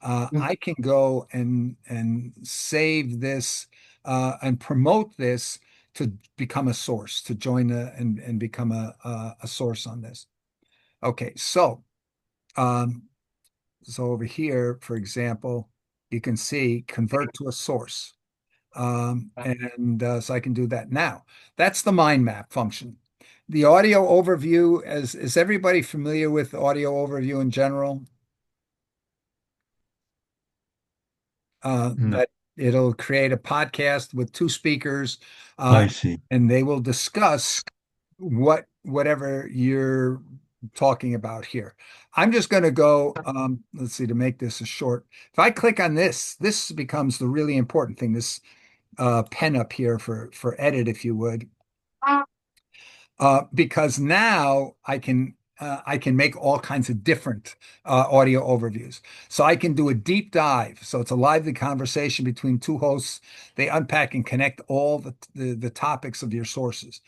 A: I can go and save this and promote this to become a source, to join and become a source on this. Okay, um, so over here, for example, you can see convert to a source. And so I can do that. Now, that's the mind map function. The audio overview, is everybody familiar with audio overview in general?
I: No,
A: That it'll create a podcast with two speakers,
I: I see.
A: and they will discuss whatever you're talking about here. I'm just going to go, let's see, to make this a short. If I click on this, this becomes the really important thing, this pen up here for edit, if you would, because now I can make all kinds of different audio overviews. So I can do a deep dive. So it's a lively conversation between two hosts. They unpack and connect all the topics of your sources.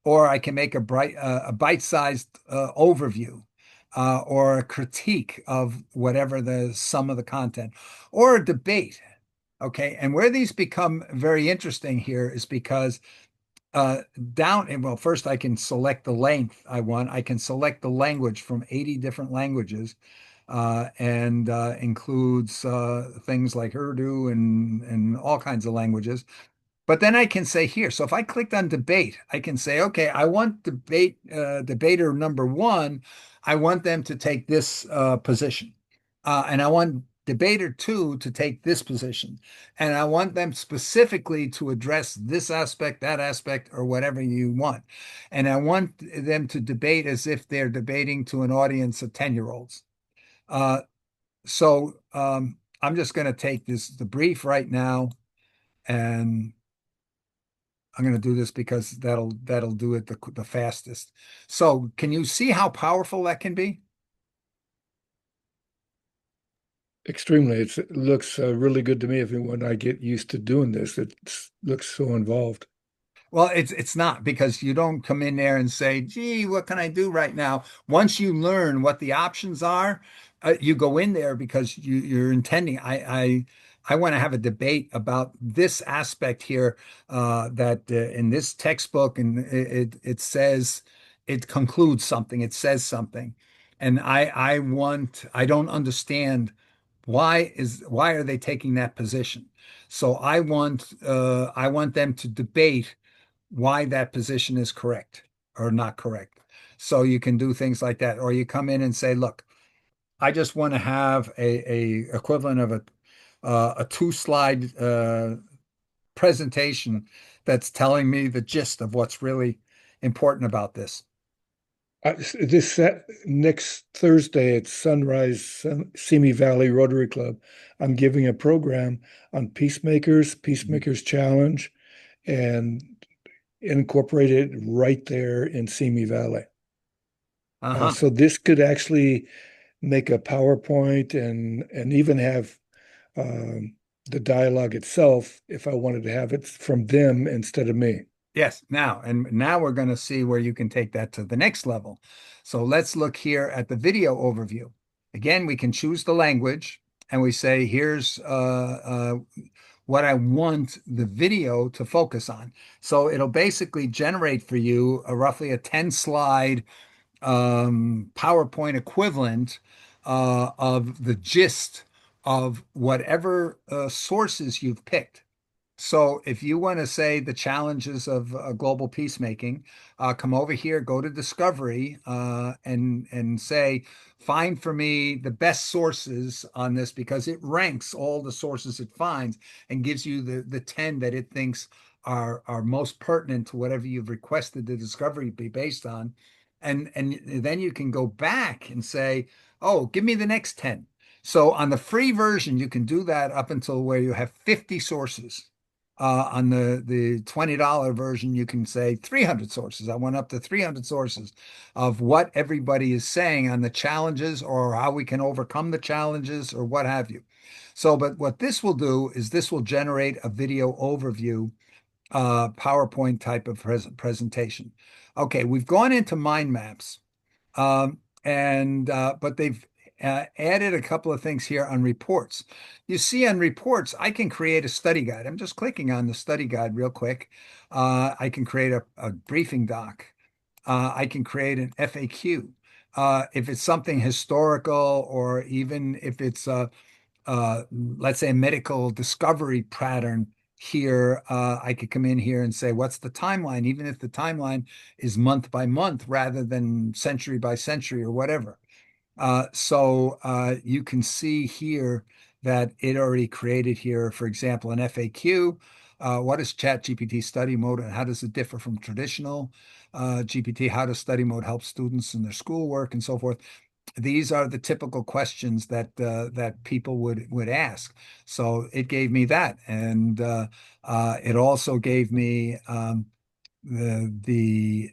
A: Or I can make a bite-sized overview or a critique of whatever the sum of the content, or a debate. Okay, and where these become very interesting here is because uh, well, first I can select the length I want. I can select the language from 80 different languages, and includes things like Urdu and all kinds of languages. But then I can say here, so if I clicked on debate, I can say, okay, I want debater number one, I want them to take this position. And I want debater two to take this position. And I want them specifically to address this aspect, that aspect, or whatever you want. And I want them to debate as if they're debating to an audience of 10-year-olds. I'm just going to take the brief right now, and I'm going to do this because that'll do it the fastest. So can you see how powerful that can be?
K: Extremely. It looks really good to me. If when I get used to doing this, it looks so involved.
A: Well, it's not, because you don't come in there and say, "Gee, what can I do right now?" Once you learn what the options are, you go in there because you're intending. I want to have a debate about this aspect here, that in this textbook, and it says, it concludes something, it says something, and I don't understand why are they taking that position. So I want them to debate why that position is correct or not correct. So you can do things like that, or you come in and say, "Look, I just want to have a equivalent of a two-slide presentation that's telling me the gist of what's really important about this."
K: This next Thursday at Sunrise Simi Valley Rotary Club, I'm giving a program on Peacemakers Challenge, and incorporated right there in Simi Valley.
A: Uh-huh.
K: So this could actually make a PowerPoint and even have the dialogue itself if I wanted to have it from them instead of me.
A: Yes, now we're going to see where you can take that to the next level. So let's look here at the video overview. Again, we can choose the language, and we say, here's what I want the video to focus on. So it'll basically generate for you roughly a 10-slide PowerPoint equivalent of the gist of whatever sources you've picked. So if you want to say the challenges of global peacemaking, come over here, go to Discovery, and say, find for me the best sources on this, because it ranks all the sources it finds and gives you the 10 that it thinks are most pertinent to whatever you've requested the discovery be based on. And then you can go back and say, oh, give me the next 10. So on the free version, you can do that up until where you have 50 sources. On the $20 version, you can say 300 sources. I went up to 300 sources of what everybody is saying on the challenges, or how we can overcome the challenges, or what have you. So, but what this will do is this will generate a video overview, PowerPoint type of presentation. Okay, we've gone into mind maps. And but they've added a couple of things here on reports. You see on reports, I can create a study guide. I'm just clicking on the study guide real quick. I can create a briefing doc. I can create an FAQ. If it's something historical, or even if it's let's say a medical discovery pattern here, I could come in here and say, what's the timeline, even if the timeline is month by month rather than century by century or whatever. You can see here that it already created here, for example, an FAQ. What is ChatGPT study mode and how does it differ from traditional GPT? How does study mode help students in their schoolwork and so forth? These are the typical questions that that people would ask. So it gave me that, and it also gave me the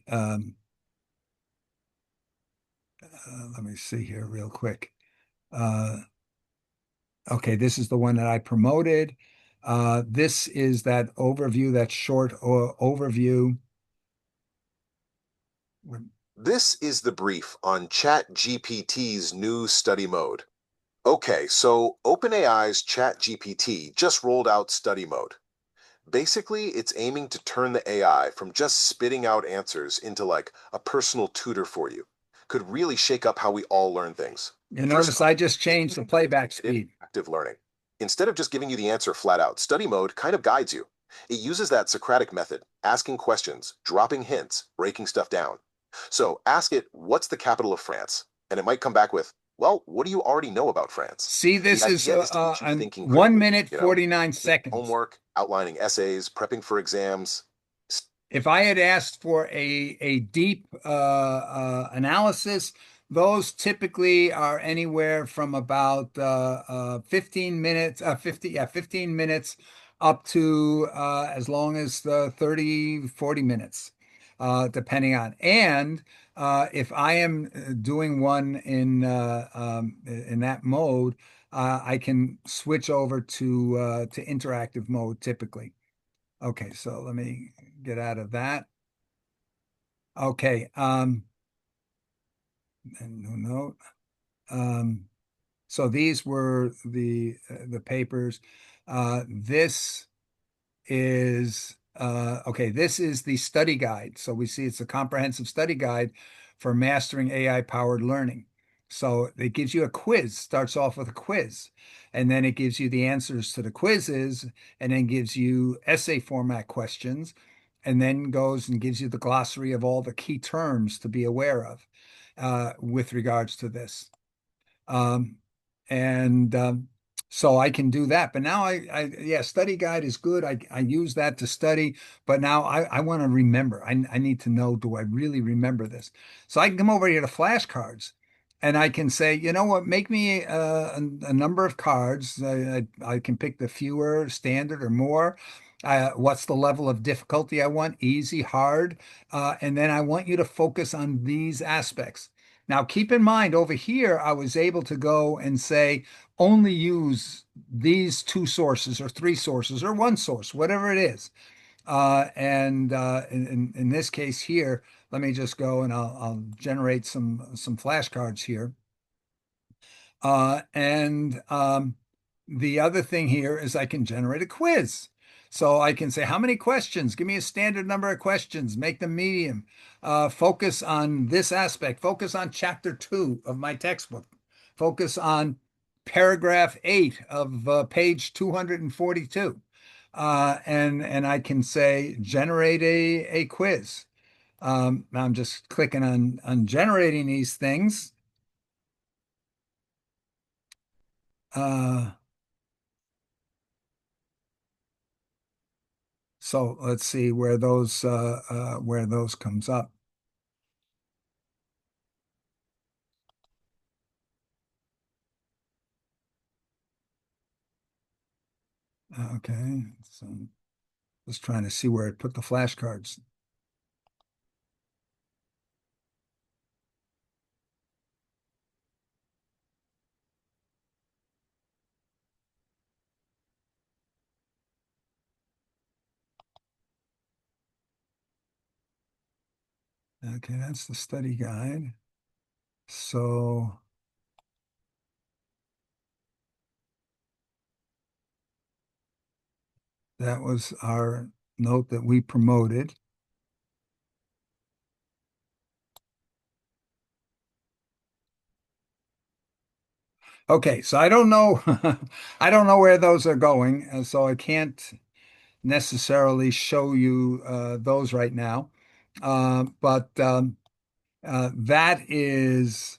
A: let me see here real quick. Uh, okay, this is the one that I promoted. This is that overview, that short overview.
M: This is the brief on ChatGPT's new study mode. Okay, so OpenAI's ChatGPT just rolled out study mode. Basically, it's aiming to turn the AI from just spitting out answers into like a personal tutor for you. Could really shake up how we all learn things.
A: You
M: First
A: notice
M: off,
A: I just changed the playback speed.
M: active learning. Instead of just giving you the answer flat out, study mode kind of guides you. It uses that Socratic method, asking questions, dropping hints, breaking stuff down. So ask it, what's the capital of France? And it might come back with, well, what do you already know about France?
A: See, this
M: The
A: is
M: idea is to get you thinking
A: 1
M: critically,
A: minute, 49 seconds.
M: Homework, outlining essays, prepping for exams.
A: If I had asked for a deep analysis, those typically are anywhere from about 15 minutes, 15 minutes up to as long as 30, 40 minutes, depending on. And if I am doing one in that mode, I can switch over to interactive mode typically. Okay, so let me get out of that. Okay, and no note. So these were the papers. This is okay, this is the study guide. So we see it's a comprehensive study guide for mastering AI-powered learning. So it gives you a quiz, starts off with a quiz, and then it gives you the answers to the quizzes, and then gives you essay format questions, and then goes and gives you the glossary of all the key terms to be aware of with regards to this. Um, and so I can do that. But now yeah, study guide is good. I use that to study, but now I want to remember. I need to know, do I really remember this? So I can come over here to flashcards and I can say, you know what, make me a number of cards. I can pick the fewer, standard, or more. What's the level of difficulty I want? Easy, hard. And then I want you to focus on these aspects. Now, keep in mind over here, I was able to go and say, only use these two sources or three sources or one source, whatever it is. And in this case here, let me just go and I'll generate some flashcards here. And the other thing here is I can generate a quiz. So I can say, how many questions? Give me a standard number of questions, make them medium. Focus on this aspect, focus on chapter 2 of my textbook, focus on paragraph 8 of page 242. And I can say, generate a quiz. I'm just clicking on generating these things. So let's see where those comes up. Okay, so just trying to see where it put the flashcards. Okay, that's the study guide. So that was our note that we promoted. Okay, so I don't know, I don't know where those are going, and so I can't necessarily show you those right now. But that is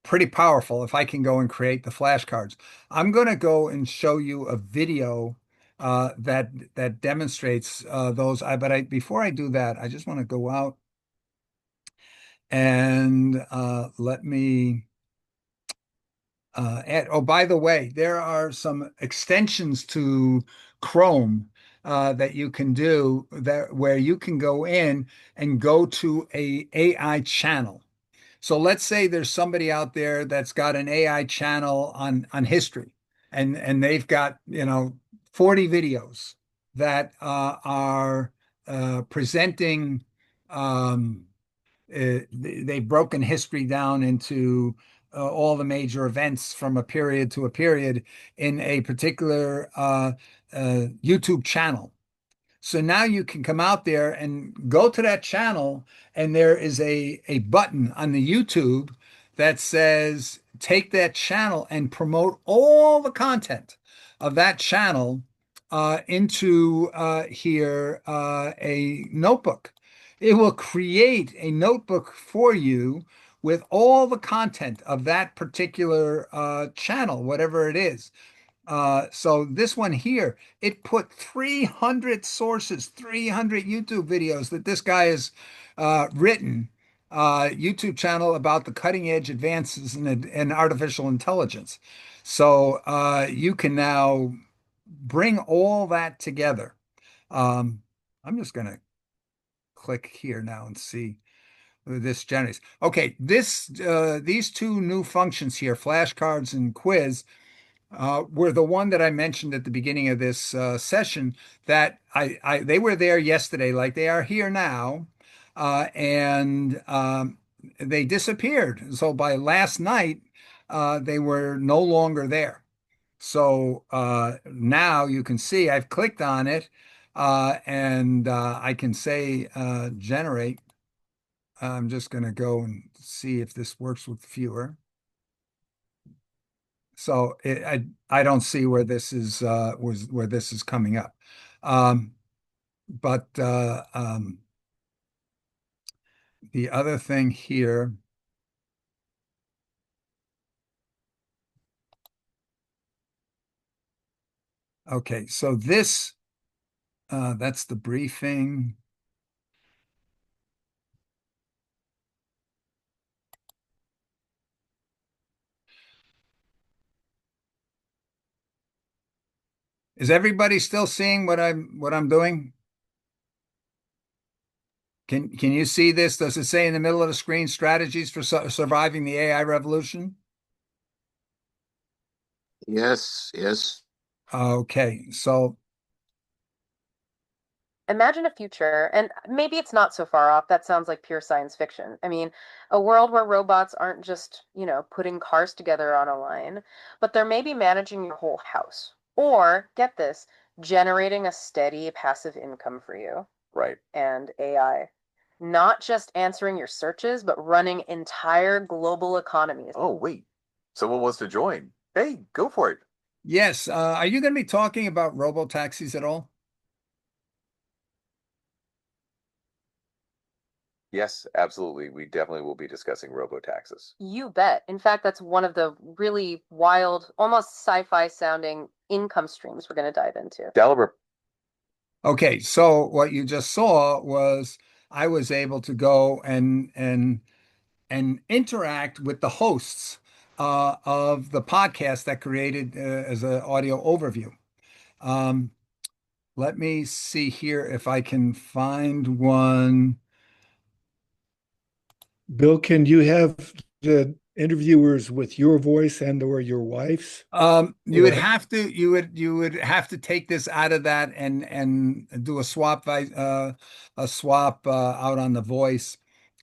A: pretty powerful if I can go and create the flashcards. I'm going to go and show you a video that demonstrates those. Before I do that, I just want to go out and let me add. Oh, by the way, there are some extensions to Chrome that you can do that where you can go in and go to a AI channel. So let's say there's somebody out there that's got an AI channel on history, and they've got 40 videos that are presenting. They've broken history down into all the major events from a period to a period in a particular YouTube channel. So now you can come out there and go to that channel, and there is a button on the YouTube that says take that channel and promote all the content of that channel into here a notebook. It will create a notebook for you with all the content of that particular channel, whatever it is. So this one here, it put 300 sources, 300 YouTube videos that this guy has written, YouTube channel about the cutting edge advances in artificial intelligence. So you can now bring all that together. I'm just going to click here now and see this generates. Okay, these two new functions here, flashcards and quiz, were the one that I mentioned at the beginning of this session that they were there yesterday, like they are here now, and they disappeared. So by last night, they were no longer there. So now you can see I've clicked on it, and I can say generate. I'm just going to go and see if this works with fewer. So I don't see where this is where this is coming up. But the other thing here, okay, so this that's the briefing. Is everybody still seeing what I'm doing? Can you see this? Does it say in the middle of the screen strategies for surviving the AI revolution?
M: Yes, yes.
A: Okay, so
N: Imagine a future, and maybe it's not so far off. That sounds like pure science fiction. I mean, a world where robots aren't just, putting cars together on a line, but they're maybe managing your whole house. Or, get this, generating a steady passive income for you.
M: Right.
N: And AI. Not just answering your searches, but running entire global economies.
M: Oh, wait. Someone wants to join. Hey, go for it.
A: yes, are you going to be talking about robo taxis at all?
M: Yes, absolutely. We definitely will be discussing robo-taxes.
N: You bet. In fact, that's one of the really wild, almost sci-fi sounding income streams we're going to dive into.
M: Daliber.
A: Okay, so what you just saw was I was able to go and interact with the hosts of the podcast that created as an audio overview. Um, let me see here if I can find one.
K: Bill, can you have the interviewers with your voice and or your wife's?
A: You would
K: Or
A: have to you would have to take this out of that and do a swap out on the voice.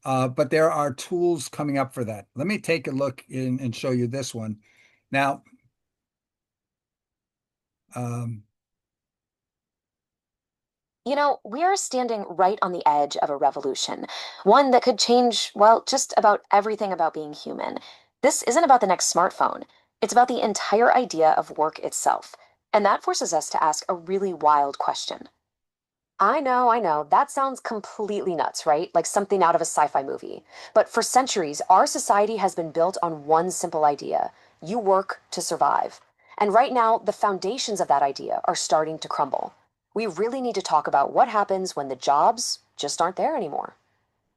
A: But there are tools coming up for that. Let me take a look in and show you this one. Now, um,
O: We are standing right on the edge of a revolution, one that could change, well, just about everything about being human. This isn't about the next smartphone. It's about the entire idea of work itself. And that forces us to ask a really wild question. I know. That sounds completely nuts, right? Like something out of a sci-fi movie. But for centuries, our society has been built on one simple idea. You work to survive. And right now, the foundations of that idea are starting to crumble. We really need to talk about what happens when the jobs just aren't there anymore.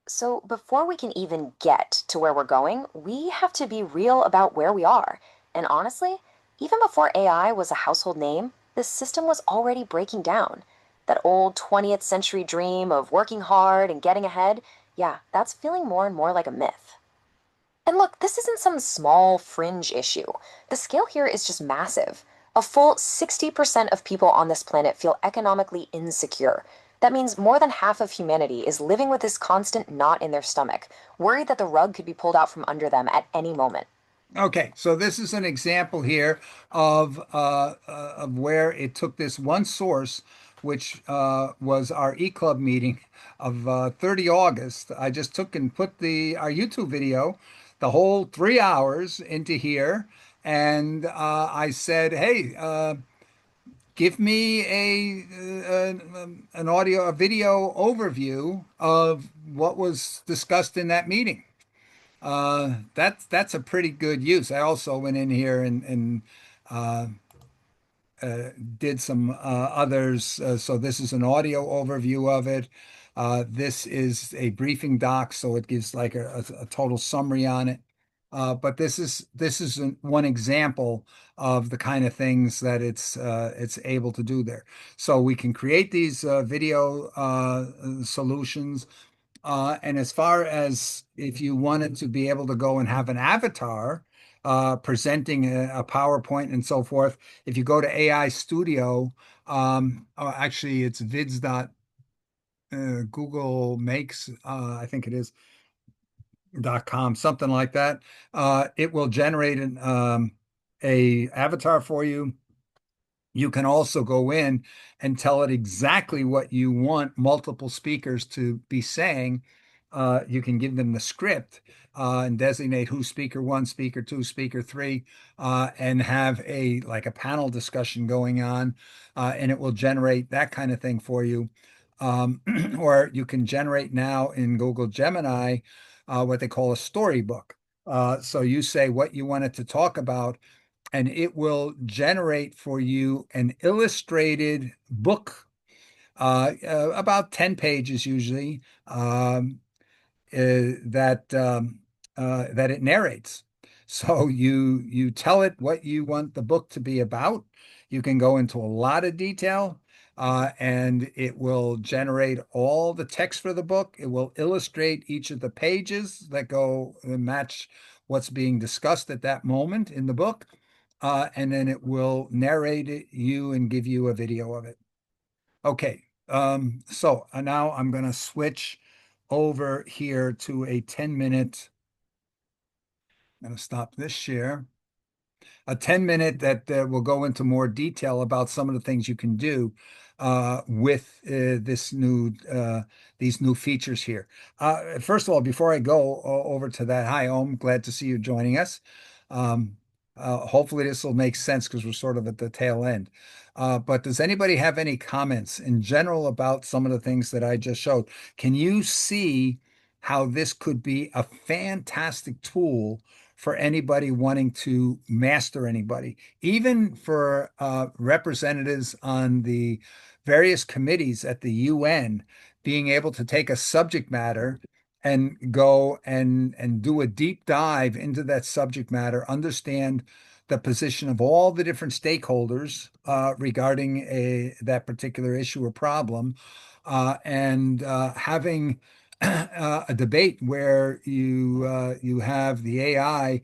O: So, before we can even get to where we're going, we have to be real about where we are. And honestly, even before AI was a household name, this system was already breaking down. That old 20th century dream of working hard and getting ahead, yeah, that's feeling more and more like a myth. And look, this isn't some small fringe issue. The scale here is just massive. A full 60% of people on this planet feel economically insecure. That means more than half of humanity is living with this constant knot in their stomach, worried that the rug could be pulled out from under them at any moment.
A: Okay, so this is an example here of where it took this one source, which was our eClub meeting of 30 August. I just took and put our YouTube video, the whole 3 hours into here, and I said, "Hey, give me a video overview of what was discussed in that meeting." That's a pretty good use. I also went in here and uh, did some others. So this is an audio overview of it. This is a briefing doc, so it gives like a total summary on it. But this is one example of the kind of things that it's able to do there. So we can create these video solutions. And as far as if you wanted to be able to go and have an avatar presenting a PowerPoint and so forth, if you go to AI Studio, actually it's vids dot Google makes, I think it is .com, something like that. It will generate a avatar for you. You can also go in and tell it exactly what you want multiple speakers to be saying. You can give them the script and designate who's speaker one, speaker two, speaker three, and have a panel discussion going on, and it will generate that kind of thing for you. Or you can generate now in Google Gemini what they call a storybook. So you say what you want it to talk about, and it will generate for you an illustrated book, about 10 pages usually, that it narrates. So you tell it what you want the book to be about. You can go into a lot of detail, and it will generate all the text for the book. It will illustrate each of the pages that go match what's being discussed at that moment in the book. And then it will narrate you and give you a video of it. Okay, so now I'm going to switch over here to a 10-minute. I'm going to stop this share. A 10-minute that will go into more detail about some of the things you can do with these new features here. First of all, before I go over to that, hi, Om, glad to see you joining us. Hopefully this will make sense because we're sort of at the tail end. But does anybody have any comments in general about some of the things that I just showed? Can you see how this could be a fantastic tool for anybody wanting to master anybody, even for representatives on the various committees at the UN, being able to take a subject matter and go and do a deep dive into that subject matter, understand the position of all the different stakeholders regarding that particular issue or problem, and having a debate where you have the AI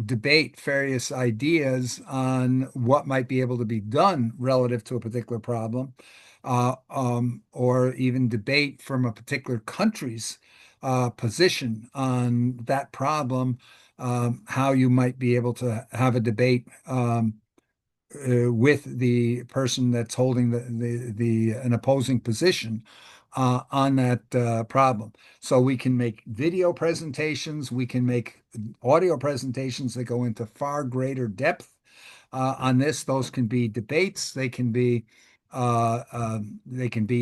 A: debate various ideas on what might be able to be done relative to a particular problem, or even debate from a particular country's position on that problem, how you might be able to have a debate with the person that's holding an opposing position on that problem. So we can make video presentations, we can make audio presentations that go into far greater depth on this. Those can be debates, they can be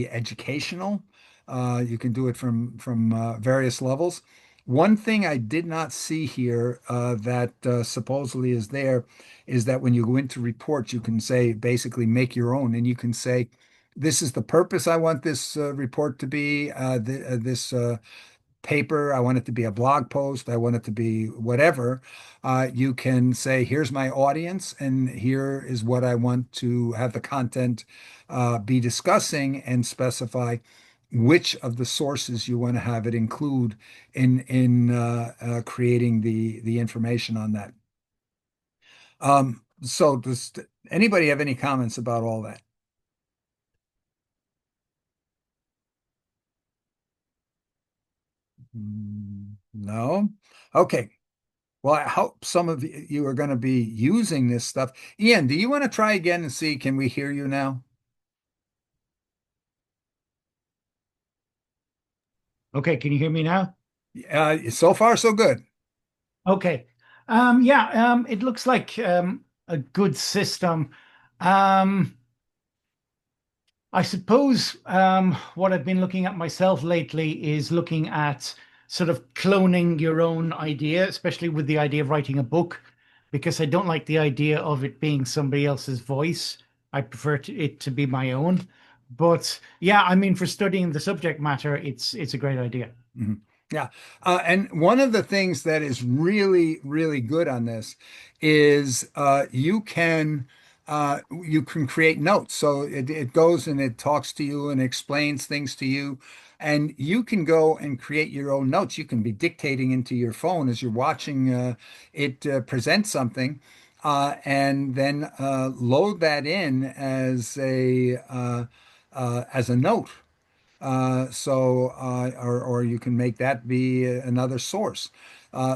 A: educational. You can do it from various levels. One thing I did not see here that supposedly is there is that when you go into reports, you can say basically make your own, and you can say, this is the purpose I want this report to be, this paper, I want it to be a blog post, I want it to be whatever. You can say, here's my audience, and here is what I want to have the content be discussing, and specify which of the sources you want to have it include in creating the information on that. So does anybody have any comments about all that? No? Okay. Well, I hope some of you are going to be using this stuff. Ian, do you want to try again and see, can we hear you now?
J: Okay, can you hear me now?
A: So far, so good.
J: Okay. Yeah, it looks like a good system. Um, I suppose what I've been looking at myself lately is looking at sort of cloning your own idea, especially with the idea of writing a book, because I don't like the idea of it being somebody else's voice. I prefer it to be my own. But yeah, I mean, for studying the subject matter, it's a great idea.
A: Mhm. Yeah. And one of the things that is really, really good on this is you can create notes. So it goes and it talks to you and explains things to you. And you can go and create your own notes. You can be dictating into your phone as you're watching it present something, and then load that in as a note. Or you can make that be another source.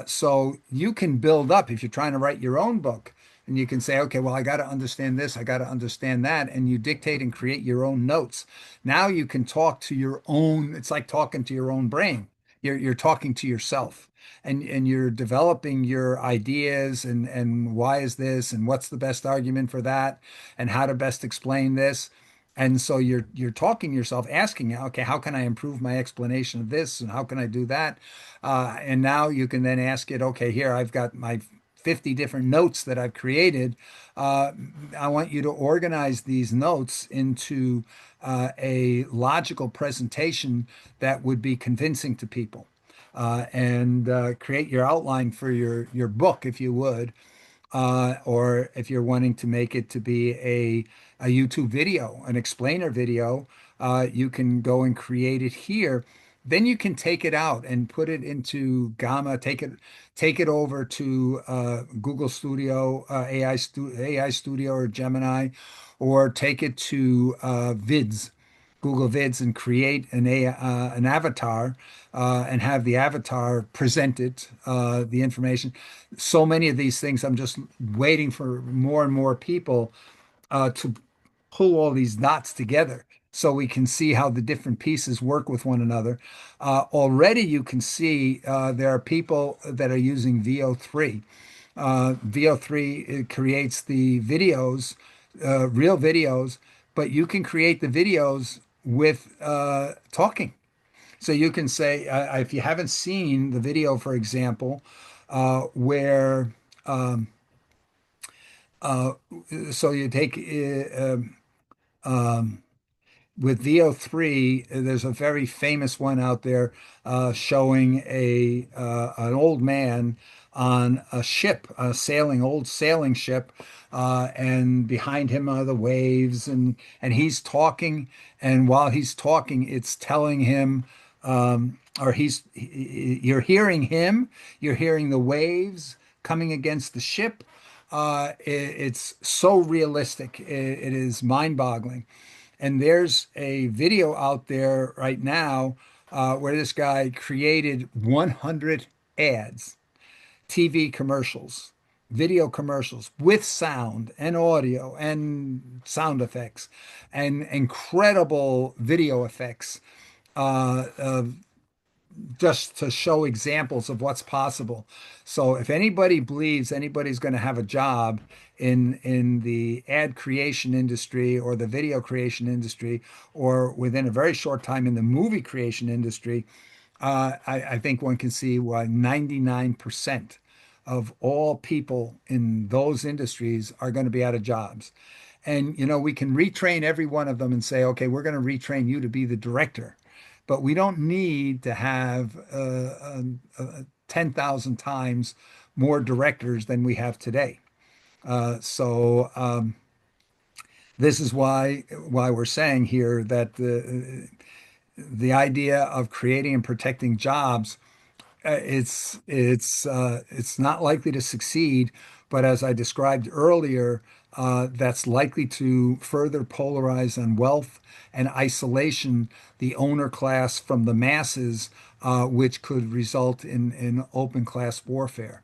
A: So you can build up if you're trying to write your own book, and you can say, okay, well, I got to understand this, I got to understand that, and you dictate and create your own notes. Now you can talk to your own. It's like talking to your own brain. You're talking to yourself, and you're developing your ideas, and why is this, and what's the best argument for that, and how to best explain this. And so you're talking to yourself, asking, okay, how can I improve my explanation of this, and how can I do that? And now you can then ask it, okay, here I've got my 50 different notes that I've created. Uh, I want you to organize these notes into a logical presentation that would be convincing to people, and create your outline for your book, if you would, or if you're wanting to make it to be a YouTube video, an explainer video, you can go and create it here. Then you can take it out and put it into Gamma, take it over to Google Studio, AI Studio or Gemini, or take it to Google Vids, and create an avatar, and have the avatar present it, the information. So many of these things, I'm just waiting for more and more people to pull all these dots together so we can see how the different pieces work with one another. Already you can see there are people that are using VO3. VO3, it creates the videos, real videos, but you can create the videos with talking. So you can say, if you haven't seen the video, for example, where uh, so you take with VO3, there's a very famous one out there showing a an old man on a ship, a old sailing ship, and behind him are the waves, and he's talking, and while he's talking, it's telling him, you're hearing him, you're hearing the waves coming against the ship. It's so realistic, it is mind-boggling. And there's a video out there right now where this guy created 100 ads, TV commercials, video commercials with sound and audio and sound effects and incredible video effects, of just to show examples of what's possible. So if anybody believes anybody's going to have a job in the ad creation industry or the video creation industry, or within a very short time in the movie creation industry, I think one can see why 99% of all people in those industries are going to be out of jobs. And, we can retrain every one of them and say, okay, we're going to retrain you to be the director. But we don't need to have 10,000 times more directors than we have today. So this is why we're saying here that the idea of creating and protecting jobs, it's not likely to succeed. But as I described earlier, that's likely to further polarize on wealth and isolation the owner class from the masses, which could result in open class warfare,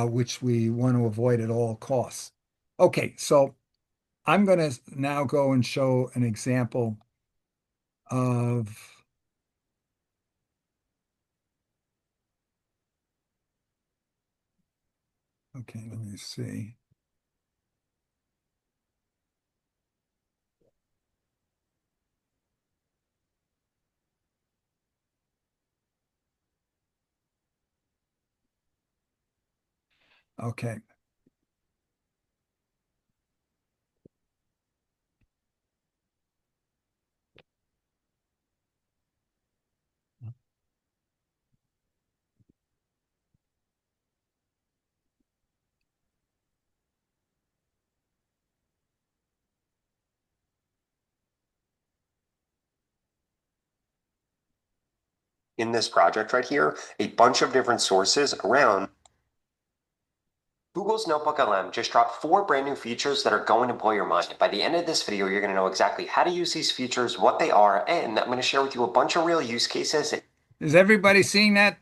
A: which we want to avoid at all costs. Okay, so I'm going to now go and show an example of, okay, let me see. Okay.
L: In this project right here, a bunch of different sources around Google's Notebook LM just dropped 4 brand new features that are going to blow your mind. By the end of this video, you're going to know exactly how to use these features, what they are, and I'm going to share with you a bunch of real use cases
A: Is everybody seeing that?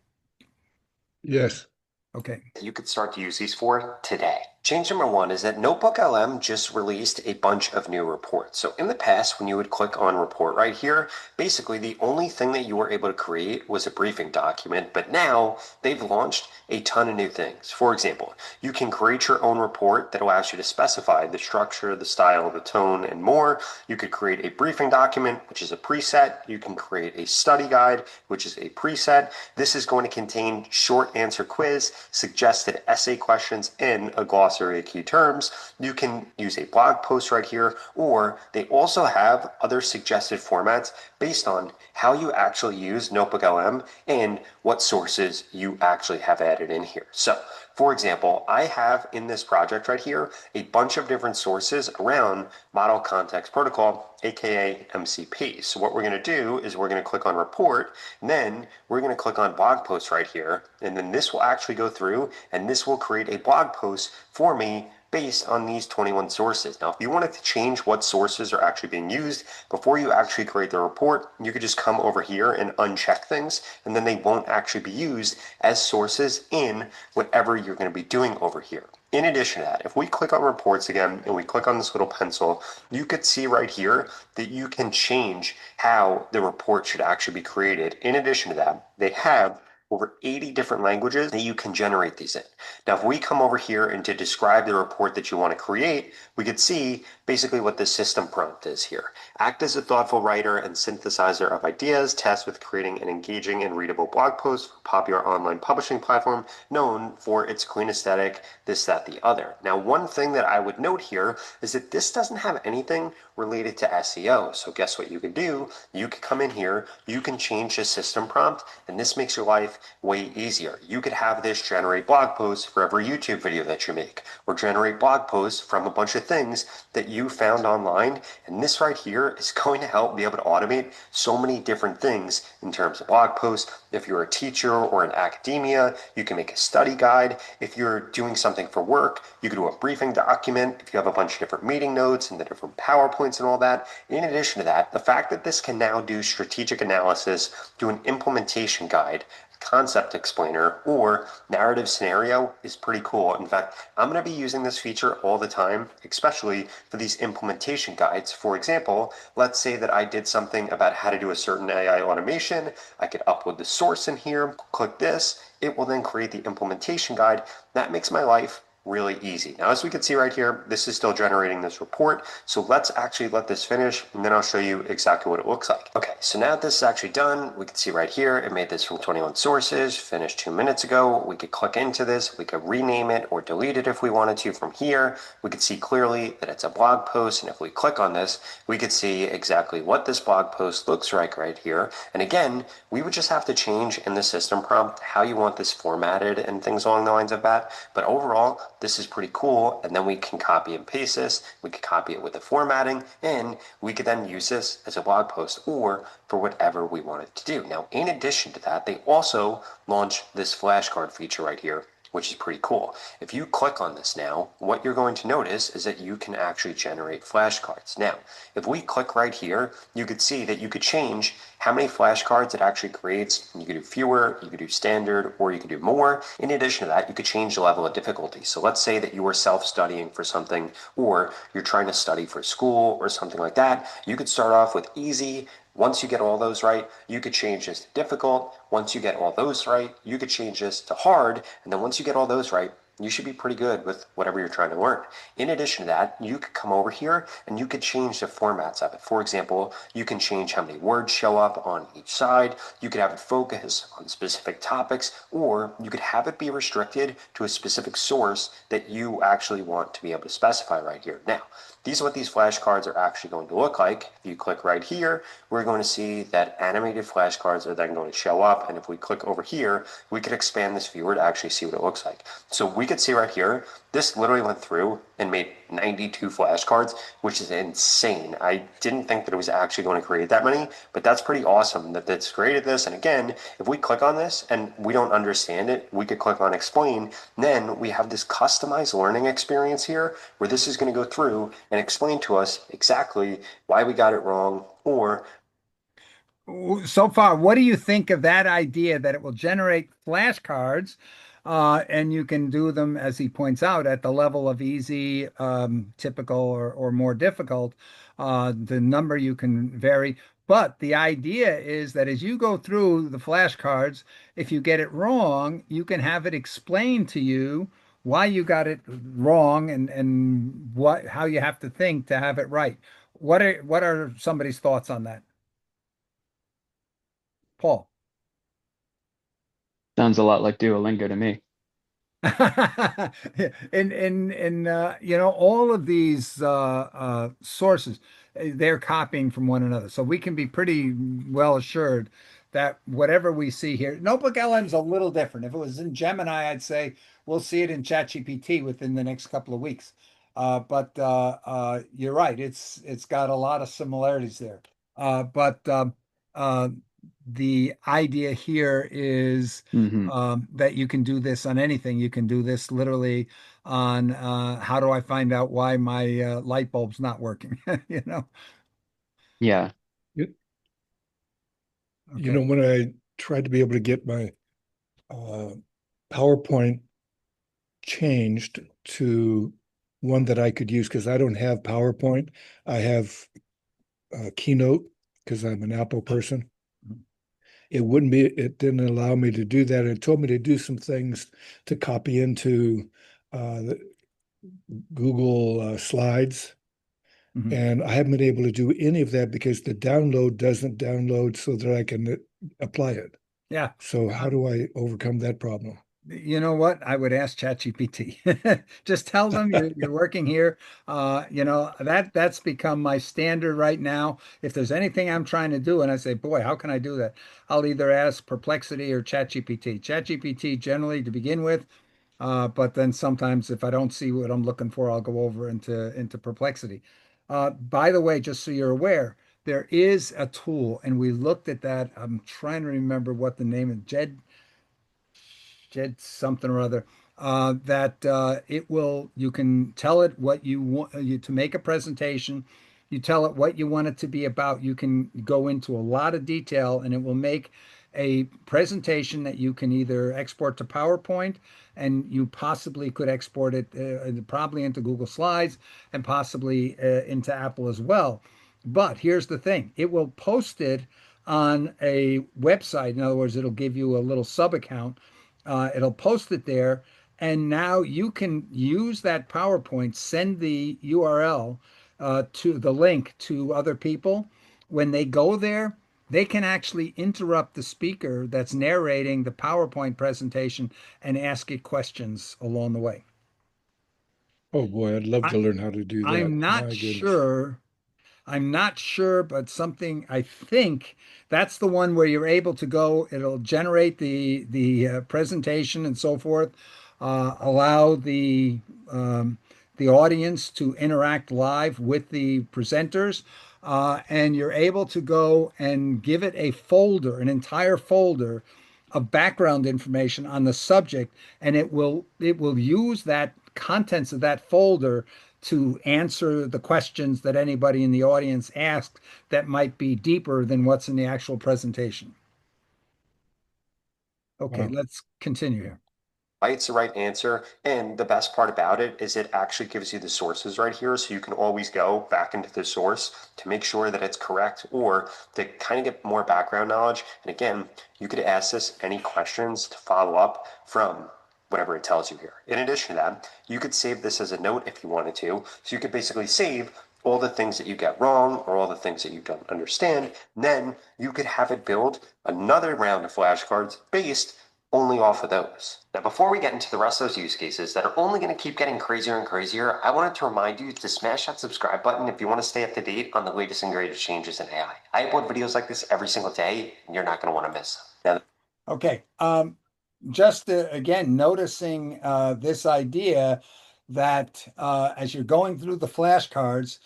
K: Yes.
A: Okay.
L: you could start to use these for today. Change number 1 is that Notebook LM just released a bunch of new reports. So in the past, when you would click on report right here, basically the only thing that you were able to create was a briefing document, but now they've launched a ton of new things. For example, you can create your own report that allows you to specify the structure, the style, the tone, and more. You could create a briefing document, which is a preset. You can create a study guide, which is a preset. This is going to contain short answer quiz, suggested essay questions, and a glossary of key terms. You can use a blog post right here, or they also have other suggested formats based on how you actually use Notebook LM and what sources you actually have added in here. So, for example, I have in this project right here a bunch of different sources around Model Context Protocol, aka MCP. So what we're going to do is we're going to click on report, and then we're going to click on blog post right here, and then this will actually go through and this will create a blog post for me based on these 21 sources. Now, if you wanted to change what sources are actually being used before you actually create the report, you could just come over here and uncheck things, and then they won't actually be used as sources in whatever you're going to be doing over here. In addition to that, if we click on reports again and we click on this little pencil, you could see right here that you can change how the report should actually be created. In addition to that, they have over 80 different languages that you can generate these in. Now, if we come over here and to describe the report that you want to create, we could see basically what the system prompt is here. Act as a thoughtful writer and synthesizer of ideas, tasked with creating an engaging and readable blog post for a popular online publishing platform known for its clean aesthetic, this, that, the other. Now, one thing that I would note here is that this doesn't have anything related to SEO. So guess what you can do? You can come in here, you can change the system prompt, and this makes your life way easier. You could have this generate blog posts for every YouTube video that you make, or generate blog posts from a bunch of things that you found online. And this right here is going to help be able to automate so many different things in terms of blog posts. If you're a teacher or in academia, you can make a study guide. If you're doing something for work, you can do a briefing document. If you have a bunch of different meeting notes and the different PowerPoints and all that. In addition to that, the fact that this can now do strategic analysis, do an implementation guide, concept explainer, or narrative scenario is pretty cool. In fact, I'm going to be using this feature all the time, especially for these implementation guides. For example, let's say that I did something about how to do a certain AI automation. I could upload the source in here, click this, it will then create the implementation guide. That makes my life really easy. Now, as we can see right here, this is still generating this report. So let's actually let this finish, and then I'll show you exactly what it looks like. Okay, so now that this is actually done, we can see right here, it made this from 21 sources, finished 2 minutes ago. We could click into this, we could rename it or delete it if we wanted to from here. We could see clearly that it's a blog post, and if we click on this, we could see exactly what this blog post looks like right here. And again, we would just have to change in the system prompt how you want this formatted and things along the lines of that. But overall, this is pretty cool. And then we can copy and paste this. We could copy it with the formatting, and we could then use this as a blog post or for whatever we wanted to do. Now, in addition to that, they also launched this flashcard feature right here, which is pretty cool. If you click on this now, what you're going to notice is that you can actually generate flashcards. Now, if we click right here, you could see that you could change how many flashcards it actually creates. You could do fewer, you could do standard, or you could do more. In addition to that, you could change the level of difficulty. So let's say that you are self-studying for something, or you're trying to study for school or something like that. You could start off with easy. Once you get all those right, you could change this to difficult. Once you get all those right, you could change this to hard. And then once you get all those right, you should be pretty good with whatever you're trying to learn. In addition to that, you could come over here and you could change the formats of it. For example, you can change how many words show up on each side. You could have it focus on specific topics, or you could have it be restricted to a specific source that you actually want to be able to specify right here. Now, these are what these flashcards are actually going to look like. If you click right here, we're going to see that animated flashcards are then going to show up. And if we click over here, we could expand this viewer to actually see what it looks like. So we could see right here, this literally went through and made 92 flashcards, which is insane. I didn't think that it was actually going to create that many, but that's pretty awesome that it's created this. And again, if we click on this and we don't understand it, we could click on explain. Then we have this customized learning experience here where this is going to go through and explain to us exactly why we got it wrong, or
A: So far, what do you think of that idea that it will generate flashcards, and you can do them, as he points out, at the level of easy, typical, or more difficult? The number you can vary. But the idea is that as you go through the flashcards, if you get it wrong, you can have it explain to you why you got it wrong, and how you have to think to have it right. What are somebody's thoughts on that? Paul.
D: Sounds a lot like Duolingo to me.
A: And all of these sources, they're copying from one another. So we can be pretty well assured that whatever we see here, Notebook LM is a little different. If it was in Gemini, I'd say we'll see it in ChatGPT within the next couple of weeks. But you're right, it's got a lot of similarities there. But uh, the idea here is
D: Hmm.
A: that you can do this on anything. You can do this literally on how do I find out why my light bulb's not working? You know?
D: Yeah.
K: You,
A: Okay.
K: when I tried to be able to get my uh, PowerPoint changed to one that I could use because I don't have PowerPoint. I have Keynote because I'm an Apple person. It didn't allow me to do that. It told me to do some things to copy into the Google Slides.
A: Mhm.
K: And I haven't been able to do any of that because the download doesn't download so that I can apply it.
A: Yeah.
K: So how do I overcome that problem?
A: You know what? I would ask ChatGPT. Just tell them you're working here. That's become my standard right now. If there's anything I'm trying to do and I say, boy, how can I do that? I'll either ask Perplexity or ChatGPT. ChatGPT generally to begin with, but then sometimes if I don't see what I'm looking for, I'll go over into Perplexity. By the way, just so you're aware, there is a tool, and we looked at that. I'm trying to remember what the name is. Jed something or other, that you can tell it what you want you to make a presentation. You tell it what you want it to be about. You can go into a lot of detail and it will make a presentation that you can either export to PowerPoint, and you possibly could export it probably into Google Slides, and possibly into Apple as well. But here's the thing, it will post it on a website. In other words, it'll give you a little sub account, it'll post it there, And now you can use that PowerPoint, send the URL to the link to other people. When they go there, they can actually interrupt the speaker that's narrating the PowerPoint presentation and ask it questions along the way.
K: Oh boy, I'd love
A: I,
K: to learn how to do that.
A: I'm not
K: My goodness.
A: sure. I'm not sure, but something I think that's the one where you're able to go. It'll generate the presentation and so forth, allow the audience to interact live with the presenters, and you're able to go and give it a folder, an entire folder of background information on the subject, and it will use that contents of that folder to answer the questions that anybody in the audience asked that might be deeper than what's in the actual presentation. Okay,
K: Wow.
A: let's continue here.
L: It's the right answer. And the best part about it is it actually gives you the sources right here. So you can always go back into the source to make sure that it's correct or to kind of get more background knowledge. And again, you could ask this any questions to follow up from whatever it tells you here. In addition to that, you could save this as a note if you wanted to. So you could basically save all the things that you get wrong or all the things that you don't understand. And then you could have it build another round of flashcards based only off of those. Now, before we get into the rest of those use cases that are only going to keep getting crazier and crazier, I wanted to remind you to smash that subscribe button if you want to stay up to date on the latest and greatest changes in AI. I upload videos like this every single day, and you're not going to want to miss them. Now,
A: Okay, just again, noticing this idea that as you're going through the flashcards,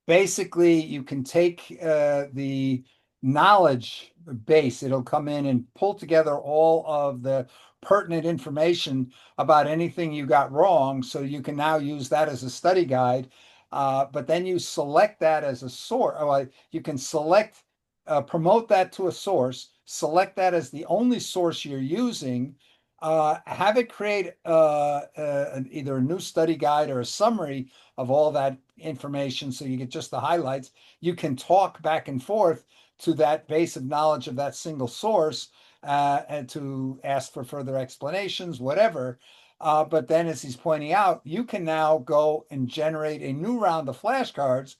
A: basically you can take the knowledge base, it'll come in and pull together all of the pertinent information about anything you got wrong. So you can now use that as a study guide. But then you select that as a source. You can select, promote that to a source, select that as the only source you're using, have it create either a new study guide or a summary of all that information so you get just the highlights. You can talk back and forth to that base of knowledge of that single source and to ask for further explanations, whatever. But then, as he's pointing out, you can now go and generate a new round of flashcards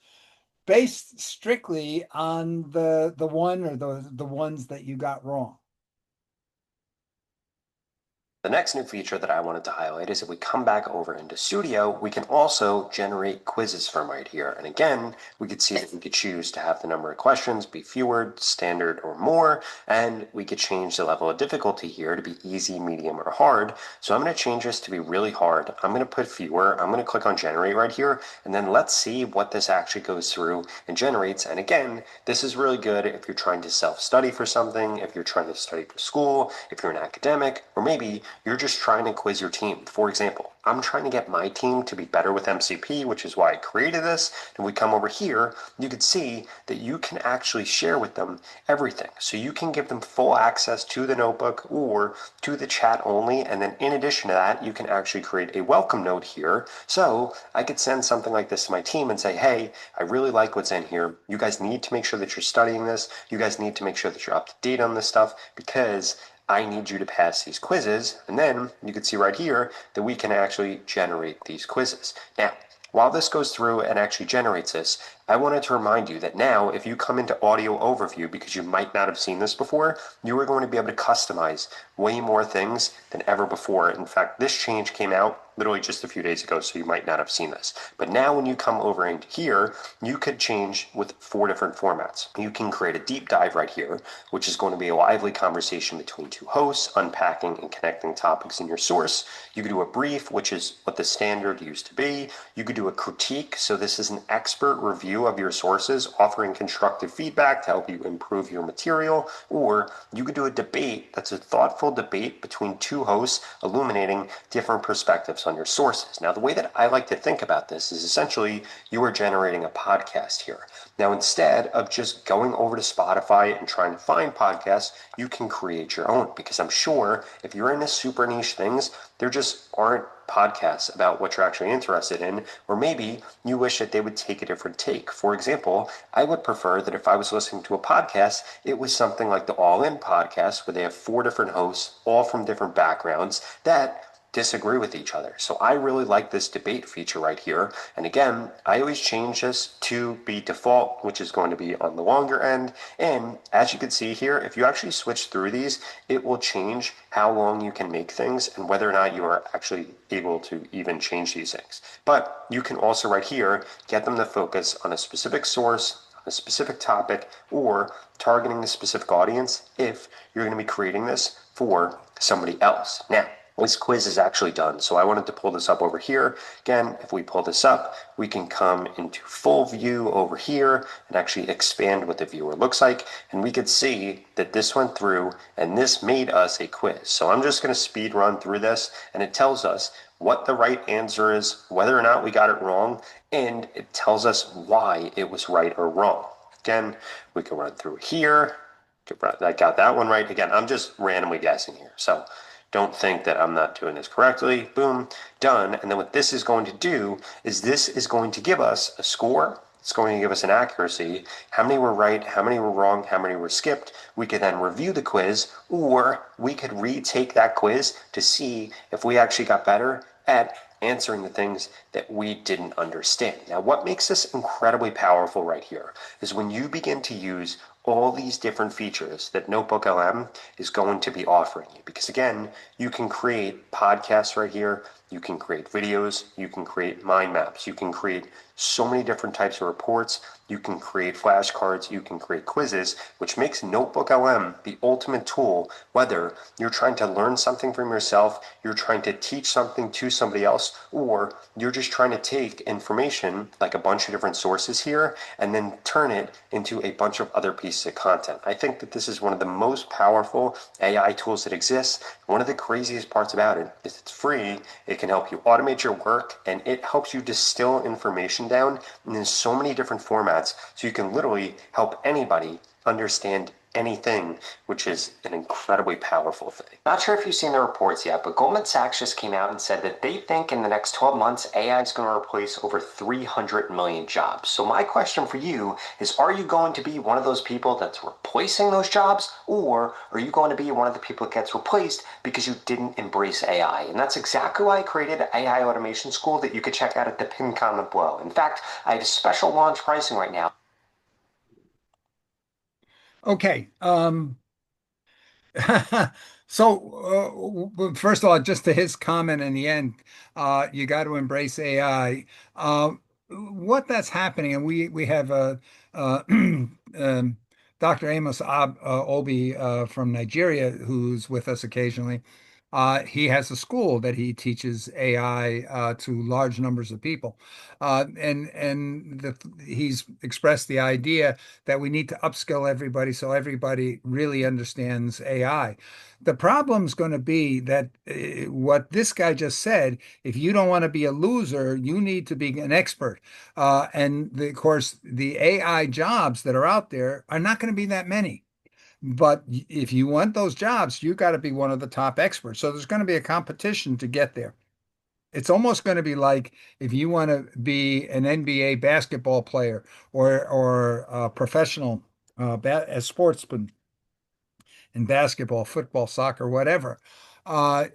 A: based strictly on the one or the ones that you got wrong.
L: the next new feature that I wanted to highlight is if we come back over into Studio, we can also generate quizzes from right here. And again, we could see that we could choose to have the number of questions be fewer, standard, or more, and we could change the level of difficulty here to be easy, medium, or hard. So I'm going to change this to be really hard. I'm going to put fewer. I'm going to click on generate right here, and then let's see what this actually goes through and generates. And again, this is really good if you're trying to self-study for something, if you're trying to study for school, if you're an academic, or maybe you're just trying to quiz your team. For example, I'm trying to get my team to be better with MCP, which is why I created this. And we come over here, you can see that you can actually share with them everything. So you can give them full access to the notebook or to the chat only. And then in addition to that, you can actually create a welcome note here. So I could send something like this to my team and say, hey, I really like what's in here. You guys need to make sure that you're studying this. You guys need to make sure that you're up to date on this stuff because I need you to pass these quizzes. And then you can see right here that we can actually generate these quizzes. Now, while this goes through and actually generates this, I wanted to remind you that now if you come into audio overview, because you might not have seen this before, you are going to be able to customize way more things than ever before. In fact, this change came out literally just a few days ago, so you might not have seen this. But now when you come over into here, you could change with 4 different formats. You can create a deep dive right here, which is going to be a lively conversation between 2 hosts, unpacking and connecting topics in your source. You could do a brief, which is what the standard used to be. You could do a critique, so this is an expert review of your sources, offering constructive feedback to help you improve your material. Or you could do a debate that's a thoughtful debate between 2 hosts, illuminating different perspectives on your sources. Now, the way that I like to think about this is essentially you are generating a podcast here. Now, instead of just going over to Spotify and trying to find podcasts, you can create your own, because I'm sure if you're into super niche things, there just aren't podcasts about what you're actually interested in, or maybe you wish that they would take a different take. For example, I would prefer that if I was listening to a podcast, it was something like the All In podcast, where they have 4 different hosts, all from different backgrounds, that disagree with each other. So I really like this debate feature right here. And again, I always change this to be default, which is going to be on the longer end. And as you can see here, if you actually switch through these, it will change how long you can make things and whether or not you are actually able to even change these things. But you can also right here get them to focus on a specific source, a specific topic, or targeting a specific audience if you're going to be creating this for somebody else. Now, this quiz is actually done, so I wanted to pull this up over here. Again, if we pull this up, we can come into full view over here and actually expand what the viewer looks like, and we could see that this went through and this made us a quiz. So I'm just going to speed run through this, and it tells us what the right answer is, whether or not we got it wrong, and it tells us why it was right or wrong. Again, we can run through here. I got that one right. Again, I'm just randomly guessing here, so don't think that I'm not doing this correctly. Boom, done. And then what this is going to do is this is going to give us a score. It's going to give us an accuracy, how many were right, how many were wrong, how many were skipped. We could then review the quiz, or we could retake that quiz to see if we actually got better at answering the things that we didn't understand. Now, what makes this incredibly powerful right here is when you begin to use all these different features that Notebook LM is going to be offering you. Because again, you can create podcasts right here, you can create videos, you can create mind maps, you can create so many different types of reports, you can create flashcards, you can create quizzes, which makes Notebook LM the ultimate tool, whether you're trying to learn something from yourself, you're trying to teach something to somebody else, or you're just trying to take information, like a bunch of different sources here, and then turn it into a bunch of other pieces of content. I think that this is one of the most powerful AI tools that exists. One of the craziest parts about it is it's free, it can help you automate your work, and it helps you distill information down in so many different formats, so you can literally help anybody understand anything, which is an incredibly powerful thing.
O: Not sure if you've seen the reports yet, but Goldman Sachs just came out and said that they think in the next 12 months, AI is going to replace over 300 million jobs. So my question for you is, are you going to be one of those people that's replacing those jobs, or are you going to be one of the people that gets replaced because you didn't embrace AI? And that's exactly why I created AI Automation School that you could check out at the pinned comment below. In fact, I have special launch pricing right now.
A: Okay. First of all, just to his comment in the end, you got to embrace AI. What that's happening, and we have Dr. Amos Obi from Nigeria, who's with us occasionally. He has a school that he teaches AI to large numbers of people, he's expressed the idea that we need to upskill everybody so everybody really understands AI. The problem's going to be that what this guy just said, if you don't want to be a loser, you need to be an expert. Of course, the AI jobs that are out there are not going to be that many. But if you want those jobs, you got to be one of the top experts. So there's going to be a competition to get there. It's almost going to be like if you want to be an NBA basketball player or a professional a sportsman in basketball, football, soccer, whatever.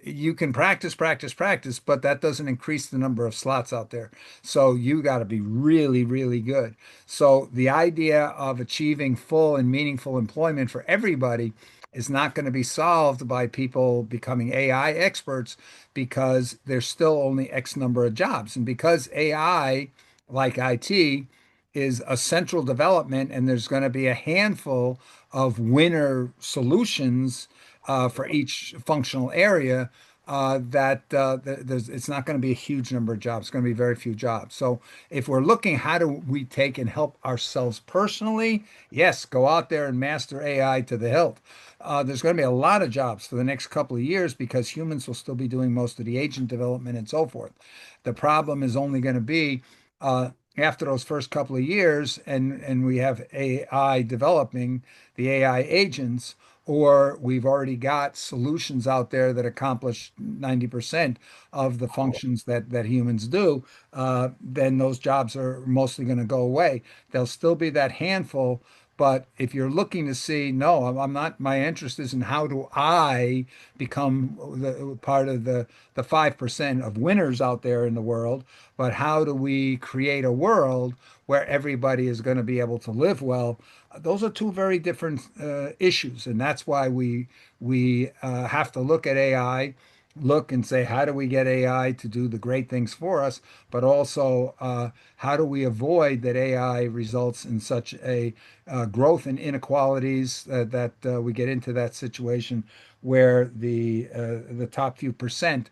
A: You can practice, practice, practice, but that doesn't increase the number of slots out there. So you got to be really, really good. So the idea of achieving full and meaningful employment for everybody is not going to be solved by people becoming AI experts because there's still only X number of jobs. And because AI, like IT, is a central development, and there's going to be a handful of winner solutions for each functional area. It's not going to be a huge number of jobs. It's going to be very few jobs. So if we're looking, how do we take and help ourselves personally? Yes, go out there and master AI to the hilt. There's going to be a lot of jobs for the next couple of years because humans will still be doing most of the agent development and so forth. The problem is only going to be after those first couple of years, and we have AI developing the AI agents, or we've already got solutions out there that accomplish 90% of the functions that humans do, then those jobs are mostly going to go away. There'll still be that handful, But if you're looking to see, no, I'm not, my interest is in how do I become part of the 5% of winners out there in the world, but how do we create a world where everybody is going to be able to live well? Those are two very different issues, and that's why we have to look at AI, look and say, how do we get AI to do the great things for us, but also how do we avoid that AI results in such a growth in inequalities that we get into that situation where the top few percent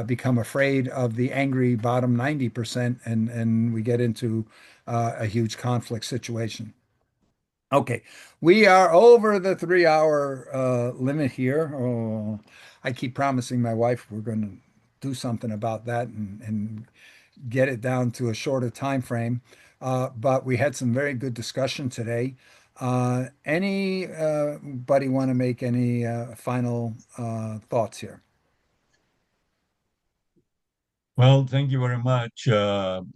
A: become afraid of the angry bottom 90%, and we get into a huge conflict situation. Okay, we are over the 3 hour limit here. Oh, I keep promising my wife we're going to do something about that and get it down to a shorter time frame. But we had some very good discussion today. Anybody want to make any final thoughts here?
I: Well, thank you very much,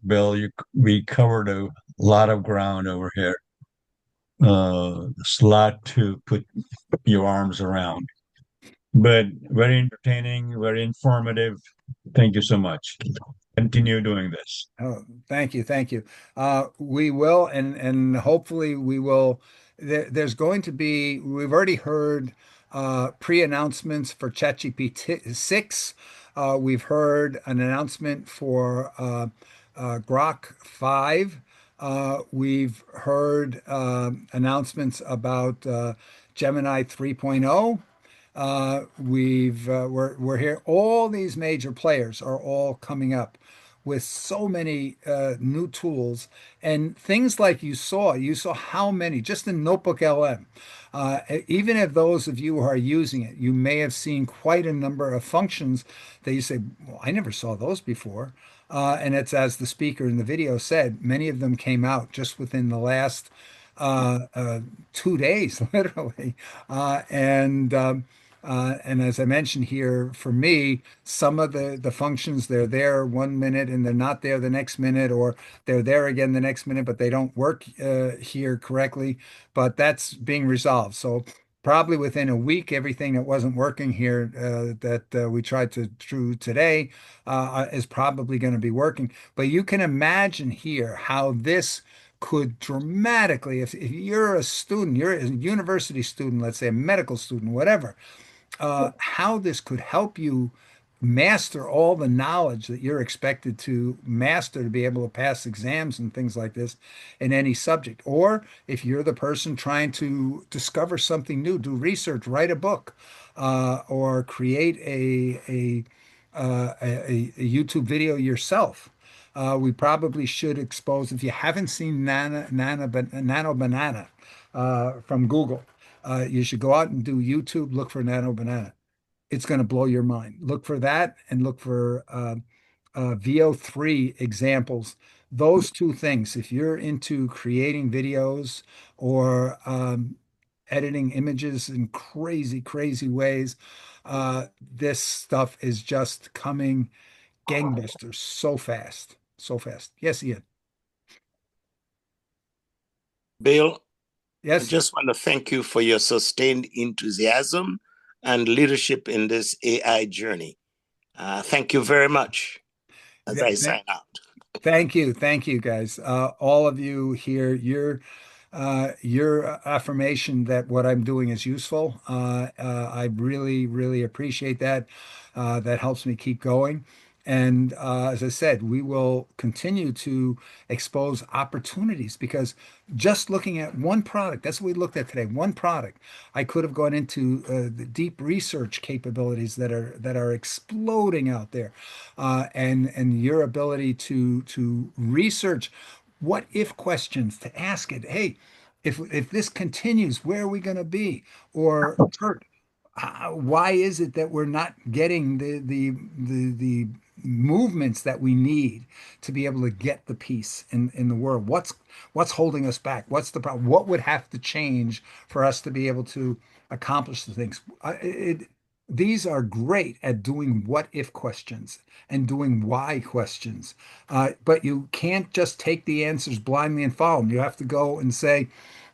I: Bill. We covered a lot of ground over here. It's a lot to put your arms around, but very entertaining, very informative. Thank you so much. Continue doing this.
A: Oh, thank you, thank you. We will, and hopefully we will. There's going to be. We've already heard pre-announcements for ChatGPT 6. We've heard an announcement for Grok 5. We've heard announcements about Gemini 3.0. We're here. All these major players are all coming up with so many new tools and things like you saw how many just in Notebook LM. Even if those of you who are using it, you may have seen quite a number of functions that you say, well, I never saw those before. And it's as the speaker in the video said, many of them came out just within the last 2 days, literally. And as I mentioned here, for me, some of the functions, they're there 1 minute and they're not there the next minute, or they're there again the next minute, but they don't work here correctly. But that's being resolved. So probably within a week, everything that wasn't working here that we tried to do today is probably going to be working. But you can imagine here how this could dramatically, if you're a student, you're a university student, let's say a medical student, whatever, how this could help you master all the knowledge that you're expected to master to be able to pass exams and things like this in any subject. Or if you're the person trying to discover something new, do research, write a book, or create a YouTube video yourself. We probably should expose, if you haven't seen Nano Banana from Google, you should go out and do YouTube, look for Nano Banana. It's going to blow your mind. Look for that and look for VO3 examples. Those two things, if you're into creating videos or editing images in crazy, crazy ways, this stuff is just coming gangbusters so fast, so fast. Yes, Ian.
F: Bill, I
A: Yes.
F: just want to thank you for your sustained enthusiasm and leadership in this AI journey. Thank you very much as I sign out.
A: Thank you, guys. All of you here, your affirmation that what I'm doing is useful. I really, really appreciate that. That helps me keep going. And as I said, we will continue to expose opportunities because just looking at one product, that's what we looked at today, one product. I could have gone into the deep research capabilities that are exploding out there, and your ability to research what if questions to ask it. Hey, if this continues, where are we going to be? Or Kurt, why is it that we're not getting the movements that we need to be able to get the peace in the world? What's holding us back? What's the problem? What would have to change for us to be able to accomplish the things? These are great at doing what if questions and doing why questions. But you can't just take the answers blindly and follow them. You have to go and say,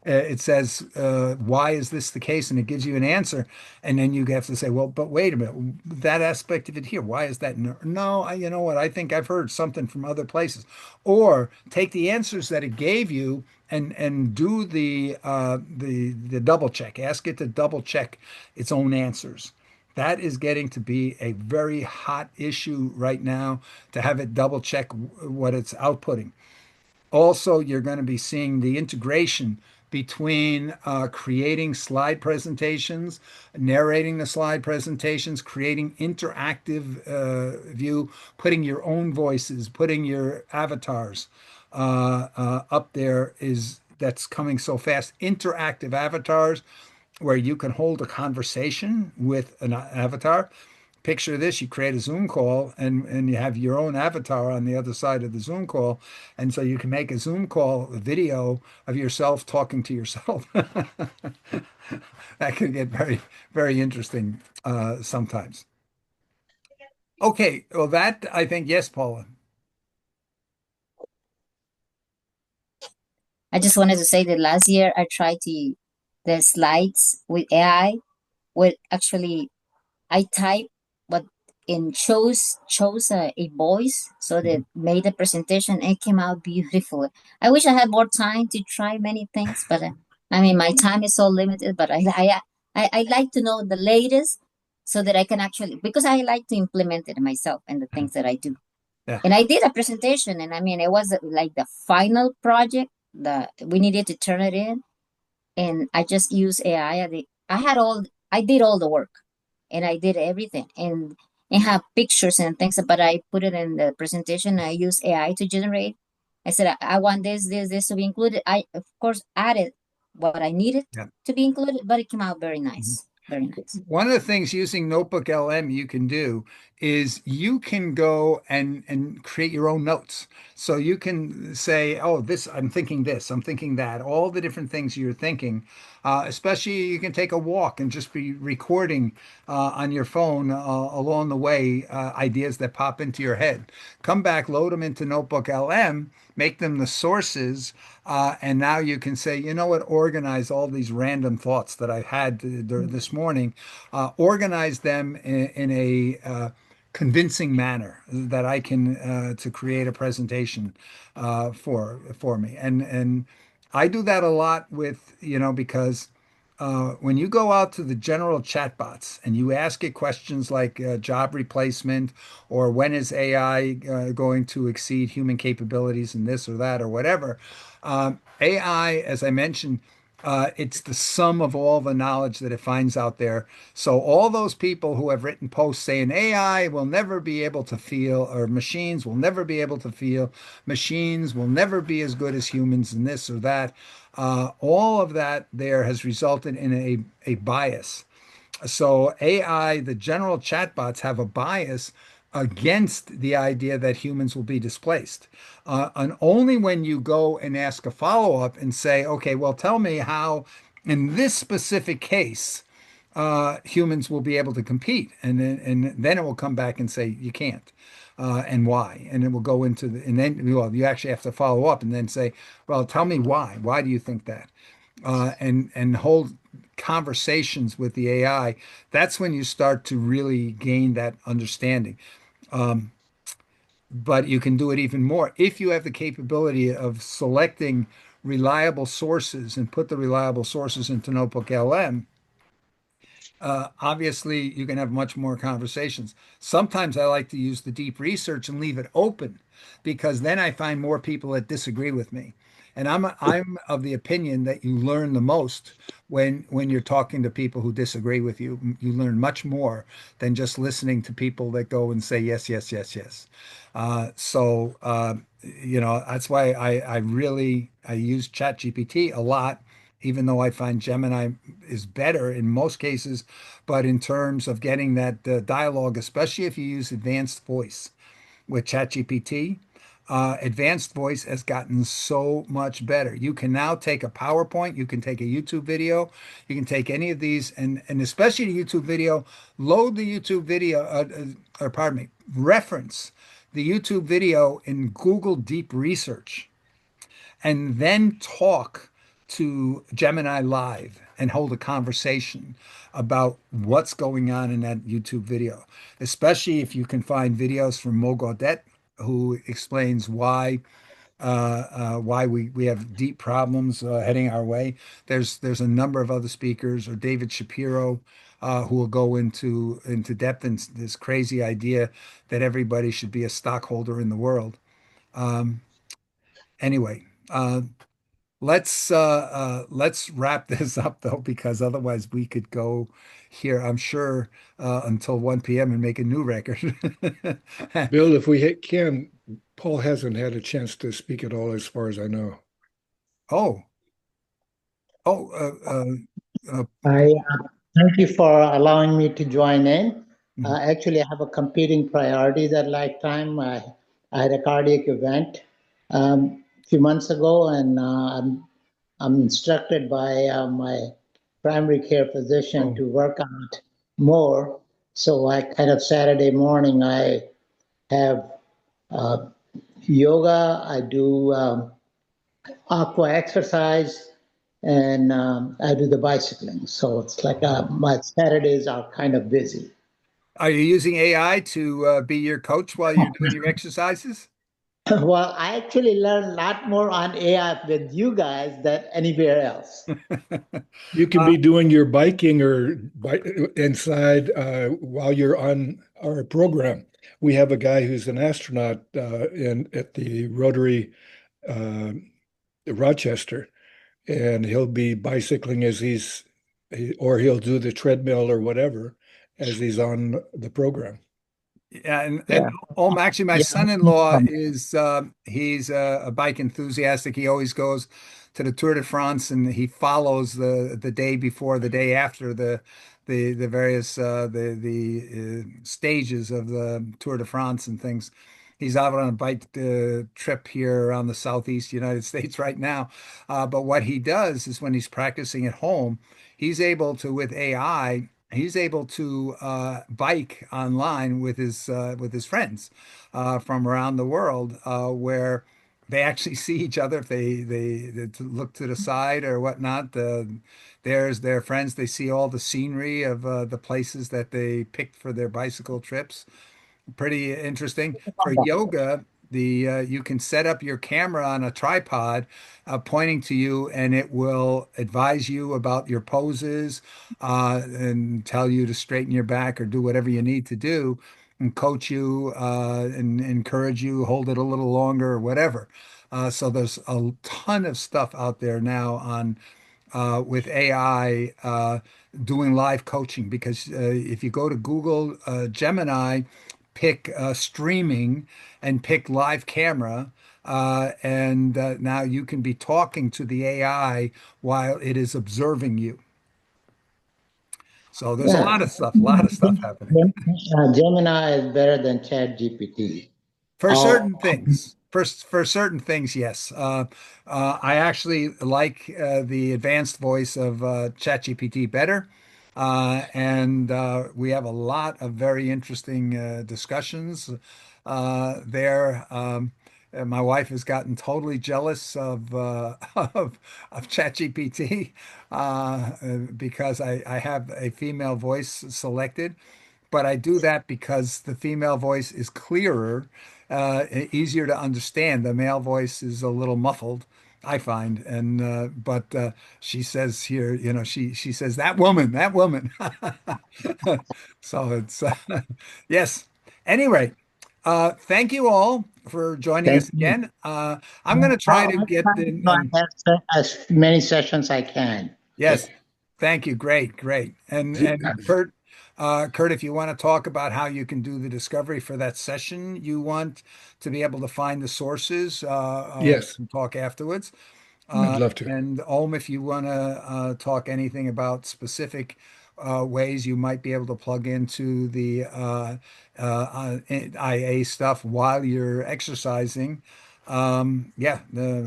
A: It says, why is this the case? And it gives you an answer. And then you have to say, well, but wait a minute, that aspect of it here, why is that? No, you know what? I think I've heard something from other places. Or take the answers that it gave you and do the double check. Ask it to double check its own answers. That is getting to be a very hot issue right now to have it double check what it's outputting. Also, you're going to be seeing the integration between creating slide presentations, narrating the slide presentations, creating interactive view, putting your own voices, putting your avatars up there is that's coming so fast. Interactive avatars where you can hold a conversation with an avatar. Picture this, you create a Zoom call and you have your own avatar on the other side of the Zoom call. And so you can make a Zoom call, a video of yourself talking to yourself. That can get very, very interesting sometimes. Okay, well, that I think, yes, Paula.
P: I just wanted to say that last year I tried to the slides with AI. With actually, I type what and chose a voice so that made the presentation. It came out beautiful. I wish I had more time to try many things, but I mean my time is so limited. But I like to know the latest so that I can actually, because I like to implement it myself and the things that I do.
A: Yeah.
P: And I did a presentation, and I mean it was like the final project. The we needed to turn it in, and I just used AI. I did all the work, and I did everything, and have pictures and things. But I put it in the presentation. I used AI to generate. I said I want this to be included. I of course added what I needed
A: Yeah.
P: to be included, but it came out very
A: Mhm.
P: nice, very nice.
A: One of the things using Notebook LM you can do is you can go and create your own notes. So you can say, oh, this, I'm thinking that, all the different things you're thinking. Especially you can take a walk and just be recording on your phone along the way ideas that pop into your head. Come back, load them into Notebook LM, make them the sources, and now you can say, you know what, organize all these random thoughts that I had this morning, organize them in a convincing manner that I can to create a presentation for me. And I do that a lot with, because when you go out to the general chatbots and you ask it questions like job replacement or when is AI going to exceed human capabilities in this or that or whatever, AI, as I mentioned, it's the sum of all the knowledge that it finds out there. So all those people who have written posts saying AI will never be able to feel, or machines will never be able to feel, machines will never be as good as humans in this or that, all of that there has resulted in a bias. So AI, the general chatbots have a bias against the idea that humans will be displaced. And only when you go and ask a follow-up and say, okay, well, tell me how in this specific case humans will be able to compete. And then it will come back and say, you can't. And why? And it will go into and then, well, you actually have to follow up and then say, well, tell me why. Why do you think that? And hold conversations with the AI. That's when you start to really gain that understanding. But you can do it even more if you have the capability of selecting reliable sources and put the reliable sources into Notebook LM. Obviously, you can have much more conversations. Sometimes I like to use the deep research and leave it open because then I find more people that disagree with me. And I'm of the opinion that you learn the most when you're talking to people who disagree with you. You learn much more than just listening to people that go and say yes, yes, yes, yes. That's why I use ChatGPT a lot, even though I find Gemini is better in most cases. But in terms of getting that dialogue, especially if you use advanced voice with ChatGPT, advanced voice has gotten so much better. You can now take a PowerPoint, you can take a YouTube video, you can take any of these, and especially the YouTube video, load the YouTube video, or pardon me, reference the YouTube video in Google Deep Research and then talk to Gemini Live and hold a conversation about what's going on in that YouTube video, especially if you can find videos from Mo Gaudet, who explains why we have deep problems heading our way. There's a number of other speakers, or David Shapiro, who will go into depth in this crazy idea that everybody should be a stockholder in the world. Um, anyway, let's wrap this up though, because otherwise we could go here, I'm sure, until 1 p.m. and make a new record.
K: Bill, if we can, Paul hasn't had a chance to speak at all, as far as I know.
A: Oh, oh,
Q: I thank you for allowing me to join in.
A: Mhm.
Q: Actually, I have a competing priority that lifetime. I had a cardiac event a few months ago, and I'm instructed by my primary care physician to work on it more. So I kind of Saturday morning I have uh, yoga. I do aqua exercise, and I do the bicycling. So it's like my Saturdays are kind of busy.
A: Are you using AI to be your coach while you're doing your exercises?
Q: Well, I actually learn a lot more on AI with you guys than anywhere else.
K: You can be doing your biking or inside while you're on our program. We have a guy who's an astronaut at the Rotary uh, Rochester, and he'll be bicycling or he'll do the treadmill or whatever as he's on the program.
A: Yeah, and
Q: Yeah.
A: actually, my
Q: Yeah.
A: son-in-law is he's a bike enthusiastic. He always goes to the Tour de France, and he follows the day before, the day after the various stages of the Tour de France and things. He's out on a bike trip here around the southeast United States right now. But what he does is when he's practicing at home, he's able to, with AI, he's able to bike online with his friends from around the world, where they actually see each other if they look to the side or whatnot. There's their friends. They see all the scenery of the places that they picked for their bicycle trips. Pretty interesting. For yoga, the you can set up your camera on a tripod, pointing to you, and it will advise you about your poses, and tell you to straighten your back or do whatever you need to do, and coach you, and encourage you, hold it a little longer or whatever. So there's a ton of stuff out there now on with AI doing live coaching, because if you go to Google Gemini, pick streaming and pick live camera, and now you can be talking to the AI while it is observing you. So there's
Q: Yeah.
A: a lot of stuff happening.
Q: Gemini is better than ChatGPT.
A: For
Q: Oh,
A: certain things, for certain things, yes. I actually like the advanced voice of ChatGPT better, and we have a lot of very interesting discussions there. And my wife has gotten totally jealous of of ChatGPT because I have a female voice selected, but I do that because the female voice is clearer, easier to understand. The male voice is a little muffled, I find. And but she says here, she says that woman. So it's yes. Anyway, thank you all for joining
Q: thank
A: us
Q: you.
A: again. I'm going to try to
Q: I'll
A: get
Q: try
A: in.
Q: to join as many sessions I can.
A: Yes, thank you. Great, great. And Kurt, if you want to talk about how you can do the discovery for that session, you want to be able to find the sources,
K: Yes,
A: and talk afterwards.
K: I'd love to.
A: And if you want to talk anything about specific ways you might be able to plug into the IA stuff while you're exercising, yeah,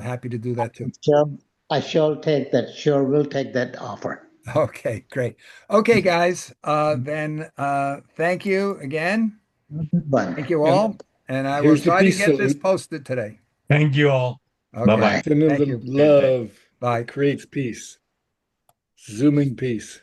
A: happy to do that too.
Q: Sure, I sure take that. Sure, will take that offer.
A: Okay, great. Okay, guys. Then thank you again. Thank you
K: And
A: all. And I will
K: here's the
A: try to
K: peace
A: get this
K: salute.
A: posted today.
I: Thank you all. Bye
A: Okay.
I: bye.
Q: Bye.
K: Send them
A: Thank
K: the
A: you.
K: love.
A: Bye.
K: It creates peace. Zooming peace.